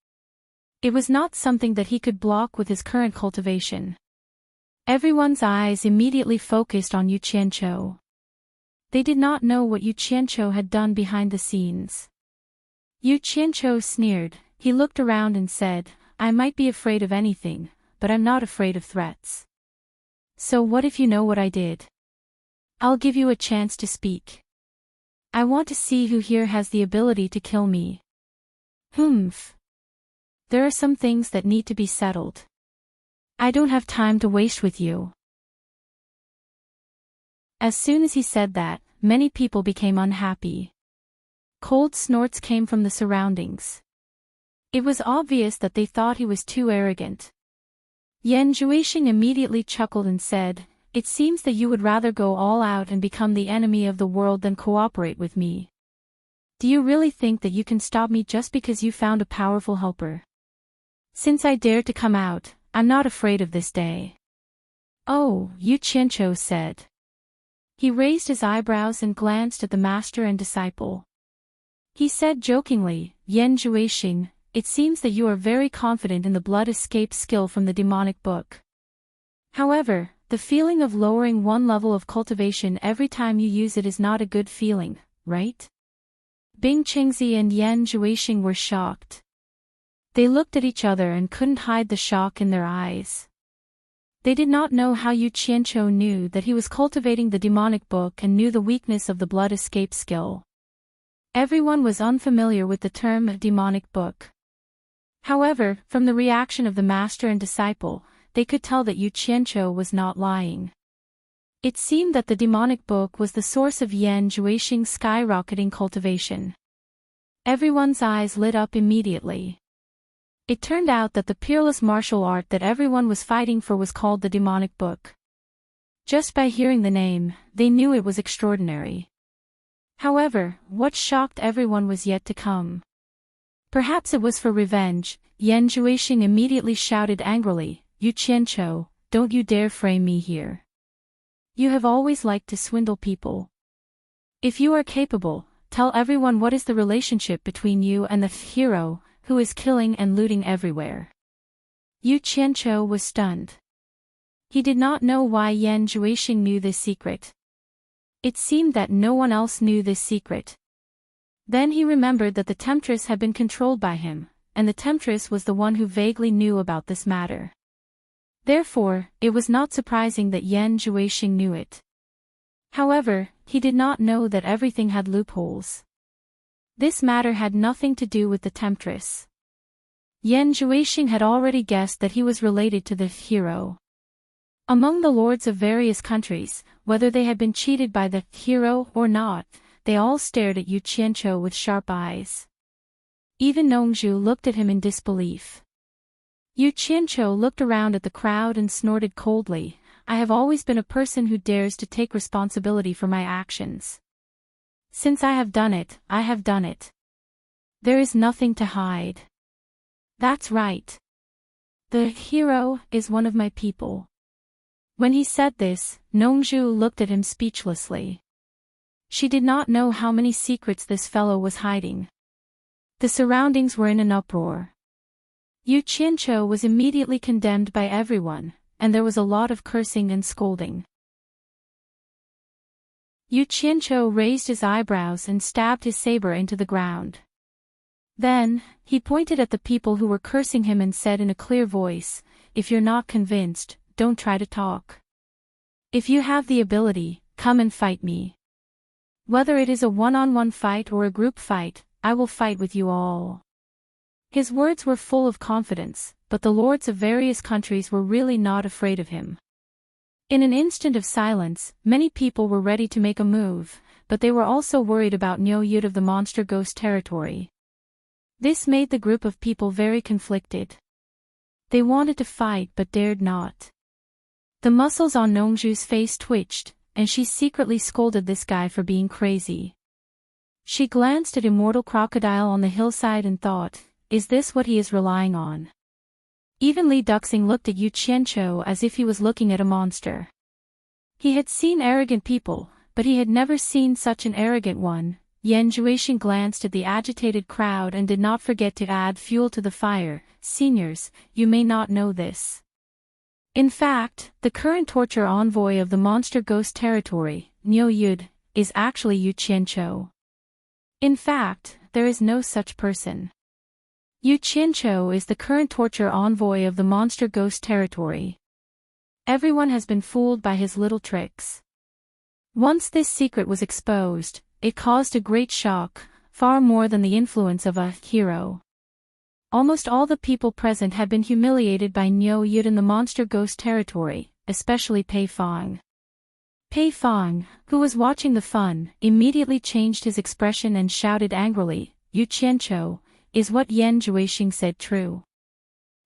Speaker 1: It was not something that he could block with his current cultivation. Everyone's eyes immediately focused on Yu Qianzhou. They did not know what Yu Qianzhou had done behind the scenes. Yu Qianzhou sneered. He looked around and said, I might be afraid of anything, but I'm not afraid of threats. So what if you know what I did? I'll give you a chance to speak. I want to see who here has the ability to kill me. Humph. There are some things that need to be settled. I don't have time to waste with you. As soon as he said that, many people became unhappy. Cold snorts came from the surroundings. It was obvious that they thought he was too arrogant. Yan Zhuixing immediately chuckled and said, It seems that you would rather go all out and become the enemy of the world than cooperate with me. Do you really think that you can stop me just because you found a powerful helper? Since I dared to come out, I'm not afraid of this day. Oh, Yu Qianzhou said. He raised his eyebrows and glanced at the master and disciple. He said jokingly, Yan Zhuixing, it seems that you are very confident in the blood escape skill from the demonic book. However, the feeling of lowering one level of cultivation every time you use it is not a good feeling, right? Bing Qingzi and Yan Zhuixing were shocked. They looked at each other and couldn't hide the shock in their eyes. They did not know how Yu Qianzhou knew that he was cultivating the demonic book and knew the weakness of the blood escape skill. Everyone was unfamiliar with the term demonic book. However, from the reaction of the master and disciple, they could tell that Yu Qianzhou was not lying. It seemed that the demonic book was the source of Yan Zhuixing's skyrocketing cultivation. Everyone's eyes lit up immediately. It turned out that the peerless martial art that everyone was fighting for was called the demonic book. Just by hearing the name, they knew it was extraordinary. However, what shocked everyone was yet to come. Perhaps it was for revenge. Yan Zhuixing immediately shouted angrily, Yu Qianzhou, don't you dare frame me here. You have always liked to swindle people. If you are capable, tell everyone what is the relationship between you and the hero, who is killing and looting everywhere. Yu Qianzhou was stunned. He did not know why Yan Zhuixing knew this secret. It seemed that no one else knew this secret. Then he remembered that the temptress had been controlled by him, and the temptress was the one who vaguely knew about this matter. Therefore, it was not surprising that Yan Zhuixing knew it. However, he did not know that everything had loopholes. This matter had nothing to do with the temptress. Yan Zhuixing had already guessed that he was related to the hero. Among the lords of various countries, whether they had been cheated by the hero or not, they all stared at Yu Qianzhou with sharp eyes. Even Nongzhu looked at him in disbelief. Yu Qianzhou looked around at the crowd and snorted coldly, I have always been a person who dares to take responsibility for my actions. Since I have done it, I have done it. There is nothing to hide. That's right. The hero is one of my people. When he said this, Nongzhu looked at him speechlessly. She did not know how many secrets this fellow was hiding. The surroundings were in an uproar. Yu Qianzhou was immediately condemned by everyone, and there was a lot of cursing and scolding. Yu Qianqiu raised his eyebrows and stabbed his saber into the ground. Then, he pointed at the people who were cursing him and said in a clear voice, "If you're not convinced, don't try to talk. If you have the ability, come and fight me. Whether it is a one-on-one fight or a group fight, I will fight with you all." His words were full of confidence, but the lords of various countries were really not afraid of him. In an instant of silence, many people were ready to make a move, but they were also worried about Niu Yud of the monster ghost territory. This made the group of people very conflicted. They wanted to fight but dared not. The muscles on Nongzhu's face twitched, and she secretly scolded this guy for being crazy. She glanced at Immortal Crocodile on the hillside and thought, is this what he is relying on? Even Li Duxing looked at Yu Qianqiu as if he was looking at a monster. He had seen arrogant people, but he had never seen such an arrogant one. Yan Zhuixing glanced at the agitated crowd and did not forget to add fuel to the fire. "Seniors, you may not know this. In fact, the current torture envoy of the monster ghost territory, Niu Yud, is actually Yu Qianqiu. In fact, there is no such person. Yu Qianqiu is the current torture envoy of the monster ghost territory. Everyone has been fooled by his little tricks. Once this secret was exposed, it caused a great shock, far more than the influence of a hero. Almost all the people present had been humiliated by Niu Yud in the monster ghost territory, especially Pei Fang. Pei Fang, who was watching the fun, immediately changed his expression and shouted angrily, "Yu Qianqiu, is what Yan Zhuixing said true?"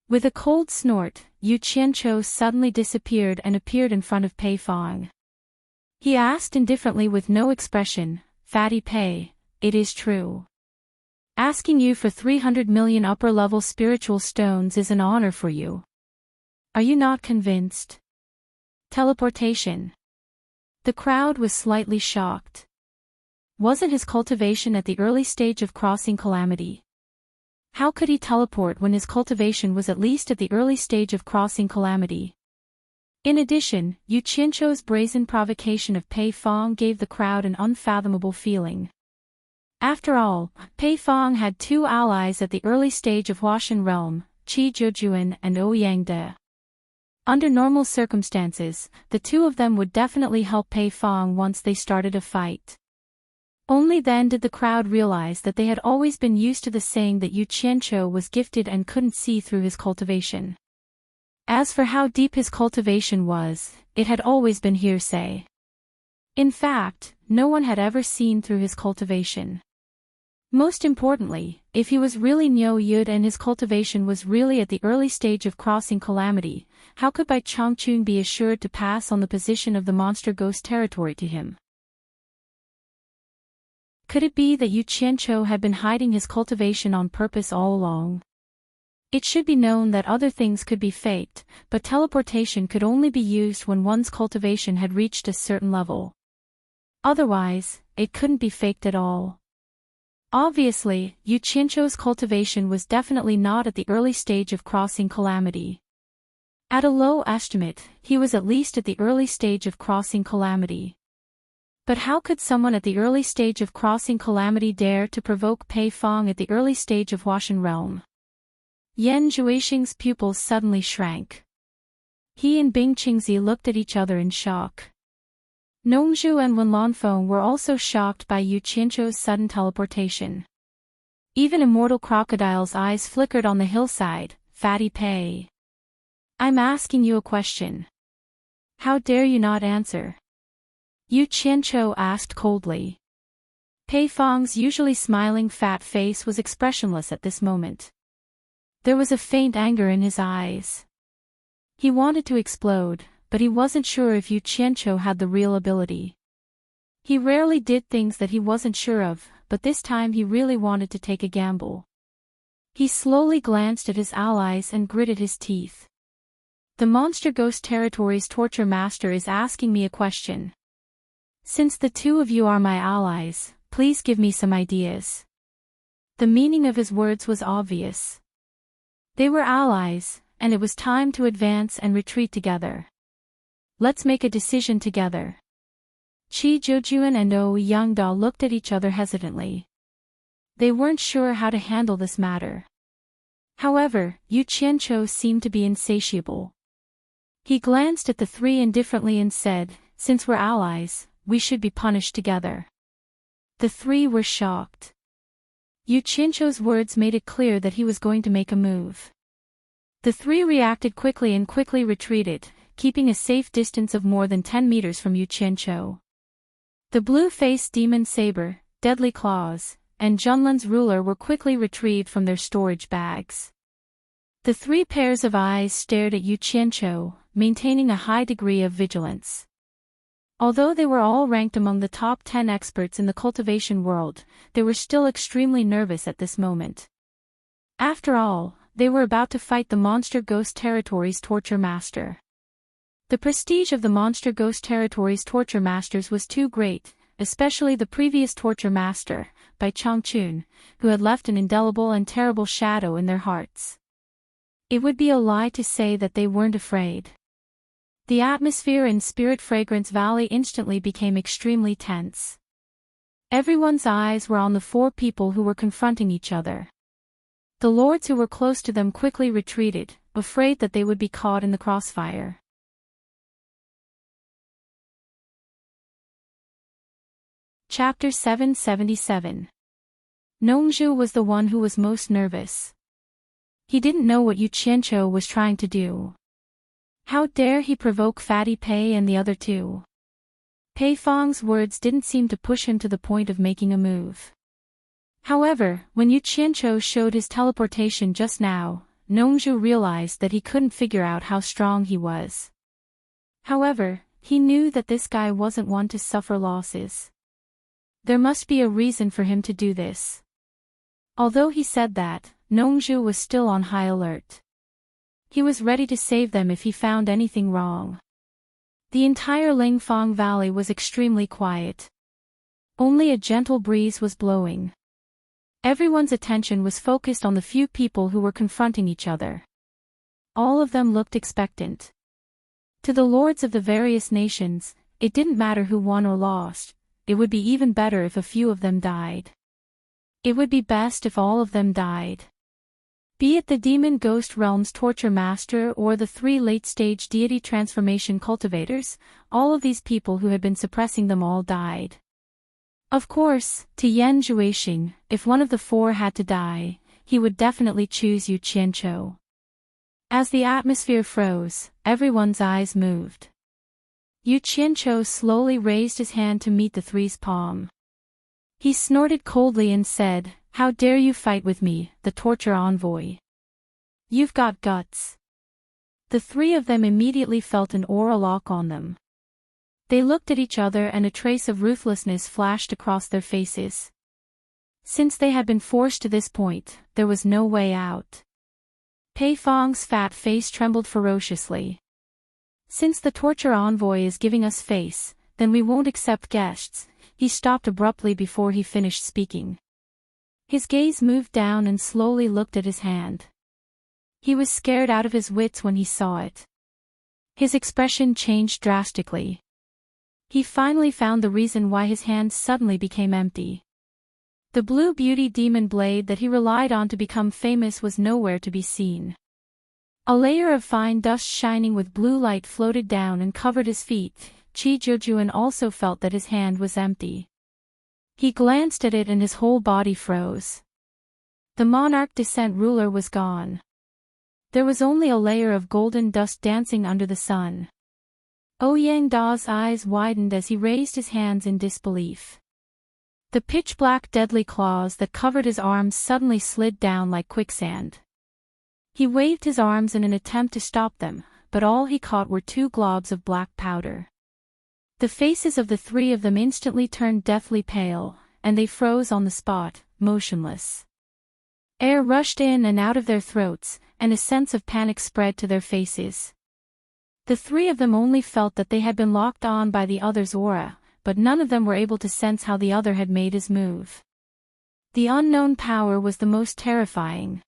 Speaker 1: With a cold snort, Yu Qianqiu suddenly disappeared and appeared in front of Pei Fang. He asked indifferently with no expression, "Fatty Pei, it is true. Asking you for 300 million upper-level spiritual stones is an honor for you. Are you not convinced?" Teleportation. The crowd was slightly shocked. Wasn't his cultivation at the early stage of crossing calamity? How could he teleport when his cultivation was at least at the early stage of crossing calamity? In addition, Yu Qianqiu's brazen provocation of Pei Fang gave the crowd an unfathomable feeling. After all, Pei Fang had two allies at the early stage of Huashan realm, Qi Zhujuan and Ouyang De. Under normal circumstances, the two of them would definitely help Pei Fang once they started a fight. Only then did the crowd realize that they had always been used to the saying that Yu Qianqiu was gifted and couldn't see through his cultivation. As for how deep his cultivation was, it had always been hearsay. In fact, no one had ever seen through his cultivation. Most importantly, if he was really Niu Yud and his cultivation was really at the early stage of crossing calamity, how could Bai Changchun be assured to pass on the position of the monster ghost territory to him? Could it be that Yu Qianqiu had been hiding his cultivation on purpose all along? It should be known that other things could be faked, but teleportation could only be used when one's cultivation had reached a certain level. Otherwise, it couldn't be faked at all. Obviously, Yu Qianqiu's cultivation was definitely not at the early stage of crossing calamity. At a low estimate, he was at least at the early stage of crossing calamity. But how could someone at the early stage of crossing calamity dare to provoke Pei Fang at the early stage of Huashan realm? Yan Zhuixing's pupils suddenly shrank. He and Bing Qingzi looked at each other in shock. Nongzhu and Wen Lanfeng were also shocked by Yu Qianqiu's sudden teleportation. Even Immortal Crocodile's eyes flickered on the hillside. "Fatty Pei. I'm asking you a question. How dare you not answer?" Yu Qianqiu asked coldly. Pei Fang's usually smiling fat face was expressionless at this moment. There was a faint anger in his eyes. He wanted to explode, but he wasn't sure if Yu Qianqiu had the real ability. He rarely did things that he wasn't sure of, but this time he really wanted to take a gamble. He slowly glanced at his allies and gritted his teeth. "The Monster Ghost Territory's torture master is asking me a question. Since the two of you are my allies, please give me some ideas." The meaning of his words was obvious. They were allies, and it was time to advance and retreat together. "Let's make a decision together." Qi Zhejuan and O Yangda looked at each other hesitantly. They weren't sure how to handle this matter. However, Yu Qianzhou seemed to be insatiable. He glanced at the three indifferently and said, "Since we're allies, we should be punished together." The three were shocked. Yu Qianzhou's words made it clear that he was going to make a move. The three reacted quickly and quickly retreated, keeping a safe distance of more than 10 meters from Yu Qianzhou. The blue-faced demon saber, deadly claws, and Junlun's ruler were quickly retrieved from their storage bags. The three pairs of eyes stared at Yu Qianzhou, maintaining a high degree of vigilance. Although they were all ranked among the top 10 experts in the cultivation world, they were still extremely nervous at this moment. After all, they were about to fight the Monster Ghost Territories torture master. The prestige of the Monster Ghost Territories torture masters was too great, especially the previous torture master, Bai Changchun, who had left an indelible and terrible shadow in their hearts. It would be a lie to say that they weren't afraid. The atmosphere in Spirit Fragrance Valley instantly became extremely tense. Everyone's eyes were on the four people who were confronting each other. The lords who were close to them quickly retreated, afraid that they would be caught in the crossfire. Chapter 777. Nongzhu was the one who was most nervous. He didn't know what Yu Qianzhou was trying to do. How dare he provoke Fatty Pei and the other two? Pei Fong's words didn't seem to push him to the point of making a move. However, when Yu Qianzhou showed his teleportation just now, Nongzhu realized that he couldn't figure out how strong he was. However, he knew that this guy wasn't one to suffer losses. There must be a reason for him to do this. Although he said that, Nongzhu was still on high alert. He was ready to save them if he found anything wrong. The entire Lingfang Valley was extremely quiet. Only a gentle breeze was blowing. Everyone's attention was focused on the few people who were confronting each other. All of them looked expectant. To the lords of the various nations, it didn't matter who won or lost, it would be even better if a few of them died. It would be best if all of them died. Be it the Demon Ghost Realm's Torture Master or the three late-stage deity transformation cultivators, all of these people who had been suppressing them all died. Of course, to Yan Zhuixing, if one of the four had to die, he would definitely choose Yu Qianzhou. As the atmosphere froze, everyone's eyes moved. Yu Qianzhou slowly raised his hand to meet the three's palm. He snorted coldly and said, "How dare you fight with me, the torture envoy? You've got guts." The three of them immediately felt an aura lock on them. They looked at each other and a trace of ruthlessness flashed across their faces. Since they had been forced to this point, there was no way out. Pei Fong's fat face trembled ferociously. "Since the torture envoy is giving us face, then we won't accept guests." He stopped abruptly before he finished speaking. His gaze moved down and slowly looked at his hand. He was scared out of his wits when he saw it. His expression changed drastically. He finally found the reason why his hand suddenly became empty. The blue beauty demon blade that he relied on to become famous was nowhere to be seen. A layer of fine dust shining with blue light floated down and covered his feet. Qi Zhejuan also felt that his hand was empty. He glanced at it and his whole body froze. The monarch descent ruler was gone. There was only a layer of golden dust dancing under the sun. Ouyang Da's eyes widened as he raised his hands in disbelief. The pitch-black deadly claws that covered his arms suddenly slid down like quicksand. He waved his arms in an attempt to stop them, but all he caught were two globs of black powder. The faces of the three of them instantly turned deathly pale, and they froze on the spot, motionless. Air rushed in and out of their throats, and a sense of panic spread to their faces. The three of them only felt that they had been locked on by the other's aura, but none of them were able to sense how the other had made his move. The unknown power was the most terrifying.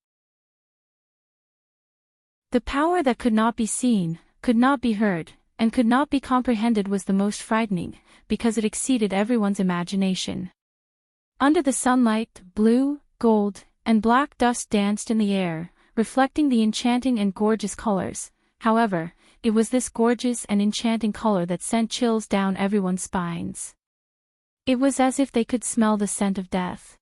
Speaker 1: The power that could not be seen, could not be heard, and could not be comprehended was the most frightening, because it exceeded everyone's imagination. Under the sunlight, blue, gold, and black dust danced in the air, reflecting the enchanting and gorgeous colors. However, it was this gorgeous and enchanting color that sent chills down everyone's spines. It was as if they could smell the scent of death.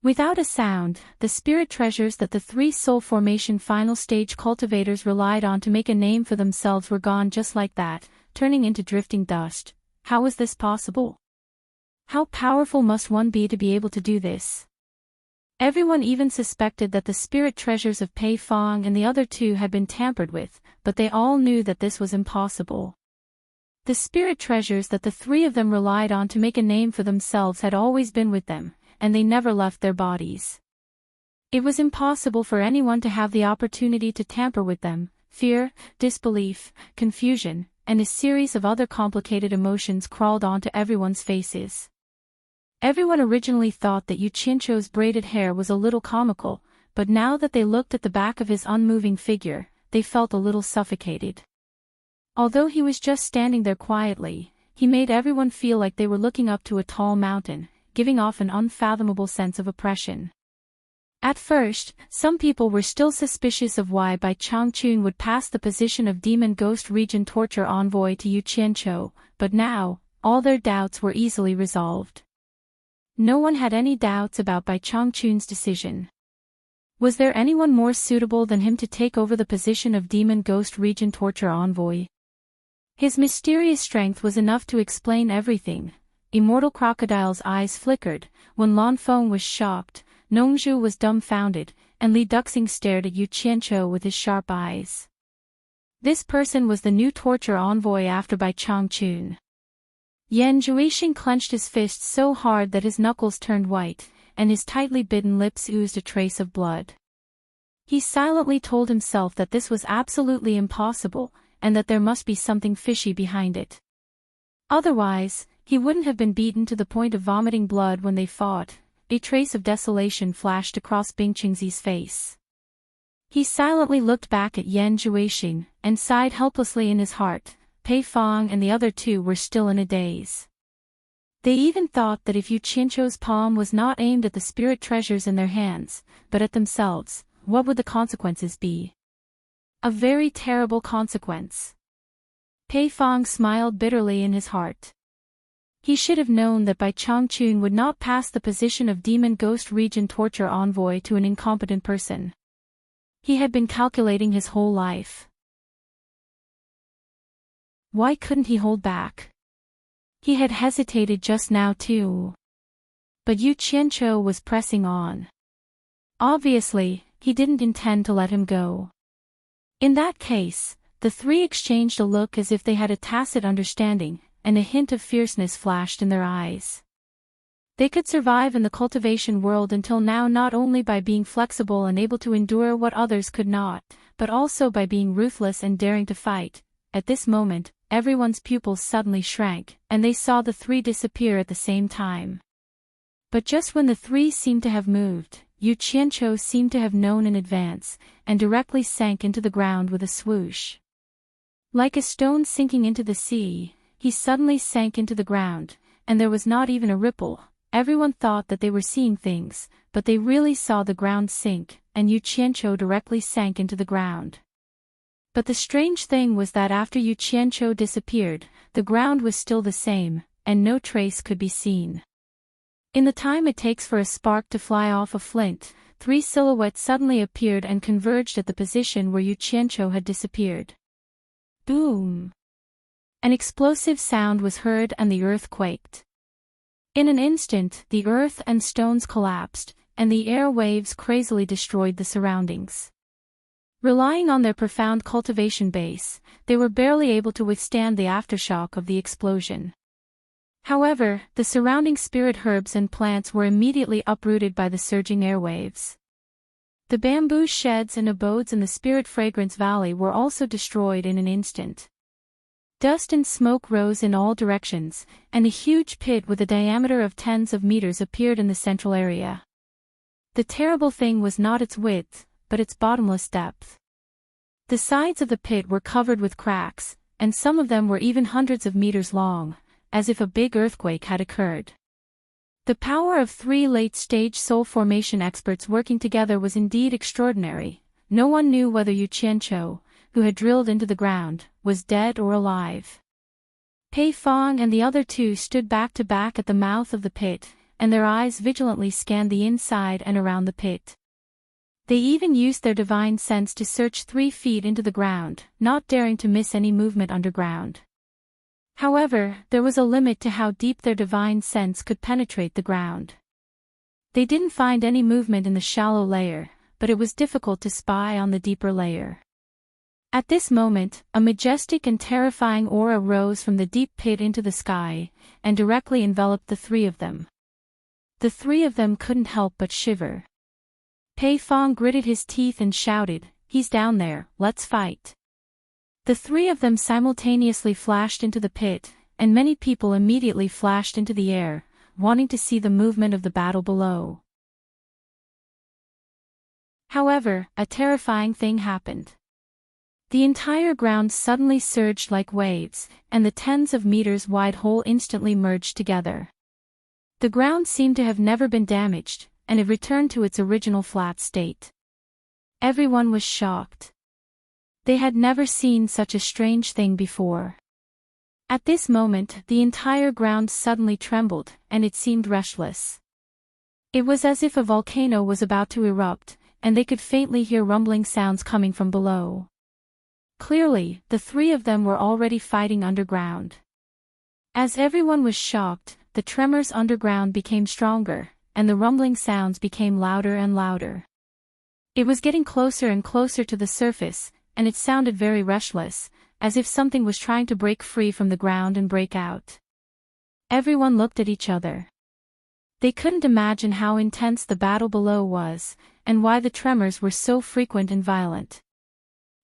Speaker 1: Without a sound, the spirit treasures that the 3 soul formation final stage cultivators relied on to make a name for themselves were gone just like that, turning into drifting dust. How was this possible? How powerful must one be to be able to do this? Everyone even suspected that the spirit treasures of Pei Fong and the other 2 had been tampered with, but they all knew that this was impossible. The spirit treasures that the 3 of them relied on to make a name for themselves had always been with them, and they never left their bodies. It was impossible for anyone to have the opportunity to tamper with them. Fear, disbelief, confusion, and a series of other complicated emotions crawled onto everyone's faces. Everyone originally thought that Yu Qianqiu's braided hair was a little comical, but now that they looked at the back of his unmoving figure, they felt a little suffocated. Although he was just standing there quietly, he made everyone feel like they were looking up to a tall mountain, giving off an unfathomable sense of oppression. At first, some people were still suspicious of why Bai Changchun would pass the position of Demon Ghost Region Torture Envoy to Yu Qianqiu, but now, all their doubts were easily resolved. No one had any doubts about Bai Changchun's decision. Was there anyone more suitable than him to take over the position of Demon Ghost Region Torture Envoy? His mysterious strength was enough to explain everything. Immortal Crocodile's eyes flickered. When Lan Feng was shocked, Nongzhu was dumbfounded, and Li Duxing stared at Yu Qianqiu with his sharp eyes. This person was the new torture envoy after Bai Changchun. Yan Zhuixing clenched his fists so hard that his knuckles turned white, and his tightly bitten lips oozed a trace of blood. He silently told himself that this was absolutely impossible, and that there must be something fishy behind it. Otherwise, he wouldn't have been beaten to the point of vomiting blood when they fought. A trace of desolation flashed across Bing Qingzi's face. He silently looked back at Yan Zhuixing, and sighed helplessly in his heart. Pei Fong and the other 2 were still in a daze. They even thought that if Yu Qianqiu's palm was not aimed at the spirit treasures in their hands, but at themselves, what would the consequences be? A very terrible consequence. Pei Fong smiled bitterly in his heart. He should have known that Bai Changchun would not pass the position of Demon Ghost Region Torture Envoy to an incompetent person. He had been calculating his whole life. Why couldn't he hold back? He had hesitated just now too. But Yu Qianqiu was pressing on. Obviously, he didn't intend to let him go. In that case, the 3 exchanged a look as if they had a tacit understanding, and a hint of fierceness flashed in their eyes. They could survive in the cultivation world until now not only by being flexible and able to endure what others could not, but also by being ruthless and daring to fight. At this moment, everyone's pupils suddenly shrank, and they saw the 3 disappear at the same time. But just when the 3 seemed to have moved, Yu Qianqiu seemed to have known in advance, and directly sank into the ground with a swoosh. Like a stone sinking into the sea, he suddenly sank into the ground, and there was not even a ripple. Everyone thought that they were seeing things, but they really saw the ground sink, and Yu Qianqiu directly sank into the ground. But the strange thing was that after Yu Qianqiu disappeared, the ground was still the same, and no trace could be seen. In the time it takes for a spark to fly off a flint, 3 silhouettes suddenly appeared and converged at the position where Yu Qianqiu had disappeared. Boom! An explosive sound was heard and the earth quaked. In an instant, the earth and stones collapsed, and the air waves crazily destroyed the surroundings. Relying on their profound cultivation base, they were barely able to withstand the aftershock of the explosion. However, the surrounding spirit herbs and plants were immediately uprooted by the surging airwaves. The bamboo sheds and abodes in the Spirit Fragrance Valley were also destroyed in an instant. Dust and smoke rose in all directions, and a huge pit with a diameter of tens of meters appeared in the central area. The terrible thing was not its width, but its bottomless depth. The sides of the pit were covered with cracks, and some of them were even hundreds of meters long, as if a big earthquake had occurred. The power of 3 late-stage soul formation experts working together was indeed extraordinary. No one knew whether Yu Qianqiu, who had drilled into the ground, was dead or alive. Pei Fong and the other 2 stood back to back at the mouth of the pit, and their eyes vigilantly scanned the inside and around the pit. They even used their divine sense to search 3 feet into the ground, not daring to miss any movement underground. However, there was a limit to how deep their divine sense could penetrate the ground. They didn't find any movement in the shallow layer, but it was difficult to spy on the deeper layer. At this moment, a majestic and terrifying aura rose from the deep pit into the sky, and directly enveloped the 3 of them. The 3 of them couldn't help but shiver. Pei Fong gritted his teeth and shouted, "He's down there, let's fight." The 3 of them simultaneously flashed into the pit, and many people immediately flashed into the air, wanting to see the movement of the battle below. However, a terrifying thing happened. The entire ground suddenly surged like waves, and the tens of meters wide hole instantly merged together. The ground seemed to have never been damaged, and it returned to its original flat state. Everyone was shocked. They had never seen such a strange thing before. At this moment, the entire ground suddenly trembled, and it seemed restless. It was as if a volcano was about to erupt, and they could faintly hear rumbling sounds coming from below. Clearly, the 3 of them were already fighting underground. As everyone was shocked, the tremors underground became stronger, and the rumbling sounds became louder and louder. It was getting closer and closer to the surface, and it sounded very restless, as if something was trying to break free from the ground and break out. Everyone looked at each other. They couldn't imagine how intense the battle below was, and why the tremors were so frequent and violent.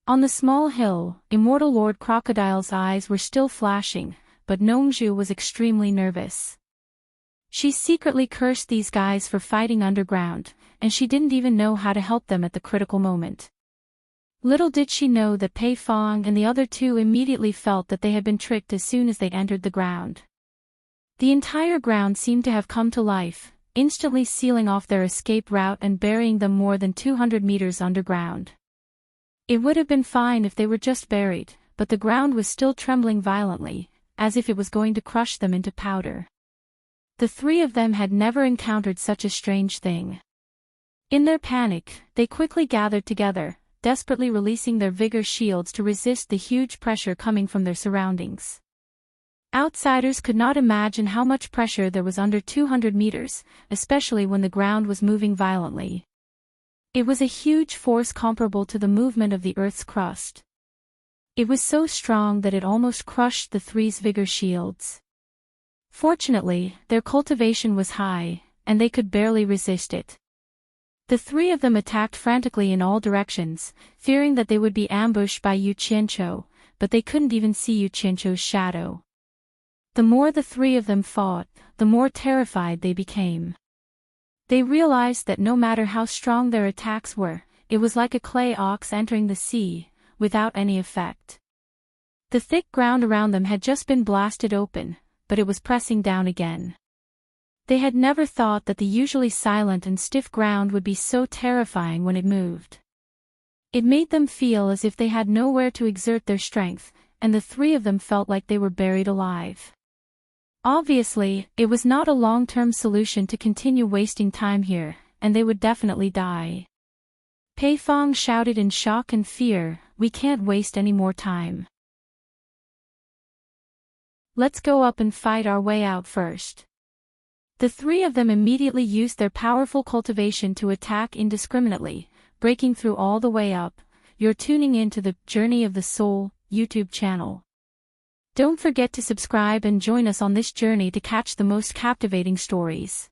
Speaker 1: On the small hill, Immortal Lord Crocodile's eyes were still flashing, but Nongzhu was extremely nervous. She secretly cursed these guys for fighting underground, and she didn't even know how to help them at the critical moment. Little did she know that Pei Fong and the other 2 immediately felt that they had been tricked as soon as they entered the ground. The entire ground seemed to have come to life, instantly sealing off their escape route and burying them more than 200 meters underground. It would have been fine if they were just buried, but the ground was still trembling violently, as if it was going to crush them into powder. The 3 of them had never encountered such a strange thing. In their panic, they quickly gathered together, desperately releasing their vigor shields to resist the huge pressure coming from their surroundings. Outsiders could not imagine how much pressure there was under 200 meters, especially when the ground was moving violently. It was a huge force comparable to the movement of the Earth's crust. It was so strong that it almost crushed the 3's vigor shields. Fortunately, their cultivation was high, and they could barely resist it. The 3 of them attacked frantically in all directions, fearing that they would be ambushed by Yu Qianqiu, but they couldn't even see Yu Qianqiu's shadow. The more the 3 of them fought, the more terrified they became. They realized that no matter how strong their attacks were, it was like a clay ox entering the sea, without any effect. The thick ground around them had just been blasted open, but it was pressing down again. They had never thought that the usually silent and stiff ground would be so terrifying when it moved. It made them feel as if they had nowhere to exert their strength, and the 3 of them felt like they were buried alive. Obviously, it was not a long-term solution to continue wasting time here, and they would definitely die. Pei Fong shouted in shock and fear, "We can't waste any more time. Let's go up and fight our way out first." The 3 of them immediately used their powerful cultivation to attack indiscriminately, breaking through all the way up. You're tuning in to the Journey of the Soul YouTube channel. Don't forget to subscribe and join us on this journey to catch the most captivating stories.